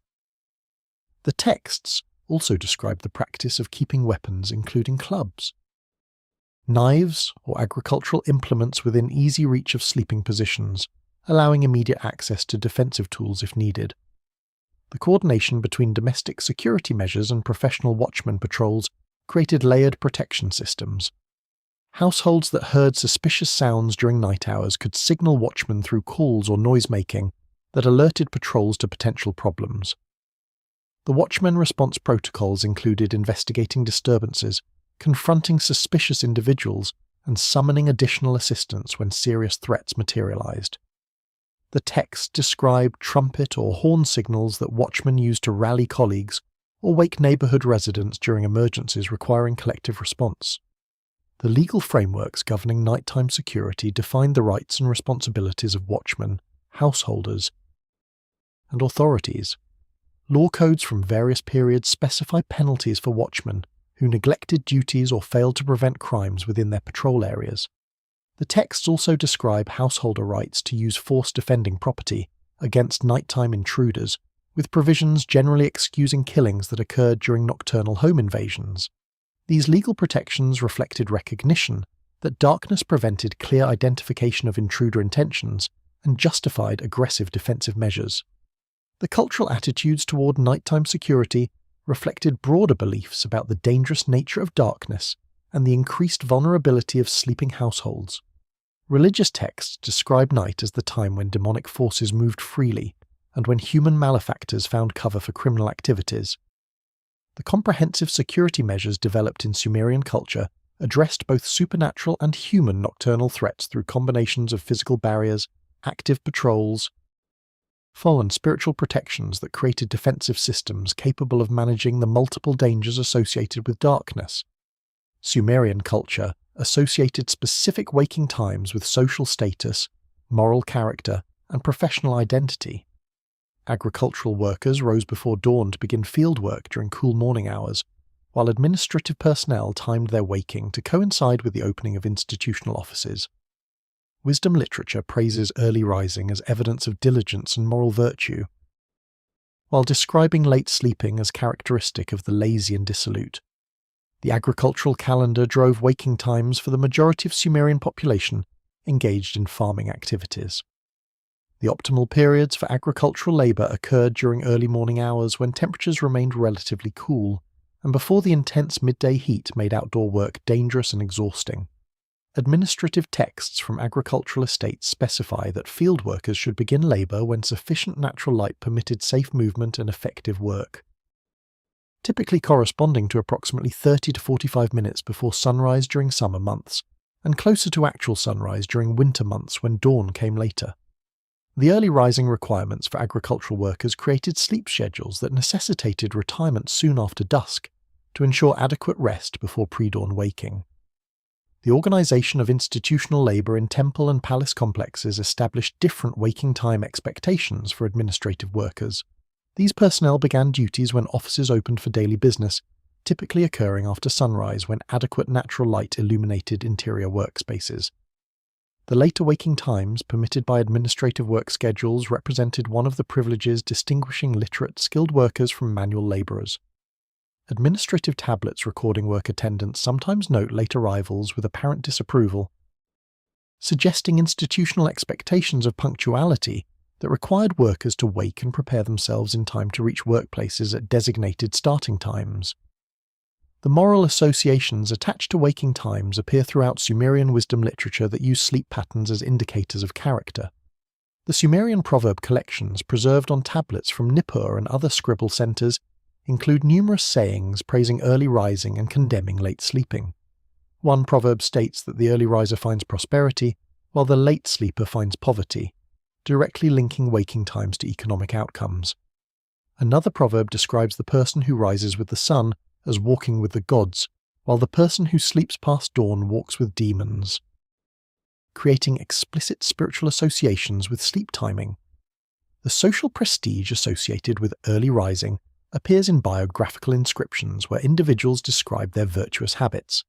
The texts also describe the practice of keeping weapons, including clubs, knives, or agricultural implements within easy reach of sleeping positions, allowing immediate access to defensive tools if needed. The coordination between domestic security measures and professional watchman patrols created layered protection systems. Households that heard suspicious sounds during night hours could signal watchmen through calls or noise-making that alerted patrols to potential problems. The watchman response protocols included investigating disturbances, confronting suspicious individuals, and summoning additional assistance when serious threats materialized. The text described trumpet or horn signals that watchmen used to rally colleagues or wake neighborhood residents during emergencies requiring collective response. The legal frameworks governing nighttime security defined the rights and responsibilities of watchmen, householders, and authorities. Law codes from various periods specify penalties for watchmen who neglected duties or failed to prevent crimes within their patrol areas. The texts also describe householder rights to use force defending property, against nighttime intruders, with provisions generally excusing killings that occurred during nocturnal home invasions. These legal protections reflected recognition that darkness prevented clear identification of intruder intentions and justified aggressive defensive measures. The cultural attitudes toward nighttime security reflected broader beliefs about the dangerous nature of darkness and the increased vulnerability of sleeping households. Religious texts describe night as the time when demonic forces moved freely and when human malefactors found cover for criminal activities. The comprehensive security measures developed in Sumerian culture addressed both supernatural and human nocturnal threats through combinations of physical barriers, active patrols, and spiritual protections that created defensive systems capable of managing the multiple dangers associated with darkness. Sumerian culture associated specific waking times with social status, moral character, and professional identity. Agricultural workers rose before dawn to begin field work during cool morning hours, while administrative personnel timed their waking to coincide with the opening of institutional offices. Wisdom literature praises early rising as evidence of diligence and moral virtue, while describing late sleeping as characteristic of the lazy and dissolute. The agricultural calendar drove waking times for the majority of Sumerian population engaged in farming activities. The optimal periods for agricultural labour occurred during early morning hours when temperatures remained relatively cool, and before the intense midday heat made outdoor work dangerous and exhausting. Administrative texts from agricultural estates specify that field workers should begin labour when sufficient natural light permitted safe movement and effective work, typically corresponding to approximately 30 to 45 minutes before sunrise during summer months, and closer to actual sunrise during winter months when dawn came later. The early rising requirements for agricultural workers created sleep schedules that necessitated retirement soon after dusk to ensure adequate rest before pre-dawn waking. The organisation of institutional labour in temple and palace complexes established different waking time expectations for administrative workers. These personnel began duties when offices opened for daily business, typically occurring after sunrise when adequate natural light illuminated interior workspaces. The later waking times permitted by administrative work schedules represented one of the privileges distinguishing literate, skilled workers from manual labourers. Administrative tablets recording work attendance sometimes note late arrivals with apparent disapproval, suggesting institutional expectations of punctuality that required workers to wake and prepare themselves in time to reach workplaces at designated starting times. The moral associations attached to waking times appear throughout Sumerian wisdom literature that use sleep patterns as indicators of character. The Sumerian proverb collections preserved on tablets from Nippur and other scribble centres include numerous sayings praising early rising and condemning late sleeping. One proverb states that the early riser finds prosperity, while the late sleeper finds poverty, directly linking waking times to economic outcomes. Another proverb describes the person who rises with the sun as walking with the gods, while the person who sleeps past dawn walks with demons, creating explicit spiritual associations with sleep timing. The social prestige associated with early rising appears in biographical inscriptions where individuals describe their virtuous habits.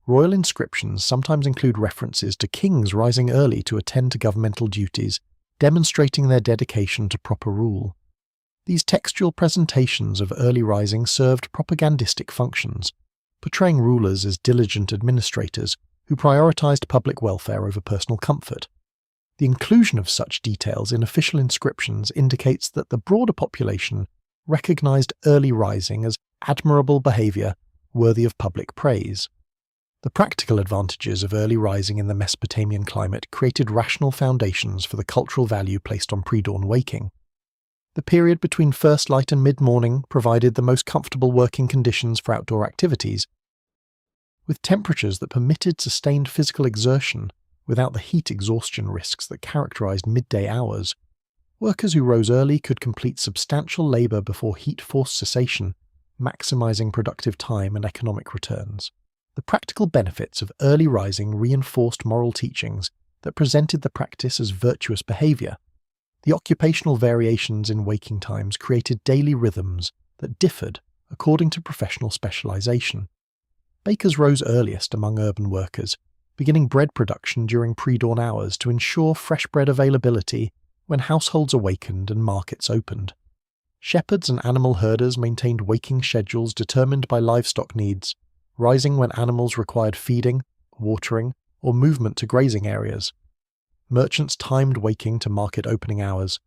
Royal inscriptions sometimes include references to kings rising early to attend to governmental duties, demonstrating their dedication to proper rule. These textual presentations of early rising served propagandistic functions, portraying rulers as diligent administrators who prioritized public welfare over personal comfort. The inclusion of such details in official inscriptions indicates that the broader population recognized early rising as admirable behavior worthy of public praise. The practical advantages of early rising in the Mesopotamian climate created rational foundations for the cultural value placed on pre-dawn waking. The period between first light and mid-morning provided the most comfortable working conditions for outdoor activities, with temperatures that permitted sustained physical exertion without the heat exhaustion risks that characterized midday hours. Workers who rose early could complete substantial labour before heat-forced cessation, maximising productive time and economic returns. The practical benefits of early rising reinforced moral teachings that presented the practice as virtuous behaviour. The occupational variations in waking times created daily rhythms that differed according to professional specialisation. Bakers rose earliest among urban workers, beginning bread production during pre-dawn hours to ensure fresh bread availability when households awakened and markets opened. Shepherds and animal herders maintained waking schedules determined by livestock needs, rising when animals required feeding, watering, or movement to grazing areas. Merchants timed waking to market opening hours,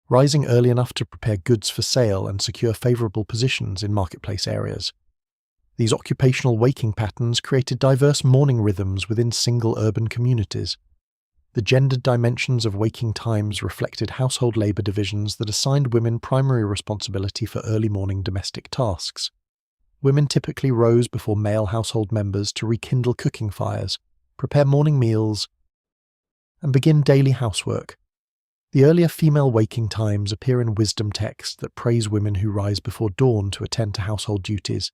rising early enough to prepare goods for sale and secure favourable positions in marketplace areas. These occupational waking patterns created diverse morning rhythms within single urban communities. The gendered dimensions of waking times reflected household labour divisions that assigned women primary responsibility for early morning domestic tasks. Women typically rose before male household members to rekindle cooking fires, prepare morning meals, and begin daily housework. The earlier female waking times appear in wisdom texts that praise women who rise before dawn to attend to household duties.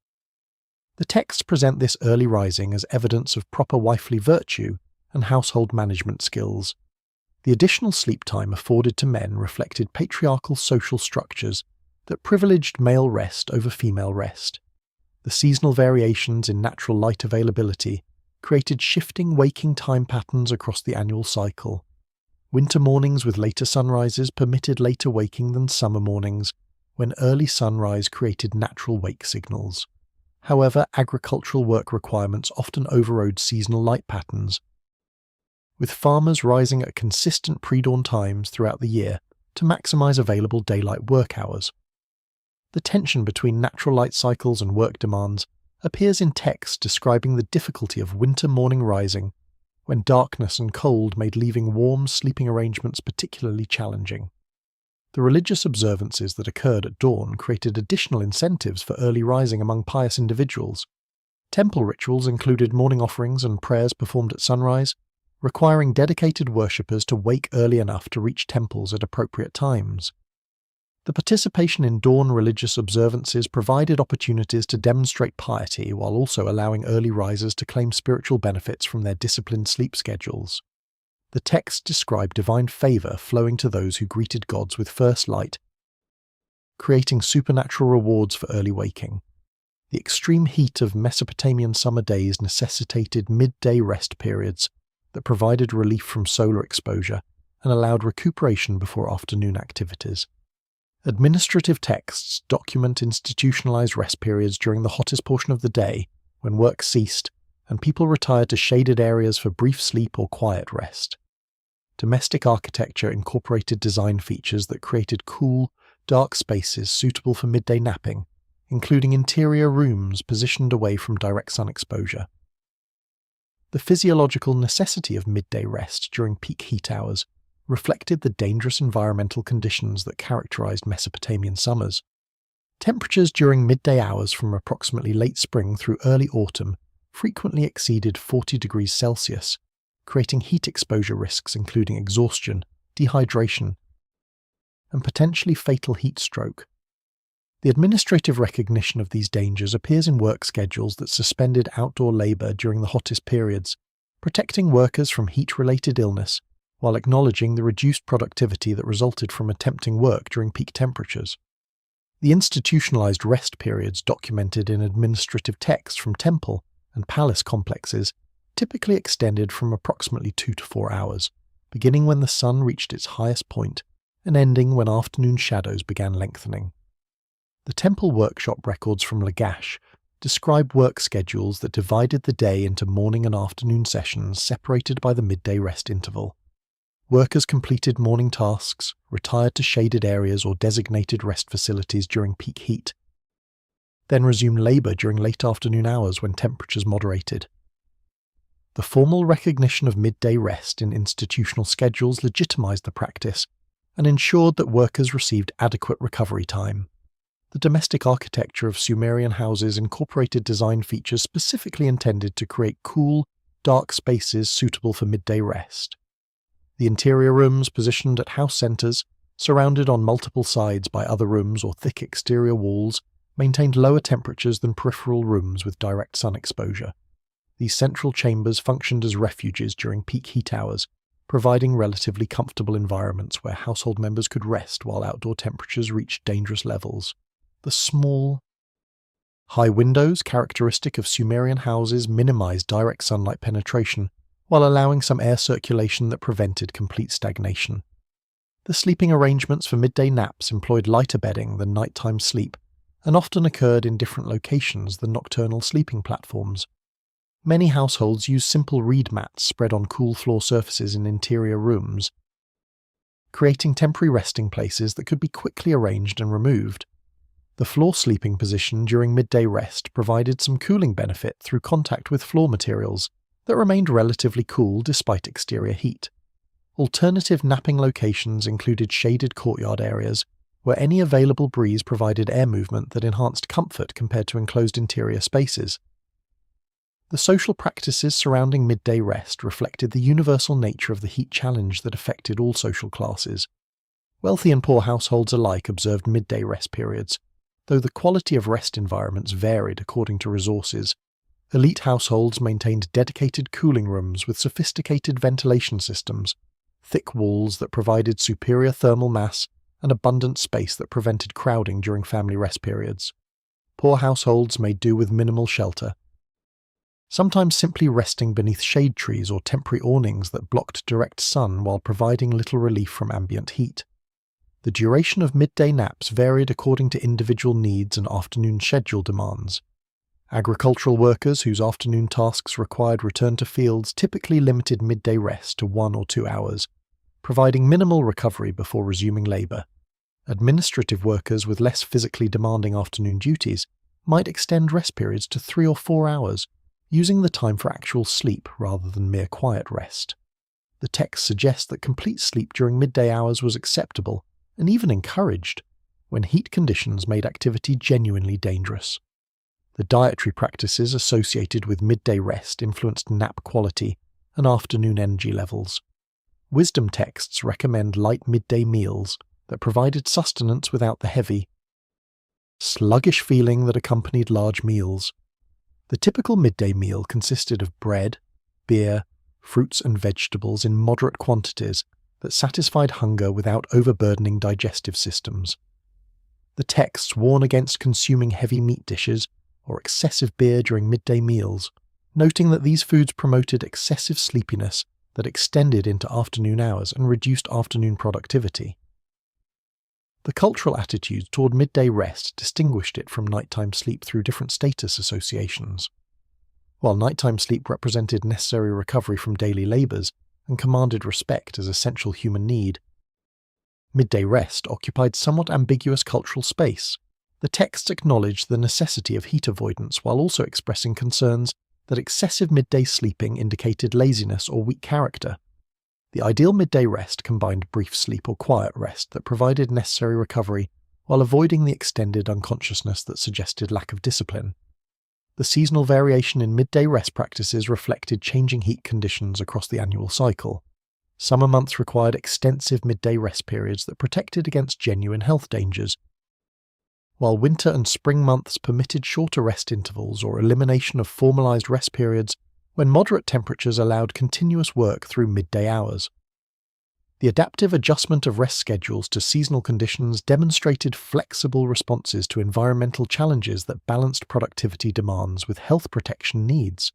The texts present this early rising as evidence of proper wifely virtue and household management skills. The additional sleep time afforded to men reflected patriarchal social structures that privileged male rest over female rest. The seasonal variations in natural light availability created shifting waking time patterns across the annual cycle. Winter mornings with later sunrises permitted later waking than summer mornings, when early sunrise created natural wake signals. However, agricultural work requirements often overrode seasonal light patterns, with farmers rising at consistent pre-dawn times throughout the year to maximize available daylight work hours. The tension between natural light cycles and work demands appears in texts describing the difficulty of winter morning rising, when darkness and cold made leaving warm sleeping arrangements particularly challenging. The religious observances that occurred at dawn created additional incentives for early rising among pious individuals. Temple rituals included morning offerings and prayers performed at sunrise, requiring dedicated worshippers to wake early enough to reach temples at appropriate times. The participation in dawn religious observances provided opportunities to demonstrate piety while also allowing early risers to claim spiritual benefits from their disciplined sleep schedules. The texts describe divine favour flowing to those who greeted gods with first light, creating supernatural rewards for early waking. The extreme heat of Mesopotamian summer days necessitated midday rest periods that provided relief from solar exposure and allowed recuperation before afternoon activities. Administrative texts document institutionalized rest periods during the hottest portion of the day, when work ceased and people retired to shaded areas for brief sleep or quiet rest. Domestic architecture incorporated design features that created cool, dark spaces suitable for midday napping, including interior rooms positioned away from direct sun exposure. The physiological necessity of midday rest during peak heat hours reflected the dangerous environmental conditions that characterized Mesopotamian summers. Temperatures during midday hours from approximately late spring through early autumn frequently exceeded 40 degrees Celsius, creating heat exposure risks including exhaustion, dehydration, and potentially fatal heat stroke. The administrative recognition of these dangers appears in work schedules that suspended outdoor labour during the hottest periods, protecting workers from heat-related illness while acknowledging the reduced productivity that resulted from attempting work during peak temperatures. The institutionalized rest periods documented in administrative texts from temple and palace complexes typically extended from approximately 2 to 4 hours, beginning when the sun reached its highest point and ending when afternoon shadows began lengthening. The temple workshop records from Lagash describe work schedules that divided the day into morning and afternoon sessions separated by the midday rest interval. Workers completed morning tasks, retired to shaded areas or designated rest facilities during peak heat, then resumed labour during late afternoon hours when temperatures moderated. The formal recognition of midday rest in institutional schedules legitimised the practice and ensured that workers received adequate recovery time. The domestic architecture of Sumerian houses incorporated design features specifically intended to create cool, dark spaces suitable for midday rest. The interior rooms positioned at house centres, surrounded on multiple sides by other rooms or thick exterior walls, maintained lower temperatures than peripheral rooms with direct sun exposure. These central chambers functioned as refuges during peak heat hours, providing relatively comfortable environments where household members could rest while outdoor temperatures reached dangerous levels. The small, high windows characteristic of Sumerian houses minimized direct sunlight penetration, while allowing some air circulation that prevented complete stagnation. The sleeping arrangements for midday naps employed lighter bedding than nighttime sleep, and often occurred in different locations than nocturnal sleeping platforms. Many households use simple reed mats spread on cool floor surfaces in interior rooms, creating temporary resting places that could be quickly arranged and removed. The floor sleeping position during midday rest provided some cooling benefit through contact with floor materials that remained relatively cool despite exterior heat. Alternative napping locations included shaded courtyard areas, where any available breeze provided air movement that enhanced comfort compared to enclosed interior spaces. The social practices surrounding midday rest reflected the universal nature of the heat challenge that affected all social classes. Wealthy and poor households alike observed midday rest periods, though the quality of rest environments varied according to resources. Elite households maintained dedicated cooling rooms with sophisticated ventilation systems, thick walls that provided superior thermal mass, and abundant space that prevented crowding during family rest periods. Poor households made do with minimal shelter, sometimes simply resting beneath shade trees or temporary awnings that blocked direct sun while providing little relief from ambient heat. The duration of midday naps varied according to individual needs and afternoon schedule demands. Agricultural workers whose afternoon tasks required return to fields typically limited midday rest to 1 or 2 hours, providing minimal recovery before resuming labour. Administrative workers with less physically demanding afternoon duties might extend rest periods to 3 or 4 hours, using the time for actual sleep rather than mere quiet rest. The text suggests that complete sleep during midday hours was acceptable and even encouraged, when heat conditions made activity genuinely dangerous. The dietary practices associated with midday rest influenced nap quality and afternoon energy levels. Wisdom texts recommend light midday meals that provided sustenance without the heavy, sluggish feeling that accompanied large meals. The typical midday meal consisted of bread, beer, fruits and vegetables in moderate quantities that satisfied hunger without overburdening digestive systems. The texts warn against consuming heavy meat dishes or excessive beer during midday meals, noting that these foods promoted excessive sleepiness that extended into afternoon hours and reduced afternoon productivity. The cultural attitudes toward midday rest distinguished it from nighttime sleep through different status associations. While nighttime sleep represented necessary recovery from daily labours and commanded respect as essential human need, midday rest occupied somewhat ambiguous cultural space. The texts acknowledged the necessity of heat avoidance while also expressing concerns that excessive midday sleeping indicated laziness or weak character. The ideal midday rest combined brief sleep or quiet rest that provided necessary recovery while avoiding the extended unconsciousness that suggested lack of discipline. The seasonal variation in midday rest practices reflected changing heat conditions across the annual cycle. Summer months required extensive midday rest periods that protected against genuine health dangers, while winter and spring months permitted shorter rest intervals or elimination of formalized rest periods when moderate temperatures allowed continuous work through midday hours. The adaptive adjustment of rest schedules to seasonal conditions demonstrated flexible responses to environmental challenges that balanced productivity demands with health protection needs.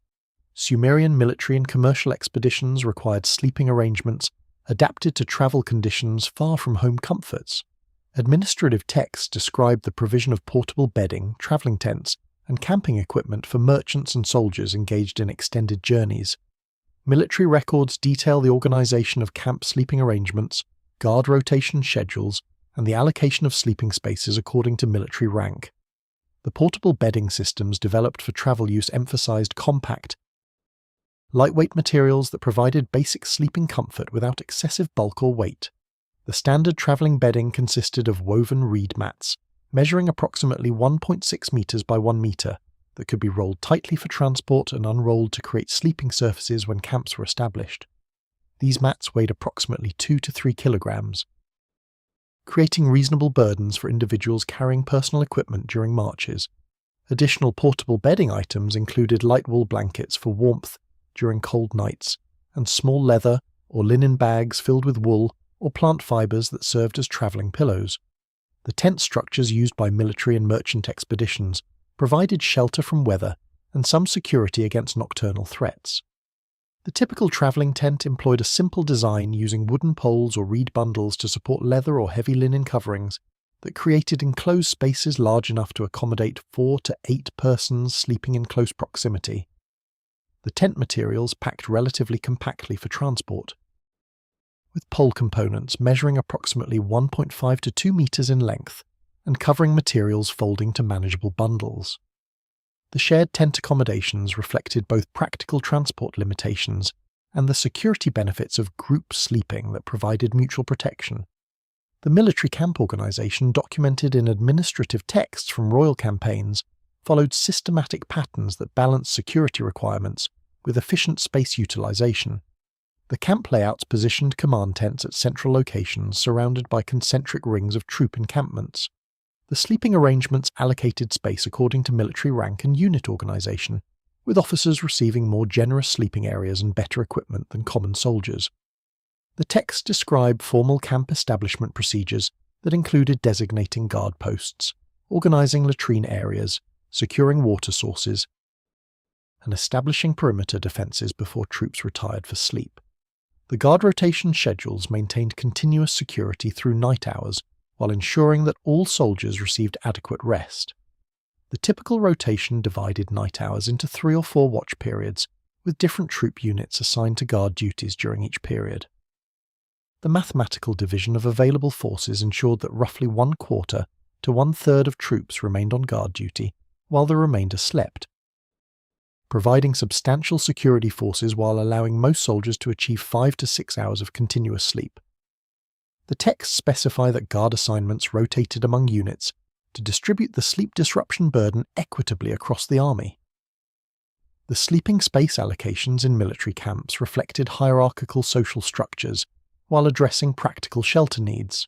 Sumerian military and commercial expeditions required sleeping arrangements adapted to travel conditions far from home comforts. Administrative texts described the provision of portable bedding, travelling tents, and camping equipment for merchants and soldiers engaged in extended journeys. Military records detail the organisation of camp sleeping arrangements, guard rotation schedules, and the allocation of sleeping spaces according to military rank. The portable bedding systems developed for travel use emphasised compact, lightweight materials that provided basic sleeping comfort without excessive bulk or weight. The standard travelling bedding consisted of woven reed mats, measuring approximately 1.6 metres by 1 metre, that could be rolled tightly for transport and unrolled to create sleeping surfaces when camps were established. These mats weighed approximately 2 to 3 kilograms, creating reasonable burdens for individuals carrying personal equipment during marches. Additional portable bedding items included light wool blankets for warmth during cold nights, and small leather or linen bags filled with wool or plant fibres that served as travelling pillows. The tent structures used by military and merchant expeditions provided shelter from weather and some security against nocturnal threats. The typical travelling tent employed a simple design using wooden poles or reed bundles to support leather or heavy linen coverings that created enclosed spaces large enough to accommodate 4 to 8 persons sleeping in close proximity. The tent materials packed relatively compactly for transport, with pole components measuring approximately 1.5 to 2 meters in length and covering materials folding to manageable bundles. The shared tent accommodations reflected both practical transport limitations and the security benefits of group sleeping that provided mutual protection. The military camp organization, documented in administrative texts from royal campaigns, followed systematic patterns that balanced security requirements with efficient space utilization. The camp layouts positioned command tents at central locations surrounded by concentric rings of troop encampments. The sleeping arrangements allocated space according to military rank and unit organization, with officers receiving more generous sleeping areas and better equipment than common soldiers. The texts describe formal camp establishment procedures that included designating guard posts, organizing latrine areas, securing water sources, and establishing perimeter defenses before troops retired for sleep. The guard rotation schedules maintained continuous security through night hours, while ensuring that all soldiers received adequate rest. The typical rotation divided night hours into 3 or 4 watch periods, with different troop units assigned to guard duties during each period. The mathematical division of available forces ensured that roughly 1/4 to 1/3 of troops remained on guard duty, while the remainder slept, providing substantial security forces while allowing most soldiers to achieve 5 to 6 hours of continuous sleep. The texts specify that guard assignments rotated among units to distribute the sleep disruption burden equitably across the army. The sleeping space allocations in military camps reflected hierarchical social structures while addressing practical shelter needs.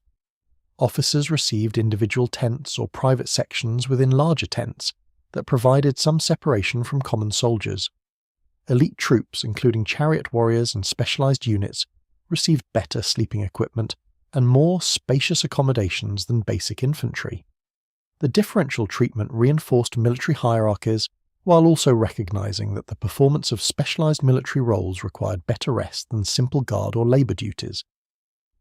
Officers received individual tents or private sections within larger tents that provided some separation from common soldiers. Elite troops, including chariot warriors and specialized units, received better sleeping equipment and more spacious accommodations than basic infantry. The differential treatment reinforced military hierarchies while also recognizing that the performance of specialized military roles required better rest than simple guard or labor duties.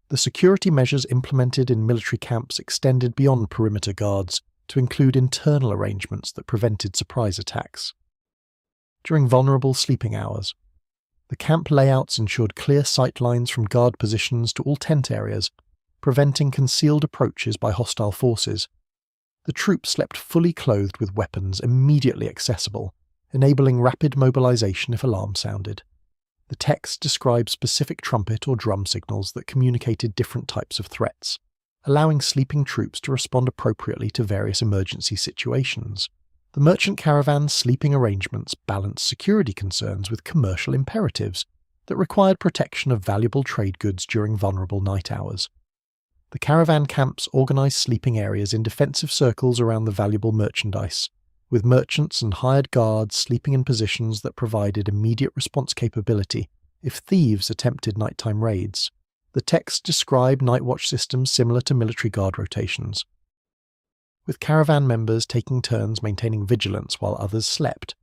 The security measures implemented in military camps extended beyond perimeter guards to include internal arrangements that prevented surprise attacks. During vulnerable sleeping hours, the camp layouts ensured clear sight lines from guard positions to all tent areas, preventing concealed approaches by hostile forces. The troops slept fully clothed with weapons immediately accessible, enabling rapid mobilization if alarm sounded. The text described specific trumpet or drum signals that communicated different types of threats, allowing sleeping troops to respond appropriately to various emergency situations. The merchant caravan's sleeping arrangements balanced security concerns with commercial imperatives that required protection of valuable trade goods during vulnerable night hours. The caravan camps organized sleeping areas in defensive circles around the valuable merchandise, with merchants and hired guards sleeping in positions that provided immediate response capability if thieves attempted nighttime raids. The text described night watch systems similar to military guard rotations, with caravan members taking turns maintaining vigilance while others slept.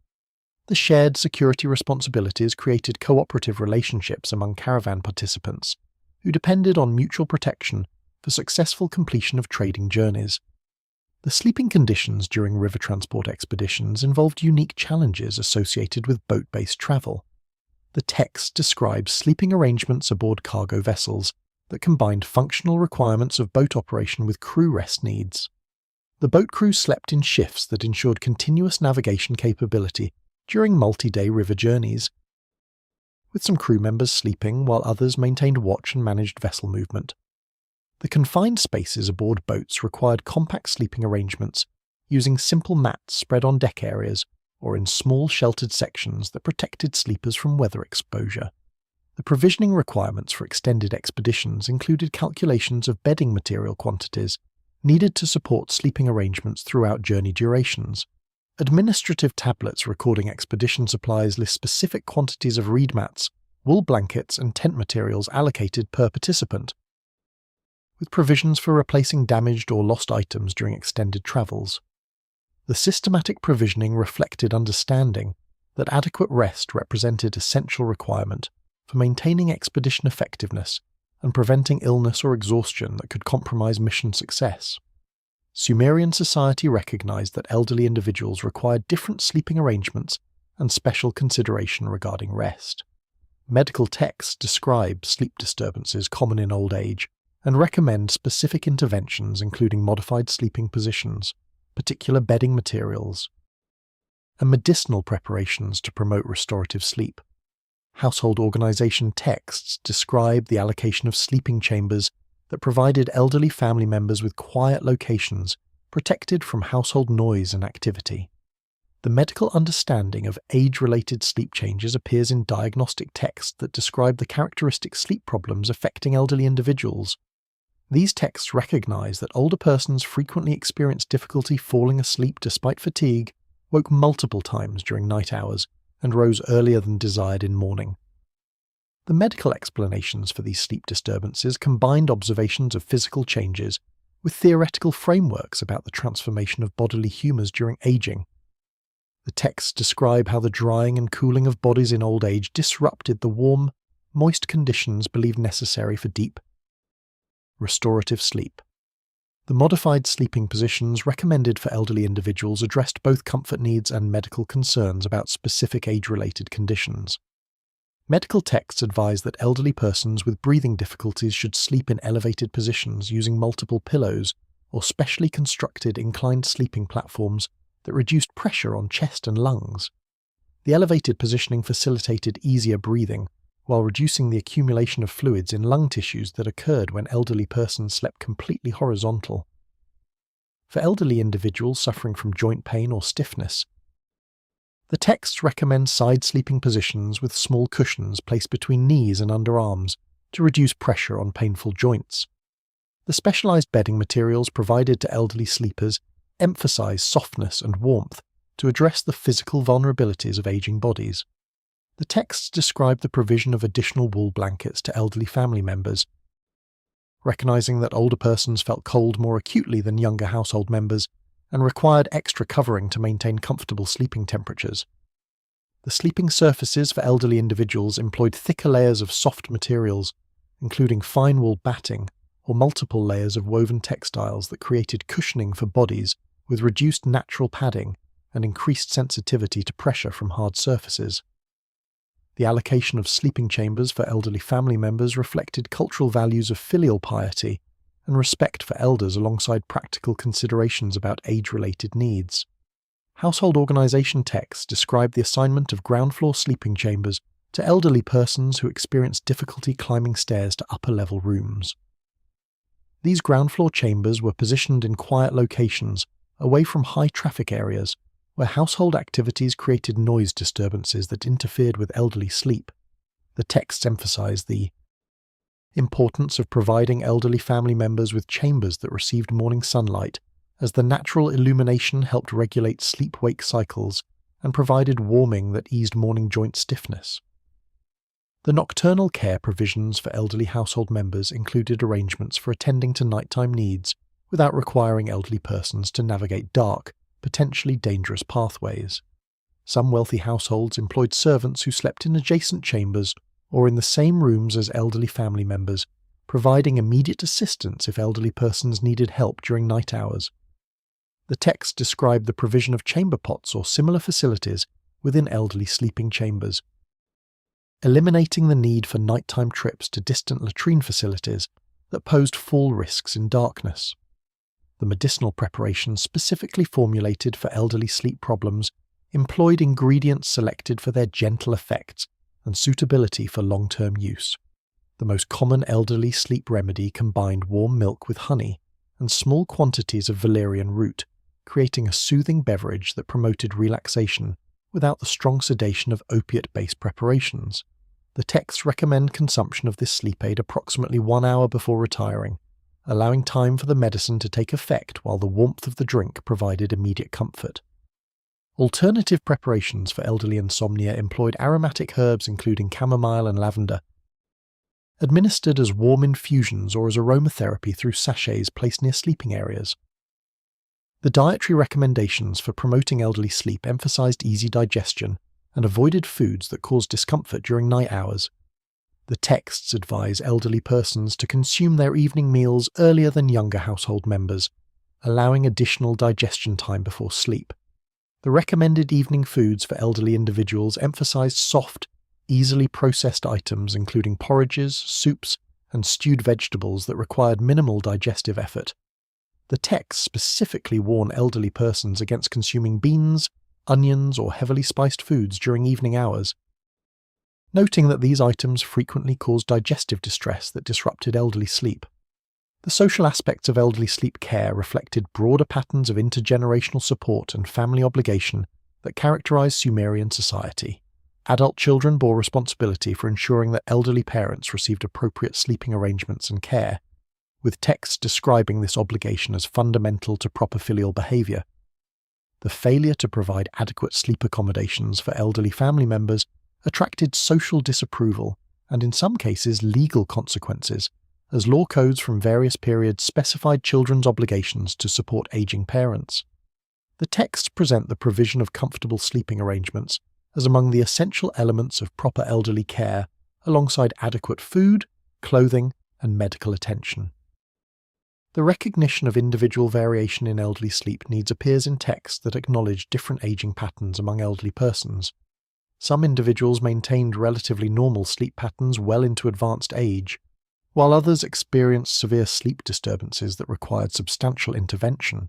The shared security responsibilities created cooperative relationships among caravan participants, who depended on mutual protection for successful completion of trading journeys. The sleeping conditions during river transport expeditions involved unique challenges associated with boat-based travel. The text describes sleeping arrangements aboard cargo vessels that combined functional requirements of boat operation with crew rest needs. The boat crew slept in shifts that ensured continuous navigation capability during multi-day river journeys, with some crew members sleeping while others maintained watch and managed vessel movement. The confined spaces aboard boats required compact sleeping arrangements using simple mats spread on deck areas or in small sheltered sections that protected sleepers from weather exposure. The provisioning requirements for extended expeditions included calculations of bedding material quantities needed to support sleeping arrangements throughout journey durations. Administrative tablets recording expedition supplies list specific quantities of reed mats, wool blankets, and tent materials allocated per participant, with provisions for replacing damaged or lost items during extended travels. The systematic provisioning reflected understanding that adequate rest represented essential requirement for maintaining expedition effectiveness and preventing illness or exhaustion that could compromise mission success. Sumerian society recognized that elderly individuals required different sleeping arrangements and special consideration regarding rest. Medical texts describe sleep disturbances common in old age and recommend specific interventions including modified sleeping positions, particular bedding materials, and medicinal preparations to promote restorative sleep. Household organization texts describe the allocation of sleeping chambers that provided elderly family members with quiet locations protected from household noise and activity. The medical understanding of age-related sleep changes appears in diagnostic texts that describe the characteristic sleep problems affecting elderly individuals. These texts recognize that older persons frequently experience difficulty falling asleep despite fatigue, woke multiple times during night hours, and rose earlier than desired in morning. The medical explanations for these sleep disturbances combined observations of physical changes with theoretical frameworks about the transformation of bodily humors during aging. The texts describe how the drying and cooling of bodies in old age disrupted the warm, moist conditions believed necessary for deep, restorative sleep. The modified sleeping positions recommended for elderly individuals addressed both comfort needs and medical concerns about specific age-related conditions. Medical texts advise that elderly persons with breathing difficulties should sleep in elevated positions using multiple pillows or specially constructed inclined sleeping platforms that reduced pressure on chest and lungs. The elevated positioning facilitated easier breathing, while reducing the accumulation of fluids in lung tissues that occurred when elderly persons slept completely horizontal. For elderly individuals suffering from joint pain or stiffness, the texts recommend side sleeping positions with small cushions placed between knees and underarms to reduce pressure on painful joints. The specialized bedding materials provided to elderly sleepers emphasize softness and warmth to address the physical vulnerabilities of aging bodies. The texts describe the provision of additional wool blankets to elderly family members, recognizing that older persons felt cold more acutely than younger household members and required extra covering to maintain comfortable sleeping temperatures. The sleeping surfaces for elderly individuals employed thicker layers of soft materials, including fine wool batting or multiple layers of woven textiles that created cushioning for bodies with reduced natural padding and increased sensitivity to pressure from hard surfaces. The allocation of sleeping chambers for elderly family members reflected cultural values of filial piety and respect for elders alongside practical considerations about age-related needs. Household organization texts describe the assignment of ground-floor sleeping chambers to elderly persons who experienced difficulty climbing stairs to upper-level rooms. These ground-floor chambers were positioned in quiet locations away from high-traffic areas where household activities created noise disturbances that interfered with elderly sleep. The texts emphasize the importance of providing elderly family members with chambers that received morning sunlight, as the natural illumination helped regulate sleep-wake cycles and provided warming that eased morning joint stiffness. The nocturnal care provisions for elderly household members included arrangements for attending to nighttime needs without requiring elderly persons to navigate dark, potentially dangerous pathways. Some wealthy households employed servants who slept in adjacent chambers or in the same rooms as elderly family members, providing immediate assistance if elderly persons needed help during night hours. The text described the provision of chamber pots or similar facilities within elderly sleeping chambers, eliminating the need for nighttime trips to distant latrine facilities that posed fall risks in darkness. The medicinal preparations specifically formulated for elderly sleep problems employed ingredients selected for their gentle effects and suitability for long-term use. The most common elderly sleep remedy combined warm milk with honey and small quantities of valerian root, creating a soothing beverage that promoted relaxation without the strong sedation of opiate-based preparations. The texts recommend consumption of this sleep aid approximately 1 hour before retiring, allowing time for the medicine to take effect while the warmth of the drink provided immediate comfort. Alternative preparations for elderly insomnia employed aromatic herbs including chamomile and lavender, administered as warm infusions or as aromatherapy through sachets placed near sleeping areas. The dietary recommendations for promoting elderly sleep emphasized easy digestion and avoided foods that cause discomfort during night hours. The texts advise elderly persons to consume their evening meals earlier than younger household members, allowing additional digestion time before sleep. The recommended evening foods for elderly individuals emphasized soft, easily processed items including porridges, soups, and stewed vegetables that required minimal digestive effort. The texts specifically warn elderly persons against consuming beans, onions, or heavily spiced foods during evening hours, noting that these items frequently caused digestive distress that disrupted elderly sleep. The social aspects of elderly sleep care reflected broader patterns of intergenerational support and family obligation that characterized Sumerian society. Adult children bore responsibility for ensuring that elderly parents received appropriate sleeping arrangements and care, with texts describing this obligation as fundamental to proper filial behavior. The failure to provide adequate sleep accommodations for elderly family members attracted social disapproval and, in some cases, legal consequences, as law codes from various periods specified children's obligations to support aging parents. The texts present the provision of comfortable sleeping arrangements as among the essential elements of proper elderly care, alongside adequate food, clothing, and medical attention. The recognition of individual variation in elderly sleep needs appears in texts that acknowledge different aging patterns among elderly persons. Some individuals maintained relatively normal sleep patterns well into advanced age, while others experienced severe sleep disturbances that required substantial intervention.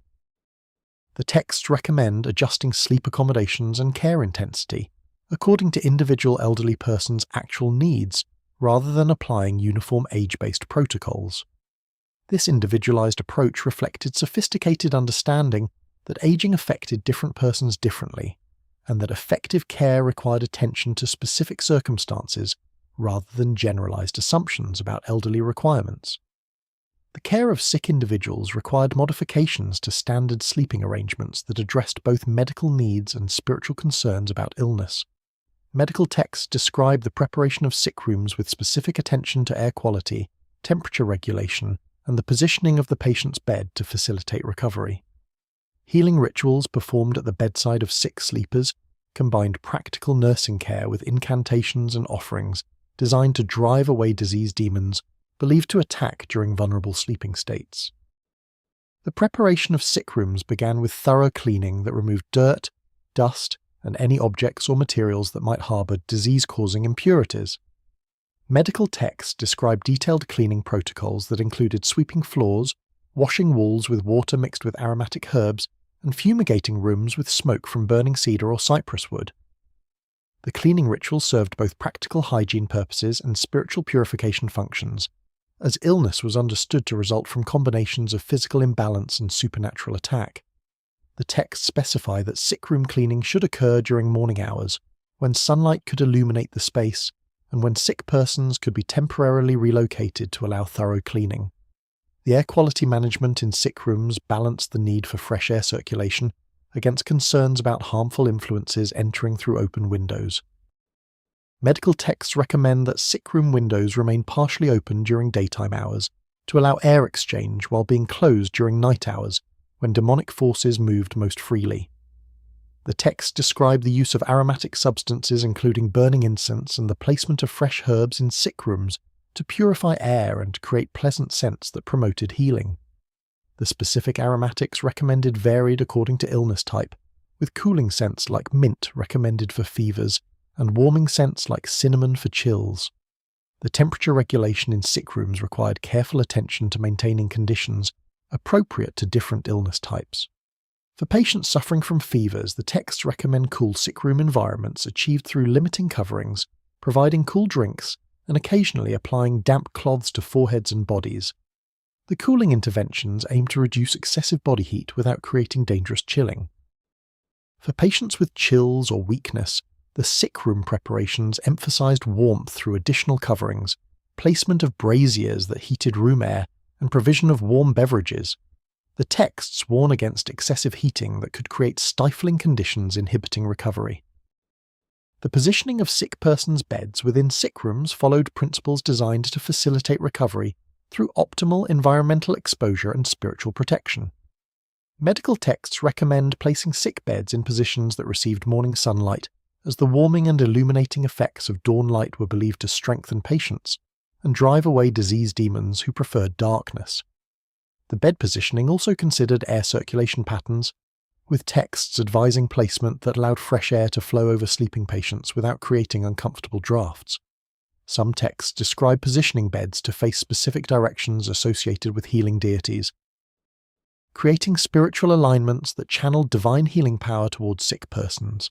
The texts recommend adjusting sleep accommodations and care intensity according to individual elderly persons' actual needs, rather than applying uniform age-based protocols. This individualized approach reflected sophisticated understanding that aging affected different persons differently, and that effective care required attention to specific circumstances rather than generalized assumptions about elderly requirements. The care of sick individuals required modifications to standard sleeping arrangements that addressed both medical needs and spiritual concerns about illness. Medical texts describe the preparation of sick rooms with specific attention to air quality, temperature regulation, and the positioning of the patient's bed to facilitate recovery. Healing rituals performed at the bedside of sick sleepers combined practical nursing care with incantations and offerings designed to drive away disease demons believed to attack during vulnerable sleeping states. The preparation of sick rooms began with thorough cleaning that removed dirt, dust, and any objects or materials that might harbor disease-causing impurities. Medical texts describe detailed cleaning protocols that included sweeping floors, washing walls with water mixed with aromatic herbs, and fumigating rooms with smoke from burning cedar or cypress wood. The cleaning ritual served both practical hygiene purposes and spiritual purification functions, as illness was understood to result from combinations of physical imbalance and supernatural attack. The texts specify that sick room cleaning should occur during morning hours, when sunlight could illuminate the space, and when sick persons could be temporarily relocated to allow thorough cleaning. The air quality management in sick rooms balanced the need for fresh air circulation against concerns about harmful influences entering through open windows. Medical texts recommend that sick room windows remain partially open during daytime hours to allow air exchange while being closed during night hours, when demonic forces moved most freely. The texts describe the use of aromatic substances including burning incense and the placement of fresh herbs in sick rooms to purify air and create pleasant scents that promoted healing. The specific aromatics recommended varied according to illness type, with cooling scents like mint recommended for fevers and warming scents like cinnamon for chills. The temperature regulation in sick rooms required careful attention to maintaining conditions appropriate to different illness types. For patients suffering from fevers, the texts recommend cool sick room environments achieved through limiting coverings, providing cool drinks, and occasionally applying damp cloths to foreheads and bodies. The cooling interventions aim to reduce excessive body heat without creating dangerous chilling. For patients with chills or weakness, the sick room preparations emphasized warmth through additional coverings, placement of braziers that heated room air, and provision of warm beverages. The texts warn against excessive heating that could create stifling conditions inhibiting recovery. The positioning of sick persons' beds within sick rooms followed principles designed to facilitate recovery through optimal environmental exposure and spiritual protection. Medical texts recommend placing sick beds in positions that received morning sunlight as the warming and illuminating effects of dawn light were believed to strengthen patients and drive away disease demons who preferred darkness. The bed positioning also considered air circulation patterns, with texts advising placement that allowed fresh air to flow over sleeping patients without creating uncomfortable drafts. Some texts describe positioning beds to face specific directions associated with healing deities, creating spiritual alignments that channeled divine healing power towards sick persons.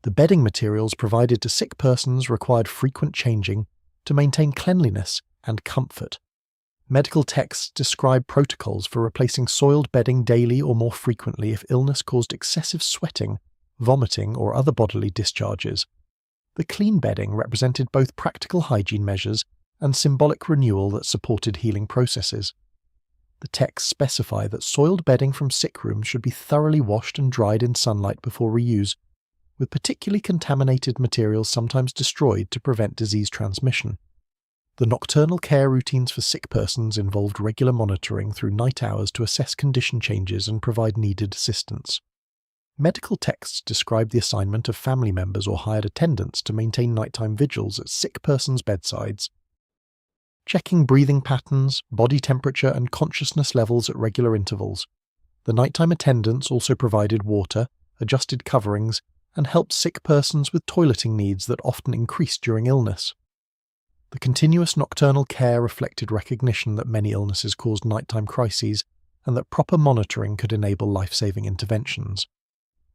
The bedding materials provided to sick persons required frequent changing to maintain cleanliness and comfort. Medical texts describe protocols for replacing soiled bedding daily or more frequently if illness caused excessive sweating, vomiting, or other bodily discharges. The clean bedding represented both practical hygiene measures and symbolic renewal that supported healing processes. The texts specify that soiled bedding from sick rooms should be thoroughly washed and dried in sunlight before reuse, with particularly contaminated materials sometimes destroyed to prevent disease transmission. The nocturnal care routines for sick persons involved regular monitoring through night hours to assess condition changes and provide needed assistance. Medical texts describe the assignment of family members or hired attendants to maintain nighttime vigils at sick persons' bedsides, checking breathing patterns, body temperature, and consciousness levels at regular intervals. The nighttime attendants also provided water, adjusted coverings, and helped sick persons with toileting needs that often increased during illness. The continuous nocturnal care reflected recognition that many illnesses caused nighttime crises and that proper monitoring could enable life-saving interventions.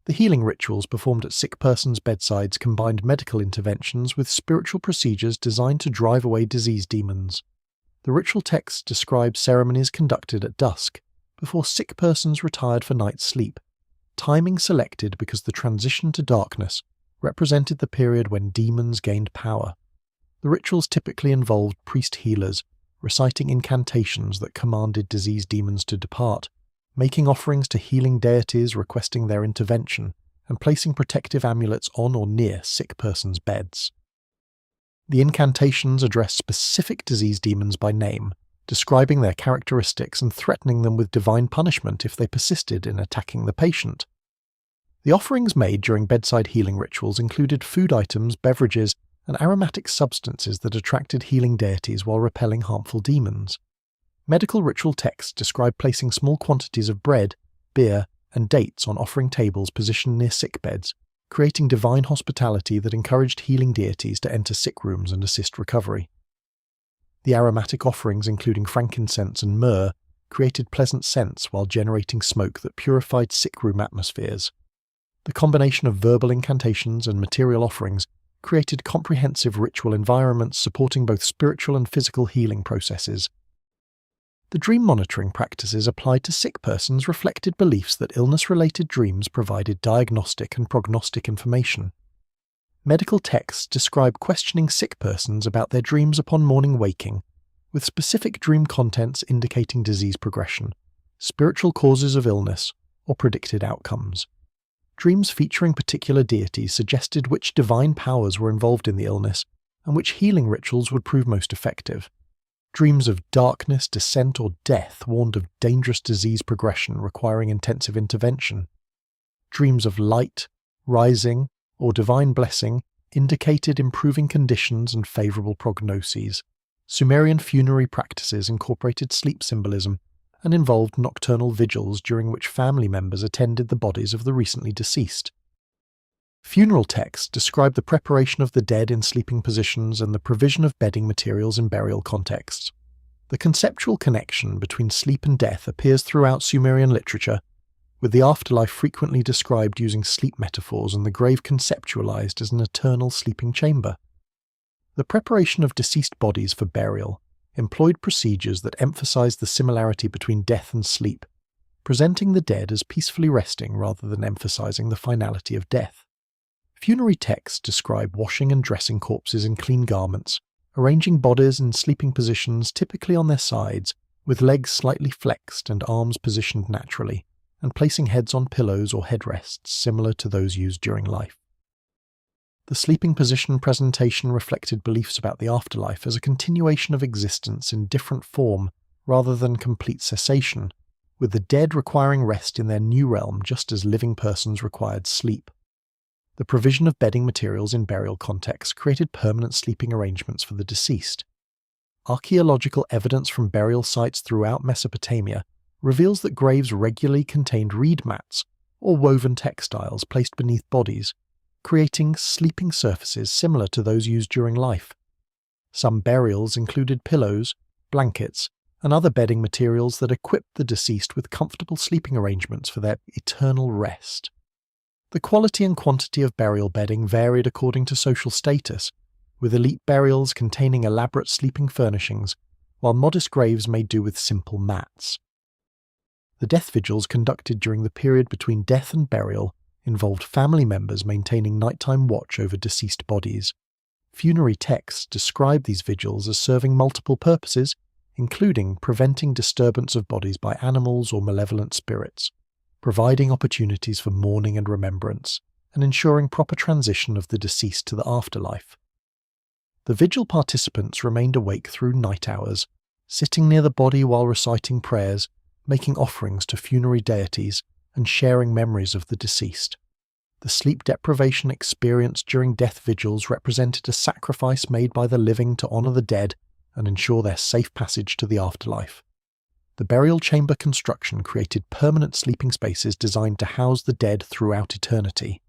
The healing rituals performed at sick persons' bedsides combined medical interventions with spiritual procedures designed to drive away disease demons. The ritual texts describe ceremonies conducted at dusk, before sick persons retired for night's sleep, timing selected because the transition to darkness represented the period when demons gained power. The rituals typically involved priest-healers reciting incantations that commanded disease demons to depart, making offerings to healing deities requesting their intervention, and placing protective amulets on or near sick persons' beds. The incantations address specific disease demons by name, describing their characteristics and threatening them with divine punishment if they persisted in attacking the patient. The offerings made during bedside healing rituals included food items, beverages, and aromatic substances that attracted healing deities while repelling harmful demons. Medical ritual texts describe placing small quantities of bread, beer, and dates on offering tables positioned near sick beds, creating divine hospitality that encouraged healing deities to enter sick rooms and assist recovery. The aromatic offerings, including frankincense and myrrh, created pleasant scents while generating smoke that purified sick room atmospheres. The combination of verbal incantations and material offerings created comprehensive ritual environments supporting both spiritual and physical healing processes. The dream monitoring practices applied to sick persons reflected beliefs that illness-related dreams provided diagnostic and prognostic information. Medical texts describe questioning sick persons about their dreams upon morning waking, with specific dream contents indicating disease progression, spiritual causes of illness, or predicted outcomes. Dreams featuring particular deities suggested which divine powers were involved in the illness and which healing rituals would prove most effective. Dreams of darkness, descent, or death warned of dangerous disease progression requiring intensive intervention. Dreams of light, rising, or divine blessing indicated improving conditions and favorable prognoses. Sumerian funerary practices incorporated sleep symbolism and involved nocturnal vigils during which family members attended the bodies of the recently deceased. Funeral texts describe the preparation of the dead in sleeping positions and the provision of bedding materials in burial contexts. The conceptual connection between sleep and death appears throughout Sumerian literature, with the afterlife frequently described using sleep metaphors and the grave conceptualized as an eternal sleeping chamber. The preparation of deceased bodies for burial employed procedures that emphasized the similarity between death and sleep, presenting the dead as peacefully resting rather than emphasizing the finality of death. Funerary texts describe washing and dressing corpses in clean garments, arranging bodies in sleeping positions typically on their sides, with legs slightly flexed and arms positioned naturally, and placing heads on pillows or headrests similar to those used during life. The sleeping position presentation reflected beliefs about the afterlife as a continuation of existence in different form rather than complete cessation, with the dead requiring rest in their new realm just as living persons required sleep. The provision of bedding materials in burial contexts created permanent sleeping arrangements for the deceased. Archaeological evidence from burial sites throughout Mesopotamia reveals that graves regularly contained reed mats or woven textiles placed beneath bodies, creating sleeping surfaces similar to those used during life. Some burials included pillows, blankets, and other bedding materials that equipped the deceased with comfortable sleeping arrangements for their eternal rest. The quality and quantity of burial bedding varied according to social status, with elite burials containing elaborate sleeping furnishings, while modest graves made do with simple mats. The death vigils conducted during the period between death and burial involved family members maintaining nighttime watch over deceased bodies. Funerary texts describe these vigils as serving multiple purposes, including preventing disturbance of bodies by animals or malevolent spirits, providing opportunities for mourning and remembrance, and ensuring proper transition of the deceased to the afterlife. The vigil participants remained awake through night hours, sitting near the body while reciting prayers, making offerings to funerary deities, and sharing memories of the deceased. The sleep deprivation experienced during death vigils represented a sacrifice made by the living to honor the dead and ensure their safe passage to the afterlife. The burial chamber construction created permanent sleeping spaces designed to house the dead throughout eternity.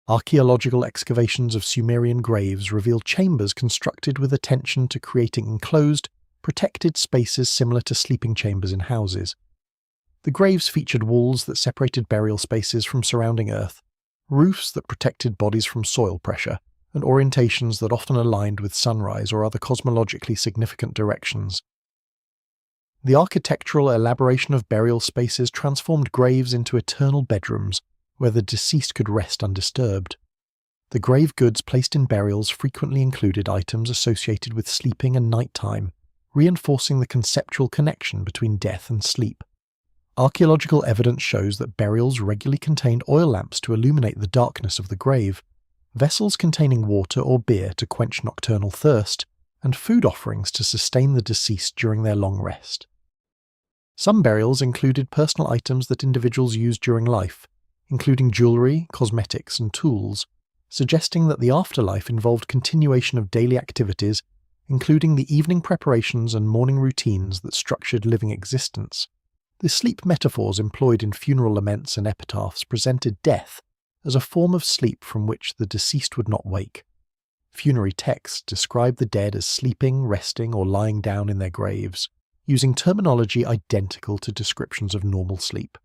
Archaeological excavations of Sumerian graves reveal chambers constructed with attention to creating enclosed, protected spaces similar to sleeping chambers in houses. The graves featured walls that separated burial spaces from surrounding earth, roofs that protected bodies from soil pressure, and orientations that often aligned with sunrise or other cosmologically significant directions. The architectural elaboration of burial spaces transformed graves into eternal bedrooms, where the deceased could rest undisturbed. The grave goods placed in burials frequently included items associated with sleeping and nighttime, reinforcing the conceptual connection between death and sleep. Archaeological evidence shows that burials regularly contained oil lamps to illuminate the darkness of the grave, vessels containing water or beer to quench nocturnal thirst, and food offerings to sustain the deceased during their long rest. Some burials included personal items that individuals used during life, including jewelry, cosmetics, and tools, suggesting that the afterlife involved continuation of daily activities, including the evening preparations and morning routines that structured living existence. The sleep metaphors employed in funeral laments and epitaphs presented death as a form of sleep from which the deceased would not wake. Funerary texts describe the dead as sleeping, resting, or lying down in their graves, using terminology identical to descriptions of normal sleep.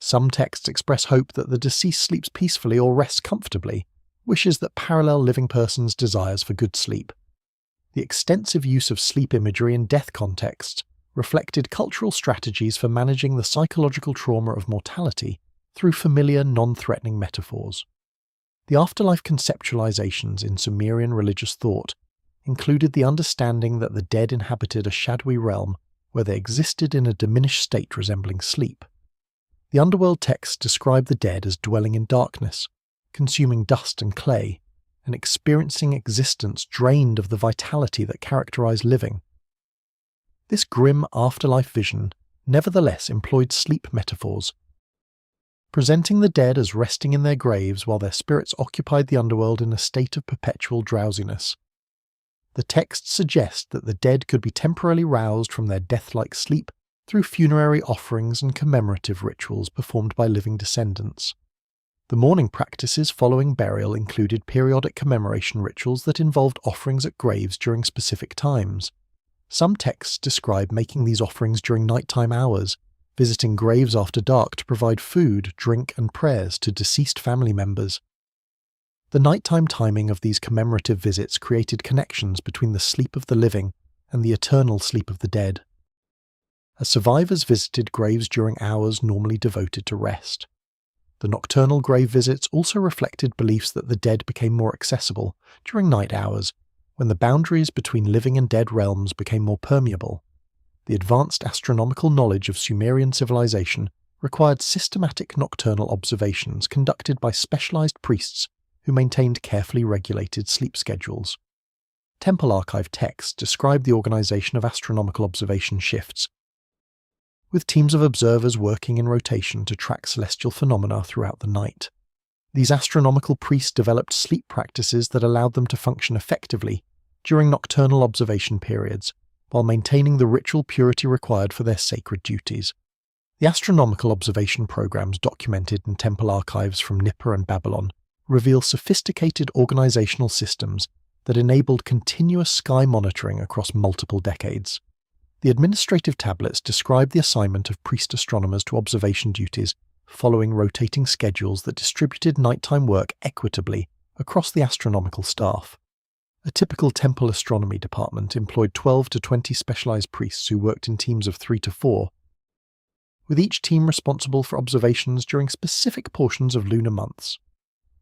Some texts express hope that the deceased sleeps peacefully or rests comfortably, wishes that parallel living persons' desires for good sleep. The extensive use of sleep imagery in death contexts reflected cultural strategies for managing the psychological trauma of mortality through familiar, non-threatening metaphors. The afterlife conceptualizations in Sumerian religious thought included the understanding that the dead inhabited a shadowy realm where they existed in a diminished state resembling sleep. The underworld texts describe the dead as dwelling in darkness, consuming dust and clay, and experiencing existence drained of the vitality that characterized living. This grim afterlife vision nevertheless employed sleep metaphors, presenting the dead as resting in their graves while their spirits occupied the underworld in a state of perpetual drowsiness. The texts suggest that the dead could be temporarily roused from their death-like sleep through funerary offerings and commemorative rituals performed by living descendants. The mourning practices following burial included periodic commemoration rituals that involved offerings at graves during specific times. Some texts describe making these offerings during nighttime hours, visiting graves after dark to provide food, drink, and prayers to deceased family members. The nighttime timing of these commemorative visits created connections between the sleep of the living and the eternal sleep of the dead. As survivors visited graves during hours normally devoted to rest. The nocturnal grave visits also reflected beliefs that the dead became more accessible during night hours, when the boundaries between living and dead realms became more permeable. The advanced astronomical knowledge of Sumerian civilization required systematic nocturnal observations conducted by specialized priests who maintained carefully regulated sleep schedules. Temple archive texts describe the organization of astronomical observation shifts, with teams of observers working in rotation to track celestial phenomena throughout the night. These astronomical priests developed sleep practices that allowed them to function effectively during nocturnal observation periods, while maintaining the ritual purity required for their sacred duties. The astronomical observation programs documented in temple archives from Nippur and Babylon reveal sophisticated organizational systems that enabled continuous sky monitoring across multiple decades. The administrative tablets describe the assignment of priest astronomers to observation duties following rotating schedules that distributed nighttime work equitably across the astronomical staff. A typical temple astronomy department employed 12 to 20 specialized priests who worked in teams of 3 to 4, with each team responsible for observations during specific portions of lunar months.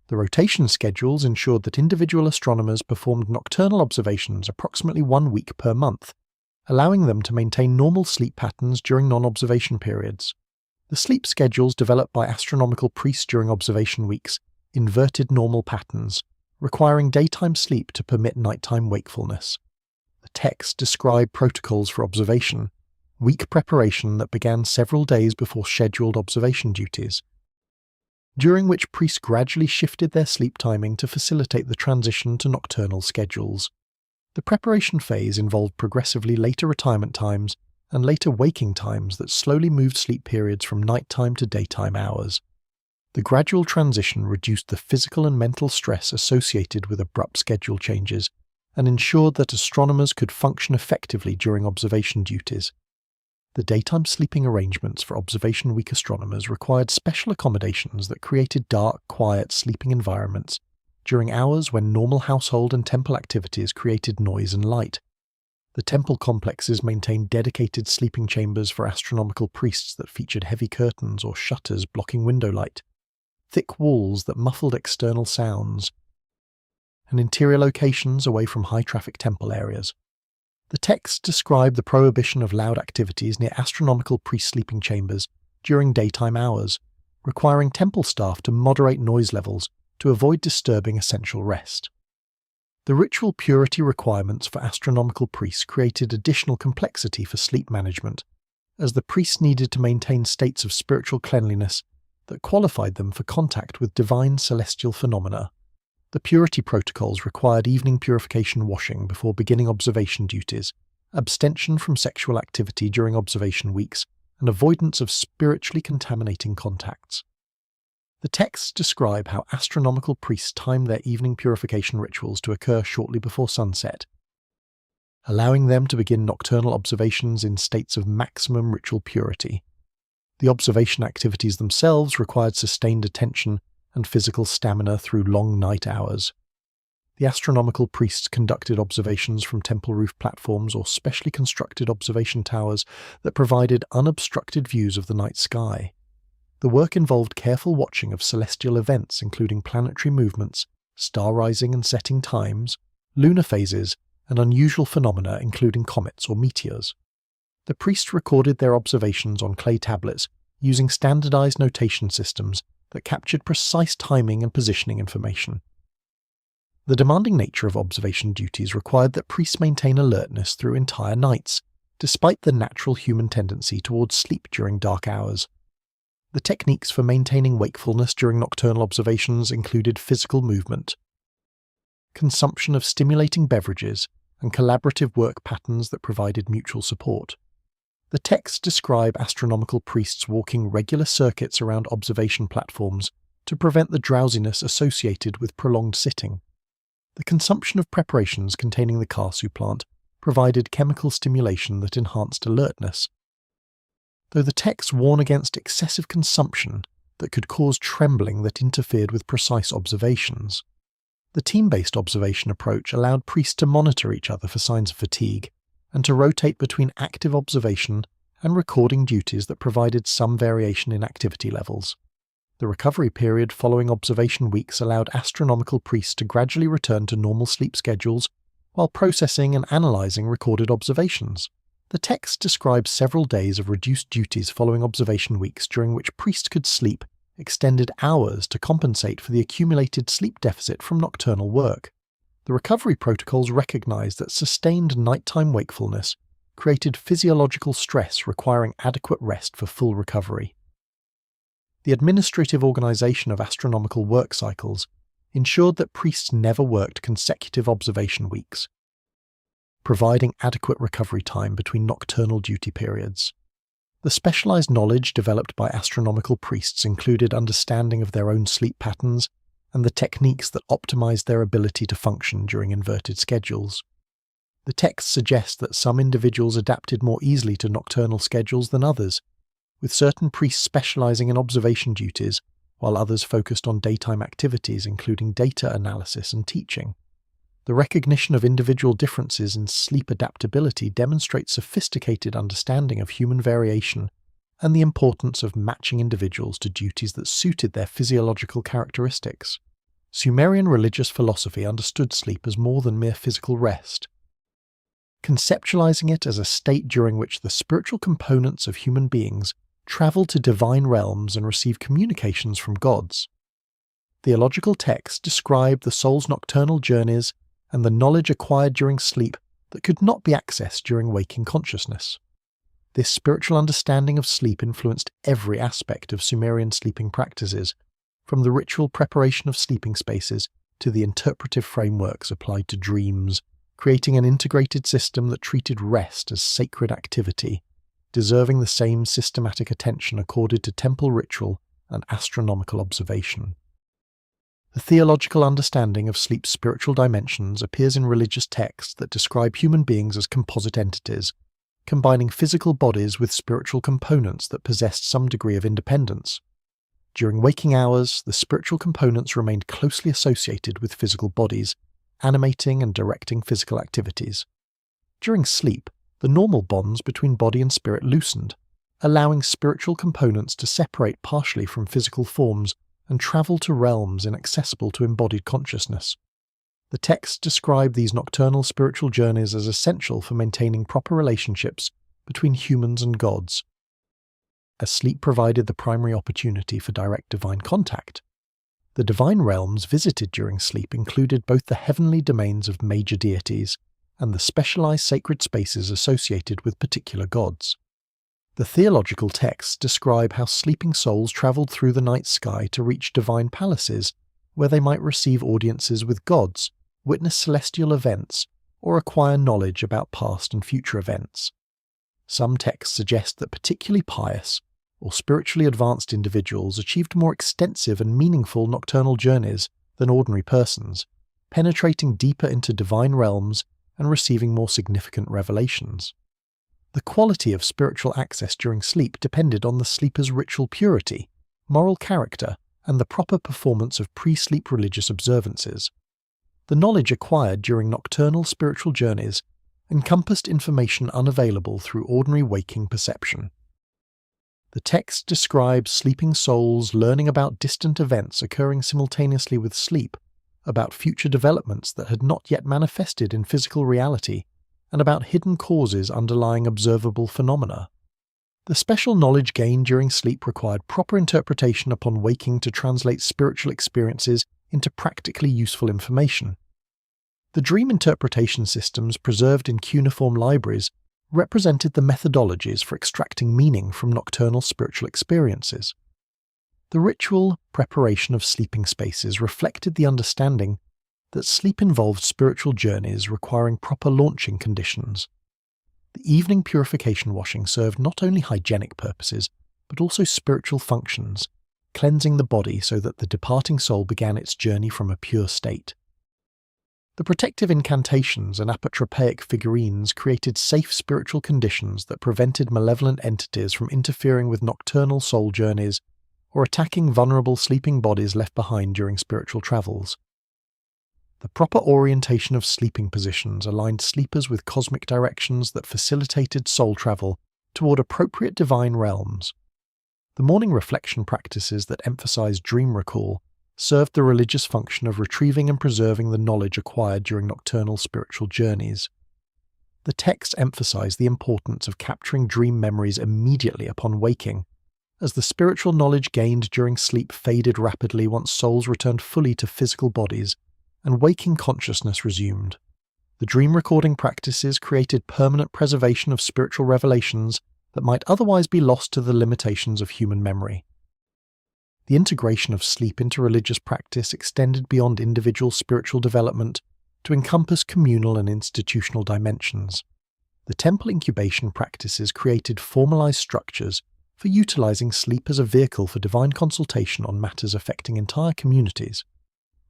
The rotation schedules ensured that individual astronomers performed nocturnal observations approximately 1 week per month, allowing them to maintain normal sleep patterns during non-observation periods. The sleep schedules developed by astronomical priests during observation weeks inverted normal patterns, requiring daytime sleep to permit nighttime wakefulness. The texts describe protocols for observation, week preparation that began several days before scheduled observation duties, during which priests gradually shifted their sleep timing to facilitate the transition to nocturnal schedules. The preparation phase involved progressively later retirement times and later waking times that slowly moved sleep periods from nighttime to daytime hours. The gradual transition reduced the physical and mental stress associated with abrupt schedule changes and ensured that astronomers could function effectively during observation duties. The daytime sleeping arrangements for observation week astronomers required special accommodations that created dark, quiet sleeping environments during hours when normal household and temple activities created noise and light. The temple complexes maintained dedicated sleeping chambers for astronomical priests that featured heavy curtains or shutters blocking window light, thick walls that muffled external sounds, and interior locations away from high-traffic temple areas. The texts describe the prohibition of loud activities near astronomical priest sleeping chambers during daytime hours, requiring temple staff to moderate noise levels to avoid disturbing essential rest. The ritual purity requirements for astronomical priests created additional complexity for sleep management, as the priests needed to maintain states of spiritual cleanliness that qualified them for contact with divine celestial phenomena. The purity protocols required evening purification washing before beginning observation duties, abstention from sexual activity during observation weeks, and avoidance of spiritually contaminating contacts. The texts describe how astronomical priests timed their evening purification rituals to occur shortly before sunset, allowing them to begin nocturnal observations in states of maximum ritual purity. The observation activities themselves required sustained attention and physical stamina through long night hours. The astronomical priests conducted observations from temple roof platforms or specially constructed observation towers that provided unobstructed views of the night sky. The work involved careful watching of celestial events including planetary movements, star rising and setting times, lunar phases, and unusual phenomena including comets or meteors. The priests recorded their observations on clay tablets using standardized notation systems that captured precise timing and positioning information. The demanding nature of observation duties required that priests maintain alertness through entire nights, despite the natural human tendency towards sleep during dark hours. The techniques for maintaining wakefulness during nocturnal observations included physical movement, consumption of stimulating beverages, and collaborative work patterns that provided mutual support. The texts describe astronomical priests walking regular circuits around observation platforms to prevent the drowsiness associated with prolonged sitting. The consumption of preparations containing the Karsu plant provided chemical stimulation that enhanced alertness, though the texts warn against excessive consumption that could cause trembling that interfered with precise observations. The team-based observation approach allowed priests to monitor each other for signs of fatigue, and to rotate between active observation and recording duties that provided some variation in activity levels. The recovery period following observation weeks allowed astronomical priests to gradually return to normal sleep schedules while processing and analyzing recorded observations. The text describes several days of reduced duties following observation weeks during which priests could sleep extended hours to compensate for the accumulated sleep deficit from nocturnal work. The recovery protocols recognized that sustained nighttime wakefulness created physiological stress requiring adequate rest for full recovery. The administrative organization of astronomical work cycles ensured that priests never worked consecutive observation weeks, providing adequate recovery time between nocturnal duty periods. The specialized knowledge developed by astronomical priests included understanding of their own sleep patterns and the techniques that optimized their ability to function during inverted schedules. The text suggests that some individuals adapted more easily to nocturnal schedules than others, with certain priests specializing in observation duties, while others focused on daytime activities including data analysis and teaching. The recognition of individual differences in sleep adaptability demonstrates sophisticated understanding of human variation and the importance of matching individuals to duties that suited their physiological characteristics. Sumerian religious philosophy understood sleep as more than mere physical rest, conceptualizing it as a state during which the spiritual components of human beings travel to divine realms and receive communications from gods. Theological texts describe the soul's nocturnal journeys and the knowledge acquired during sleep that could not be accessed during waking consciousness. This spiritual understanding of sleep influenced every aspect of Sumerian sleeping practices, from the ritual preparation of sleeping spaces to the interpretive frameworks applied to dreams, creating an integrated system that treated rest as sacred activity, deserving the same systematic attention accorded to temple ritual and astronomical observation. The theological understanding of sleep's spiritual dimensions appears in religious texts that describe human beings as composite entities, combining physical bodies with spiritual components that possessed some degree of independence. During waking hours, the spiritual components remained closely associated with physical bodies, animating and directing physical activities. During sleep, the normal bonds between body and spirit loosened, allowing spiritual components to separate partially from physical forms and travel to realms inaccessible to embodied consciousness. The texts describe these nocturnal spiritual journeys as essential for maintaining proper relationships between humans and gods. As sleep provided the primary opportunity for direct divine contact, the divine realms visited during sleep included both the heavenly domains of major deities and the specialized sacred spaces associated with particular gods. The theological texts describe how sleeping souls traveled through the night sky to reach divine palaces, where they might receive audiences with gods, witness celestial events, or acquire knowledge about past and future events. Some texts suggest that particularly pious or spiritually advanced individuals achieved more extensive and meaningful nocturnal journeys than ordinary persons, penetrating deeper into divine realms and receiving more significant revelations. The quality of spiritual access during sleep depended on the sleeper's ritual purity, moral character, and the proper performance of pre-sleep religious observances. The knowledge acquired during nocturnal spiritual journeys encompassed information unavailable through ordinary waking perception. The text describes sleeping souls learning about distant events occurring simultaneously with sleep, about future developments that had not yet manifested in physical reality, and about hidden causes underlying observable phenomena. The special knowledge gained during sleep required proper interpretation upon waking to translate spiritual experiences into practically useful information. The dream interpretation systems preserved in cuneiform libraries represented the methodologies for extracting meaning from nocturnal spiritual experiences. The ritual preparation of sleeping spaces reflected the understanding that sleep involved spiritual journeys requiring proper launching conditions. The evening purification washing served not only hygienic purposes, but also spiritual functions, cleansing the body so that the departing soul began its journey from a pure state. The protective incantations and apotropaic figurines created safe spiritual conditions that prevented malevolent entities from interfering with nocturnal soul journeys or attacking vulnerable sleeping bodies left behind during spiritual travels. The proper orientation of sleeping positions aligned sleepers with cosmic directions that facilitated soul travel toward appropriate divine realms. The morning reflection practices that emphasized dream recall served the religious function of retrieving and preserving the knowledge acquired during nocturnal spiritual journeys. The texts emphasize the importance of capturing dream memories immediately upon waking, as the spiritual knowledge gained during sleep faded rapidly once souls returned fully to physical bodies and waking consciousness resumed. The dream recording practices created permanent preservation of spiritual revelations that might otherwise be lost to the limitations of human memory. The integration of sleep into religious practice extended beyond individual spiritual development to encompass communal and institutional dimensions. The temple incubation practices created formalized structures for utilizing sleep as a vehicle for divine consultation on matters affecting entire communities.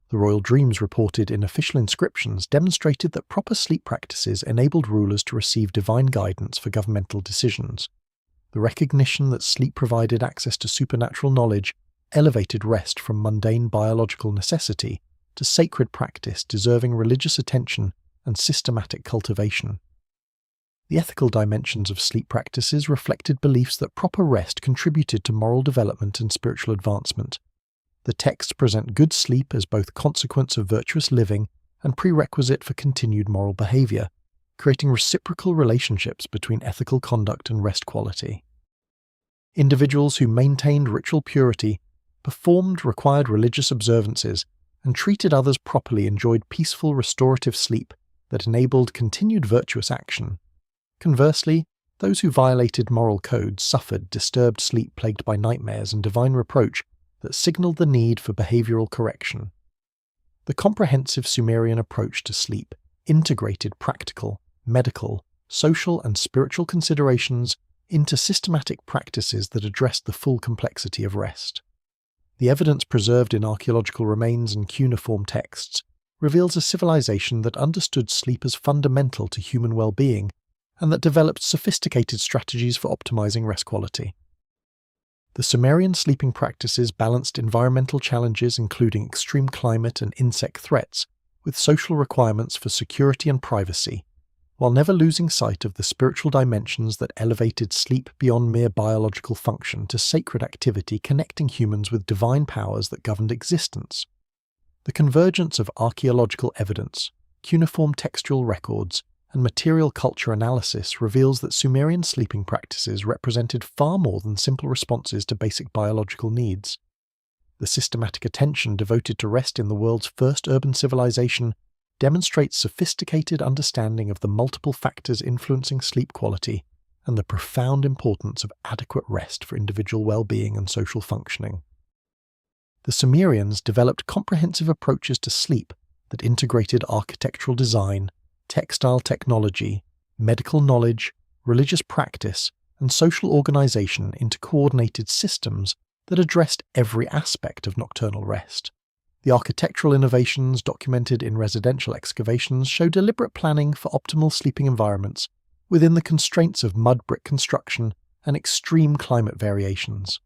The royal dreams reported in official inscriptions demonstrated that proper sleep practices enabled rulers to receive divine guidance for governmental decisions. The recognition that sleep provided access to supernatural knowledge elevated rest from mundane biological necessity to sacred practice deserving religious attention and systematic cultivation. The ethical dimensions of sleep practices reflected beliefs that proper rest contributed to moral development and spiritual advancement. The texts present good sleep as both consequence of virtuous living and prerequisite for continued moral behavior, creating reciprocal relationships between ethical conduct and rest quality. Individuals who maintained ritual purity, performed required religious observances, and treated others properly enjoyed peaceful restorative sleep that enabled continued virtuous action. Conversely, those who violated moral codes suffered disturbed sleep plagued by nightmares and divine reproach that signaled the need for behavioral correction. The comprehensive Sumerian approach to sleep integrated practical, medical, social, and spiritual considerations into systematic practices that addressed the full complexity of rest. The evidence preserved in archaeological remains and cuneiform texts reveals a civilization that understood sleep as fundamental to human well-being and that developed sophisticated strategies for optimizing rest quality. The Sumerian sleeping practices balanced environmental challenges including extreme climate and insect threats with social requirements for security and privacy, while never losing sight of the spiritual dimensions that elevated sleep beyond mere biological function to sacred activity connecting humans with divine powers that governed existence. The convergence of archaeological evidence, cuneiform textual records, and material culture analysis reveals that Sumerian sleeping practices represented far more than simple responses to basic biological needs. The systematic attention devoted to rest in the world's first urban civilization demonstrates sophisticated understanding of the multiple factors influencing sleep quality and the profound importance of adequate rest for individual well-being and social functioning. The Sumerians developed comprehensive approaches to sleep that integrated architectural design, textile technology, medical knowledge, religious practice, and social organization into coordinated systems that addressed every aspect of nocturnal rest. The architectural innovations documented in residential excavations show deliberate planning for optimal sleeping environments within the constraints of mud brick construction and extreme climate variations.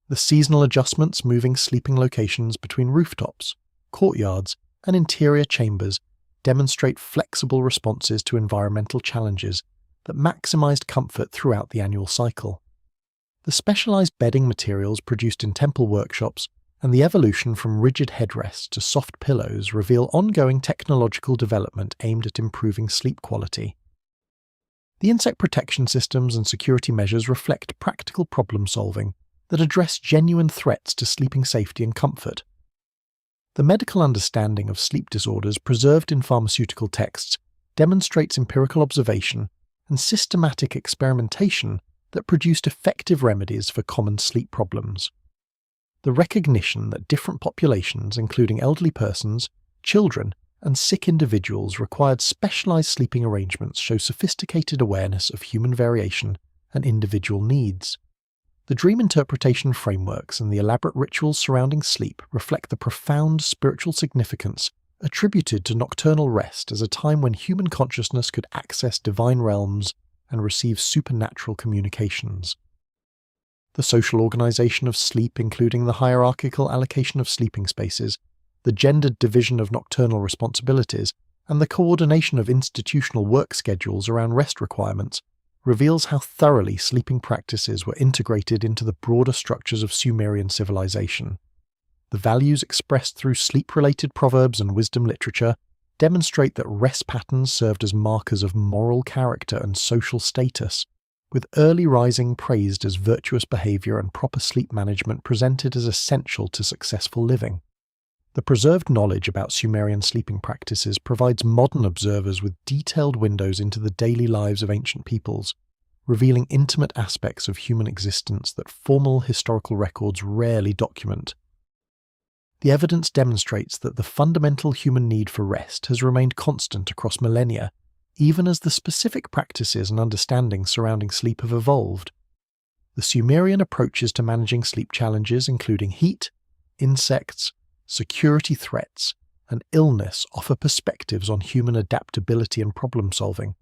The seasonal adjustments moving sleeping locations between rooftops, courtyards, and interior chambers demonstrate flexible responses to environmental challenges that maximized comfort throughout the annual cycle. The specialized bedding materials produced in temple workshops and the evolution from rigid headrests to soft pillows reveal ongoing technological development aimed at improving sleep quality. The insect protection systems and security measures reflect practical problem-solving that address genuine threats to sleeping safety and comfort. The medical understanding of sleep disorders preserved in pharmaceutical texts demonstrates empirical observation and systematic experimentation that produced effective remedies for common sleep problems. The recognition that different populations, including elderly persons, children, and sick individuals, required specialized sleeping arrangements shows sophisticated awareness of human variation and individual needs. The dream interpretation frameworks and the elaborate rituals surrounding sleep reflect the profound spiritual significance attributed to nocturnal rest as a time when human consciousness could access divine realms and receive supernatural communications. The social organization of sleep, including the hierarchical allocation of sleeping spaces, the gendered division of nocturnal responsibilities, and the coordination of institutional work schedules around rest requirements, reveals how thoroughly sleeping practices were integrated into the broader structures of Sumerian civilization. The values expressed through sleep-related proverbs and wisdom literature demonstrate that rest patterns served as markers of moral character and social status, with early rising praised as virtuous behavior and proper sleep management presented as essential to successful living. The preserved knowledge about Sumerian sleeping practices provides modern observers with detailed windows into the daily lives of ancient peoples, revealing intimate aspects of human existence that formal historical records rarely document. The evidence demonstrates that the fundamental human need for rest has remained constant across millennia, even as the specific practices and understandings surrounding sleep have evolved. The Sumerian approaches to managing sleep challenges, including heat, insects, security threats, and illness, offer perspectives on human adaptability and problem-solving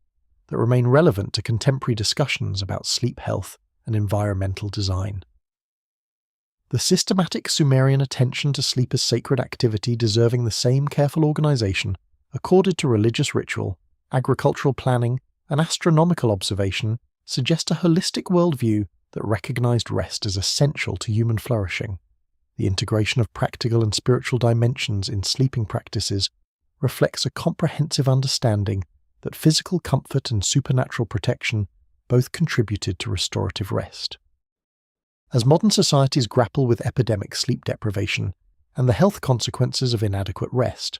that remain relevant to contemporary discussions about sleep health and environmental design. The systematic Sumerian attention to sleep as sacred activity deserving the same careful organization accorded to religious ritual, agricultural planning, and astronomical observation suggest a holistic worldview that recognized rest as essential to human flourishing. The integration of practical and spiritual dimensions in sleeping practices reflects a comprehensive understanding that physical comfort and supernatural protection both contributed to restorative rest. As modern societies grapple with epidemic sleep deprivation and the health consequences of inadequate rest,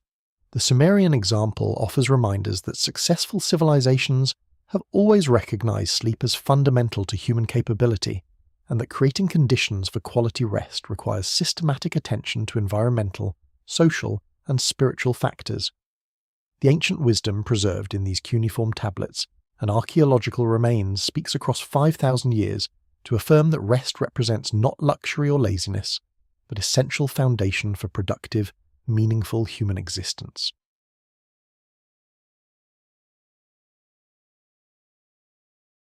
the Sumerian example offers reminders that successful civilizations have always recognized sleep as fundamental to human capability, and that creating conditions for quality rest requires systematic attention to environmental, social, and spiritual factors. The ancient wisdom preserved in these cuneiform tablets and archaeological remains speaks across 5,000 years to affirm that rest represents not luxury or laziness, but essential foundation for productive, meaningful human existence.